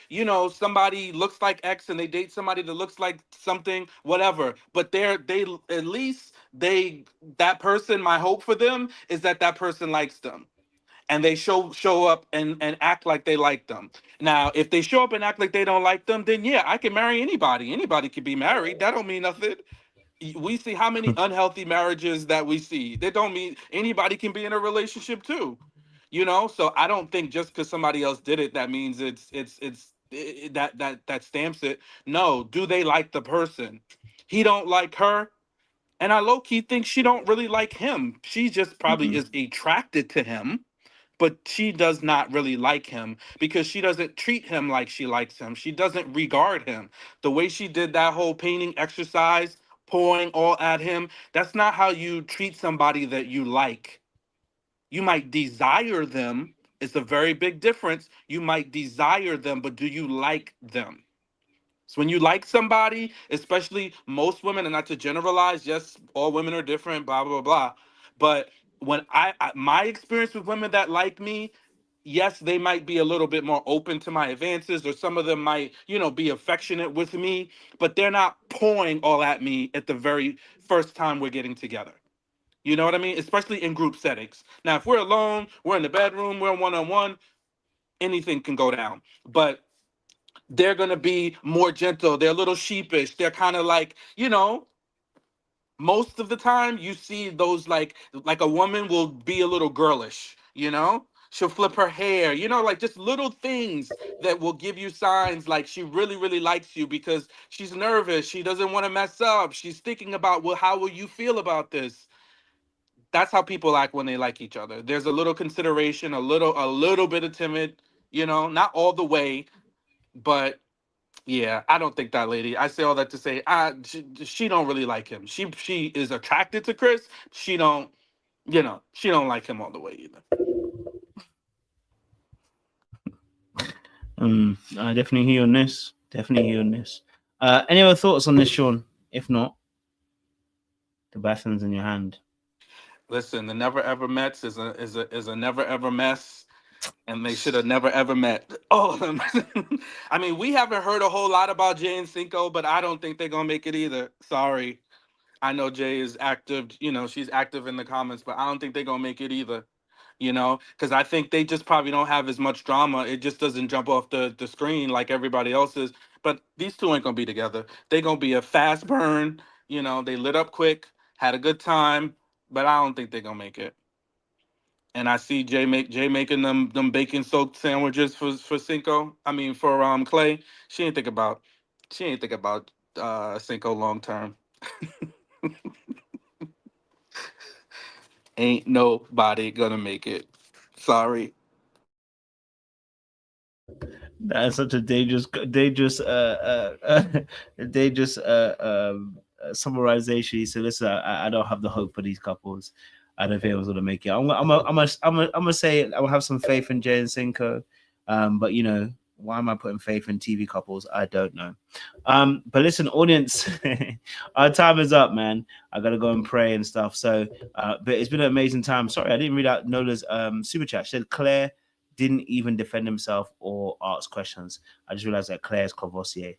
somebody looks like X and they date somebody that looks like something, whatever, but that person, my hope for them is that person likes them. And they show up and act like they like them. Now, if they show up and act like they don't like them, then yeah, I can marry anybody. Anybody can be married. That don't mean nothing. We see how many unhealthy marriages that we see. That don't mean anybody can be in a relationship too. So I don't think just because somebody else did it, that means that stamps it. No, do they like the person? He don't like her, and I low-key think she don't really like him. She just probably is attracted to him, but she does not really like him because she doesn't treat him like she likes him. She doesn't regard him. The way she did that whole painting exercise, pouring all at him, that's not how you treat somebody that you like. You might desire them. It's a very big difference. You might desire them, but do you like them? So when you like somebody, especially most women, and not to generalize, yes, all women are different, blah, blah, blah. But when my experience with women that like me, yes, they might be a little bit more open to my advances, or some of them might, be affectionate with me, but they're not pouring all at me at the very first time we're getting together. You know what I mean? Especially in group settings. Now, if we're alone, we're in the bedroom, we're one-on-one, anything can go down. But they're going to be more gentle. They're a little sheepish. They're kind of like, most of the time you see those like a woman will be a little girlish, you know? She'll flip her hair, you know, like just little things that will give you signs like she really, really likes you because she's nervous. She doesn't want to mess up. She's thinking about, well, how will you feel about this? That's how people act when they like each other. There's a little consideration, a little bit of timid, you know, not all the way, but yeah, I don't think that lady. I say all that to say, she don't really like him. She is attracted to Chris. She don't, you know, she don't like him all the way either. I definitely hear on this. Definitely hear on this. Any other thoughts on this, Sean? If not, the baton's in your hand. Listen, the Never Ever Mets is a never ever mess, and they should have never ever met. All of them. I mean, we haven't heard a whole lot about Jay and Cinco, but I don't think they're gonna make it either. Sorry. I know Jay is active, you know, she's active in the comments, but I don't think they're gonna make it either. You know, because I think they just probably don't have as much drama. It just doesn't jump off the screen like everybody else's. But these two ain't gonna be together. They're gonna be a fast burn. You know, they lit up quick, had a good time, but I don't think they're gonna make it. And I see Jay making them bacon soaked sandwiches for Cinco. I mean for Clay. She ain't think about Cinco long term. Ain't nobody gonna make it. Sorry. That's such a dangerous summarization. So listen, I don't have the hope for these couples. I don't think I was gonna make it. I'm gonna say I will have some faith in Jay and Cinco, but you know, why am I putting faith in TV couples? I don't know. But listen, audience, our time is up, man. I gotta go and pray and stuff. So, but it's been an amazing time. Sorry, I didn't read out Nola's super chat. She said Claire didn't even defend himself or ask questions. I just realized that Claire is Courvoisier.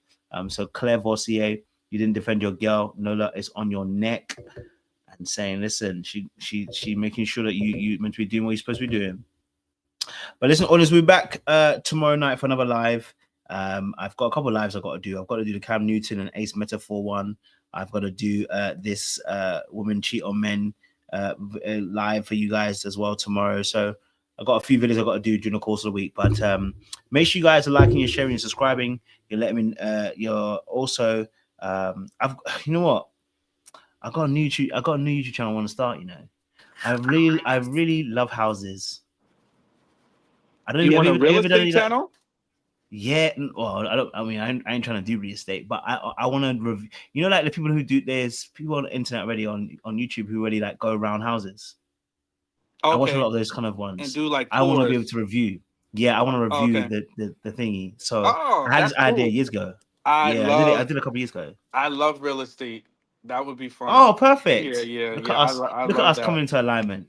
So Claire Vossier, you didn't defend your girl. Nola is on your neck and saying, listen, she making sure that you meant to be doing what you're supposed to be doing. But listen, audience, we'll be back tomorrow night for another live. I've got a couple of lives I've got to do. I've got to do the Cam Newton and Ace Metaphor one. I've got to do this Women Cheat on Men live for you guys as well tomorrow. So I've got a few videos I've got to do during the course of the week. But make sure you guys are liking, you're sharing, you're subscribing. You're letting me. You're also. You know what? I got a new YouTube channel I want to start. You know, I really love houses. I don't. You want a real estate channel? Yeah, well, I ain't trying to do real estate, but I want to review. You know, like the people who do. There's people on the internet already on YouTube who already like go around houses. Okay. I watch a lot of those kind of ones. And do like tours. I want to be able to review. Yeah, I want to review the thingy. So I had this idea years ago. I did a couple years ago. I love real estate. That would be fun. Oh, perfect. Yeah. Look at us. Look at us coming into alignment.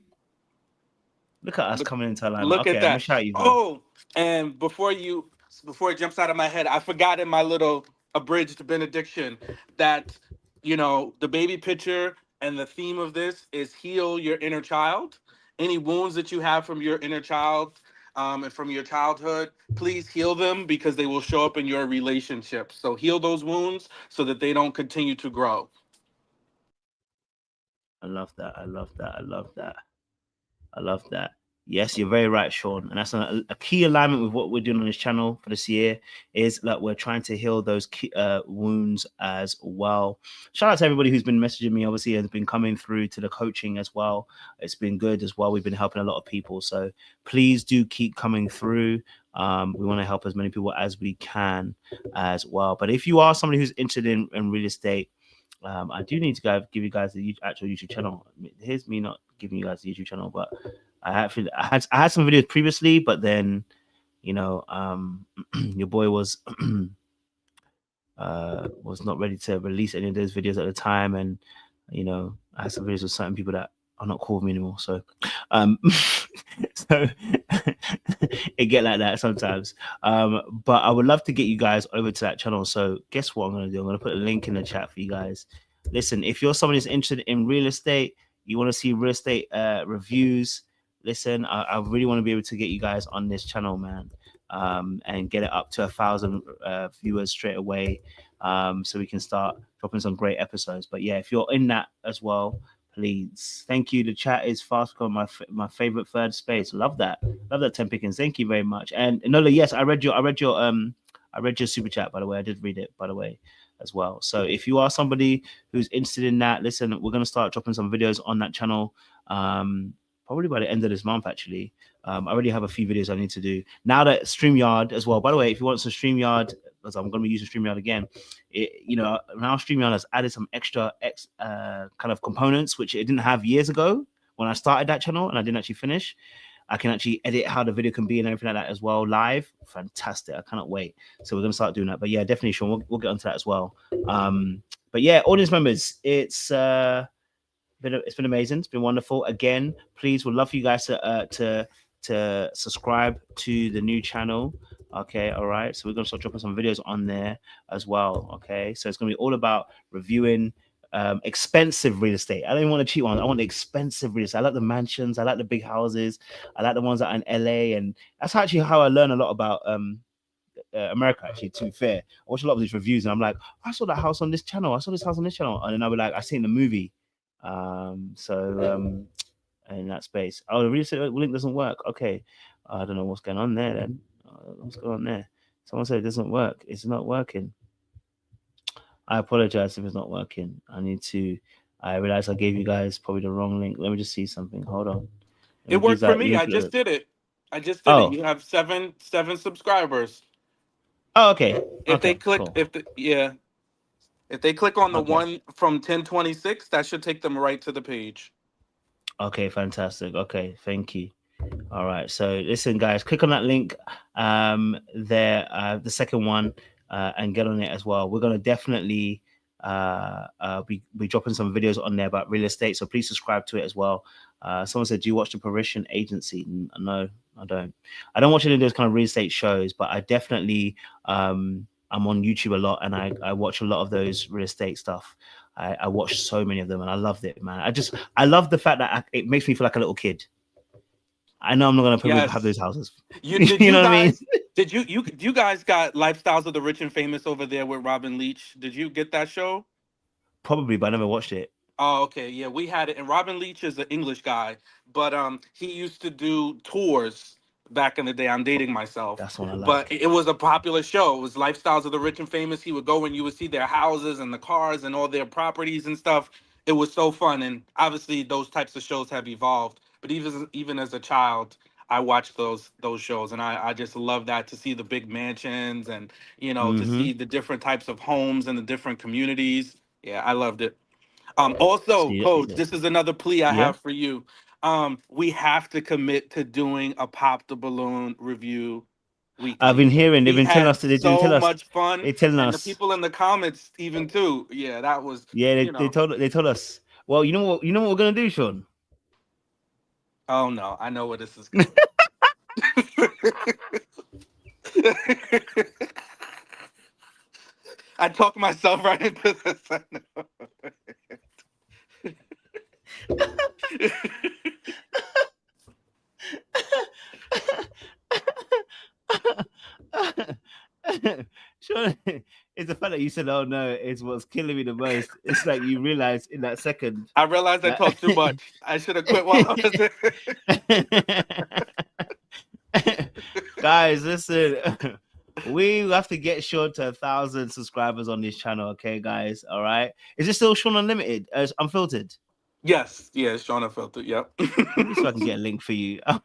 Look at us coming into alignment. Look at that. I'm gonna shout you, bro. Oh, and before it jumps out of my head, I forgot in my little abridged benediction that, you know, the baby picture and the theme of this is heal your inner child. Any wounds that you have from your inner child and from your childhood, please heal them because they will show up in your relationships. So heal those wounds so that they don't continue to grow. I love that. Yes, you're very right, Sean. And that's a key alignment with what we're doing on this channel for this year is that we're trying to heal those wounds as well. Shout out to everybody who's been messaging me, obviously, has been coming through to the coaching as well. It's been good as well. We've been helping a lot of people. So please do keep coming through. We want to help as many people as we can as well. But if you are somebody who's interested in real estate, I do need to give you guys the actual YouTube channel. Here's me not giving you guys the YouTube channel, but I had some videos previously, but then, you know, your boy was not ready to release any of those videos at the time, and you know, I had some videos with certain people that are not cool with me anymore. So, so it get like that sometimes. But I would love to get you guys over to that channel. So guess what I'm gonna do? I'm gonna put a link in the chat for you guys. Listen, if you're somebody who's interested in real estate, you want to see real estate reviews. Listen, I really want to be able to get you guys on this channel, man. and get it up to 1,000 viewers straight away, so we can start dropping some great episodes. But yeah, if you're in that as well, please. Thank you. The chat is fast becoming my favorite third space. Love that. Love that, 10 pickings. Thank you very much. And Nola, yes, I read your super chat, by the way. I did read it, by the way, as well. So if you are somebody who's interested in that, listen, we're going to start dropping some videos on that channel, probably by the end of this month, actually. I already have a few videos I need to do. Now that StreamYard as well, by the way, if you want some StreamYard, because I'm going to be using StreamYard again, now StreamYard has added some extra kind of components, which it didn't have years ago when I started that channel and I didn't actually finish. I can actually edit how the video can be and everything like that as well live. Fantastic. I cannot wait. So we're going to start doing that. But yeah, definitely, Sean, we'll get onto that as well. But yeah, audience members, it's been amazing. It's been wonderful. Again, please, we'd love for you guys to subscribe to the new channel. Okay, all right. So we're gonna start dropping some videos on there as well. Okay, so it's gonna be all about reviewing expensive real estate. I don't even want to cheat one. I want the expensive real estate. I like the mansions. I like the big houses. I like the ones that are in LA, and that's actually how I learn a lot about America. Actually, to be fair, I watch a lot of these reviews, and I'm like, I saw that house on this channel. I saw this house on this channel, and then I'll be like, I seen the movie. In that space. Oh, the real estate link doesn't work. Okay, I don't know what's going on there then. What's going on there? Someone said it doesn't work. It's not working. I apologize if it's not working. I realized I gave you guys probably the wrong link. Let me just see something. Hold on. It worked for me. I just did it. You have seven subscribers. Oh, okay. If they click, cool. if they click on the one from 1026, that should take them right to the page. Okay, fantastic. Okay, thank you. All right, so listen, guys, click on that link there, the second one, and get on it as well. We're gonna definitely be dropping some videos on there about real estate, so please subscribe to it as well. Someone said, do you watch the Parisian Agency? No, I don't. I don't watch any of those kind of real estate shows, but I definitely I'm on YouTube a lot, and I watch a lot of those real estate stuff. I watched so many of them, and I loved it, man. I love the fact that it makes me feel like a little kid. I know I'm not gonna have those houses. You know what I mean? Did you guys got Lifestyles of the Rich and Famous over there with Robin Leach? Did you get that show? Probably, but I never watched it. Oh, okay, yeah, we had it, and Robin Leach is an English guy, but he used to do tours back in the day. I'm dating myself. That's what I like. But it was a popular show. It was Lifestyles of the Rich and Famous. He would go and you would see their houses and the cars and all their properties and stuff. It was so fun, and obviously those types of shows have evolved. But even as a child, I watched those shows, and I just love that, to see the big mansions and to see the different types of homes and the different communities. Yeah, I loved it. Also, Coach, this is another plea I have for you. We have to commit to doing a Pop the Balloon review weekly. I've been hearing they've been telling us so much fun. They're telling us. The people in the comments even too. Yeah, that was. Yeah, they told us. Well, you know what we're gonna do, Sean? Oh no, I know where this is going. I talked myself right into this. Sure, it's the fact that you said, "Oh no," is what's killing me the most. It's like you realize in that second. I realized I talked too much. I should have quit while I was. Guys, listen. We have to get Sean to 1,000 subscribers on this channel, okay, guys? All right. Is it still Sean Unlimited? Unfiltered? Yes, yeah, Sean Unfiltered. Yep. So I can get a link for you. I'll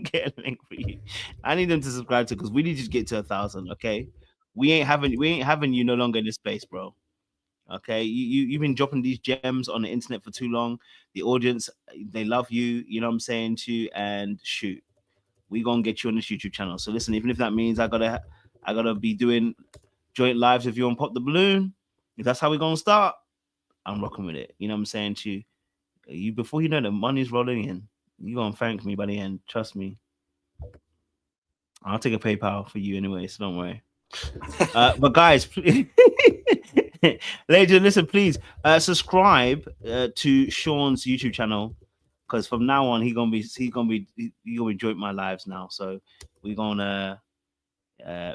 get a link for you. I need them to subscribe to, because we need to get to 1,000. Okay. We ain't having you no longer in this space, bro. Okay. You've been dropping these gems on the internet for too long. The audience, they love you. You know what I'm saying to you? And shoot, we gonna get you on this YouTube channel. So listen, even if that means I gotta be doing joint lives with you on Pop the Balloon, if that's how we're gonna start, I'm rocking with it. You know what I'm saying to you? Before you know the money's rolling in, you're gonna thank me by the end. Trust me. I'll take a PayPal for you anyway, so don't worry. But guys, please, ladies and listen, please subscribe to Sean's YouTube channel, because from now on he's gonna be joint my lives now. So we're gonna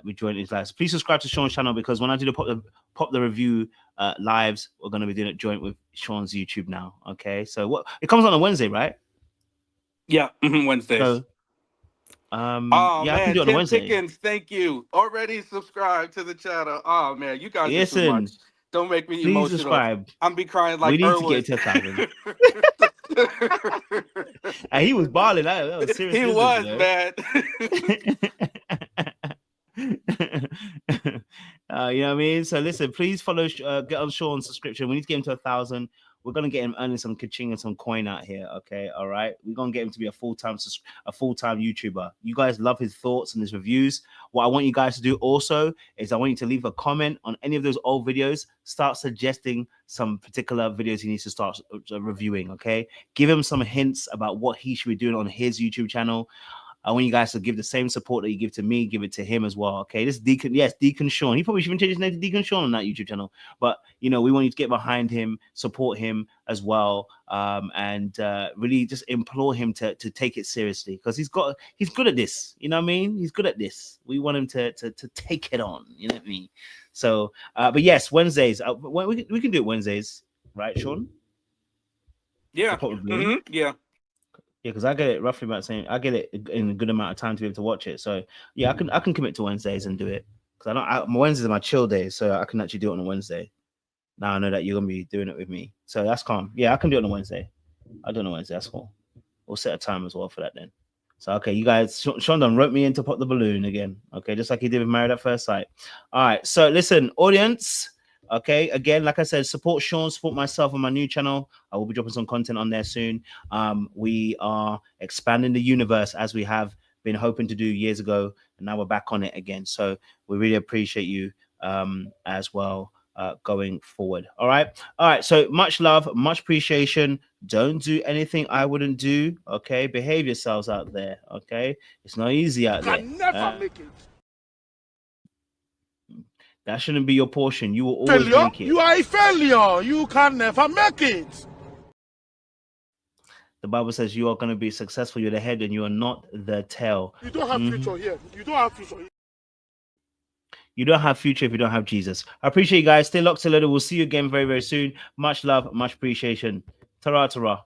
rejoin his lives. Please subscribe to Sean's channel, because when I do the pop the review lives, we're going to be doing it joint with Sean's YouTube now. Okay, so what it comes on a Wednesday, right? Yeah, Wednesdays. So, oh yeah, man, I can do it on a Tim Wednesday. Pickens, thank you. Already subscribed to the channel. Oh man, you guys are too much. Don't make me please emotional. Subscribe. I'm be crying like we need Erwin. to get to 1,000. And he was balling. That was serious. He business, was, you know? man. You know what I mean? So listen, please follow, get on Sean's subscription. We need to get him to 1,000. We're gonna get him earning some ka-ching and some coin out here. Okay, all right. We're gonna get him to be a full-time YouTuber. You guys love his thoughts and his reviews. What I want you guys to do also is I want you to leave a comment on any of those old videos. Start suggesting some particular videos he needs to start reviewing. Okay, give him some hints about what he should be doing on his YouTube channel. I want you guys to give the same support that you give to me, give it to him as well. Okay, this Deacon, yes, Deacon Sean. He probably shouldn't change his name to Deacon Sean on that YouTube channel. But you know, we want you to get behind him, support him as well, and really just implore him to take it seriously, because he's good at this. You know what I mean? He's good at this. We want him to take it on. You know what I mean? So, but yes, Wednesdays. We can do it Wednesdays, right, Sean? Yeah. Yeah. Yeah, because I get it roughly about saying I get it in a good amount of time to be able to watch it. So yeah, I can commit to Wednesdays and do it, because my Wednesdays are my chill days, so I can actually do it on a Wednesday. Now I know that you're gonna be doing it with me, so that's calm. Yeah, I can do it on a Wednesday. I'll do it on a Wednesday. That's cool. We'll set a time as well for that then. So okay, you guys, Sean done wrote me in to pop the balloon again. Okay, just like he did with Married at First Sight. All right, so listen, audience. Okay, again, like I said, support Sean, support myself on my new channel. I will be dropping some content on there soon. We are expanding the universe, as we have been hoping to do years ago, and now we're back on it again. So we really appreciate you as well going forward. All right. So much love, much appreciation. Don't do anything I wouldn't do. Okay, behave yourselves out there. Okay, it's not easy out there. Never make it. That shouldn't be your portion. You will always make it. You are a failure. You can never make it. The Bible says you are going to be successful. You're the head and you are not the tail. You don't have future here. You don't have future here. You don't have future if you don't have Jesus. I appreciate you guys. Stay locked, till later. We'll see you again very, very soon. Much love, much appreciation. Ta-ra, ta-ra.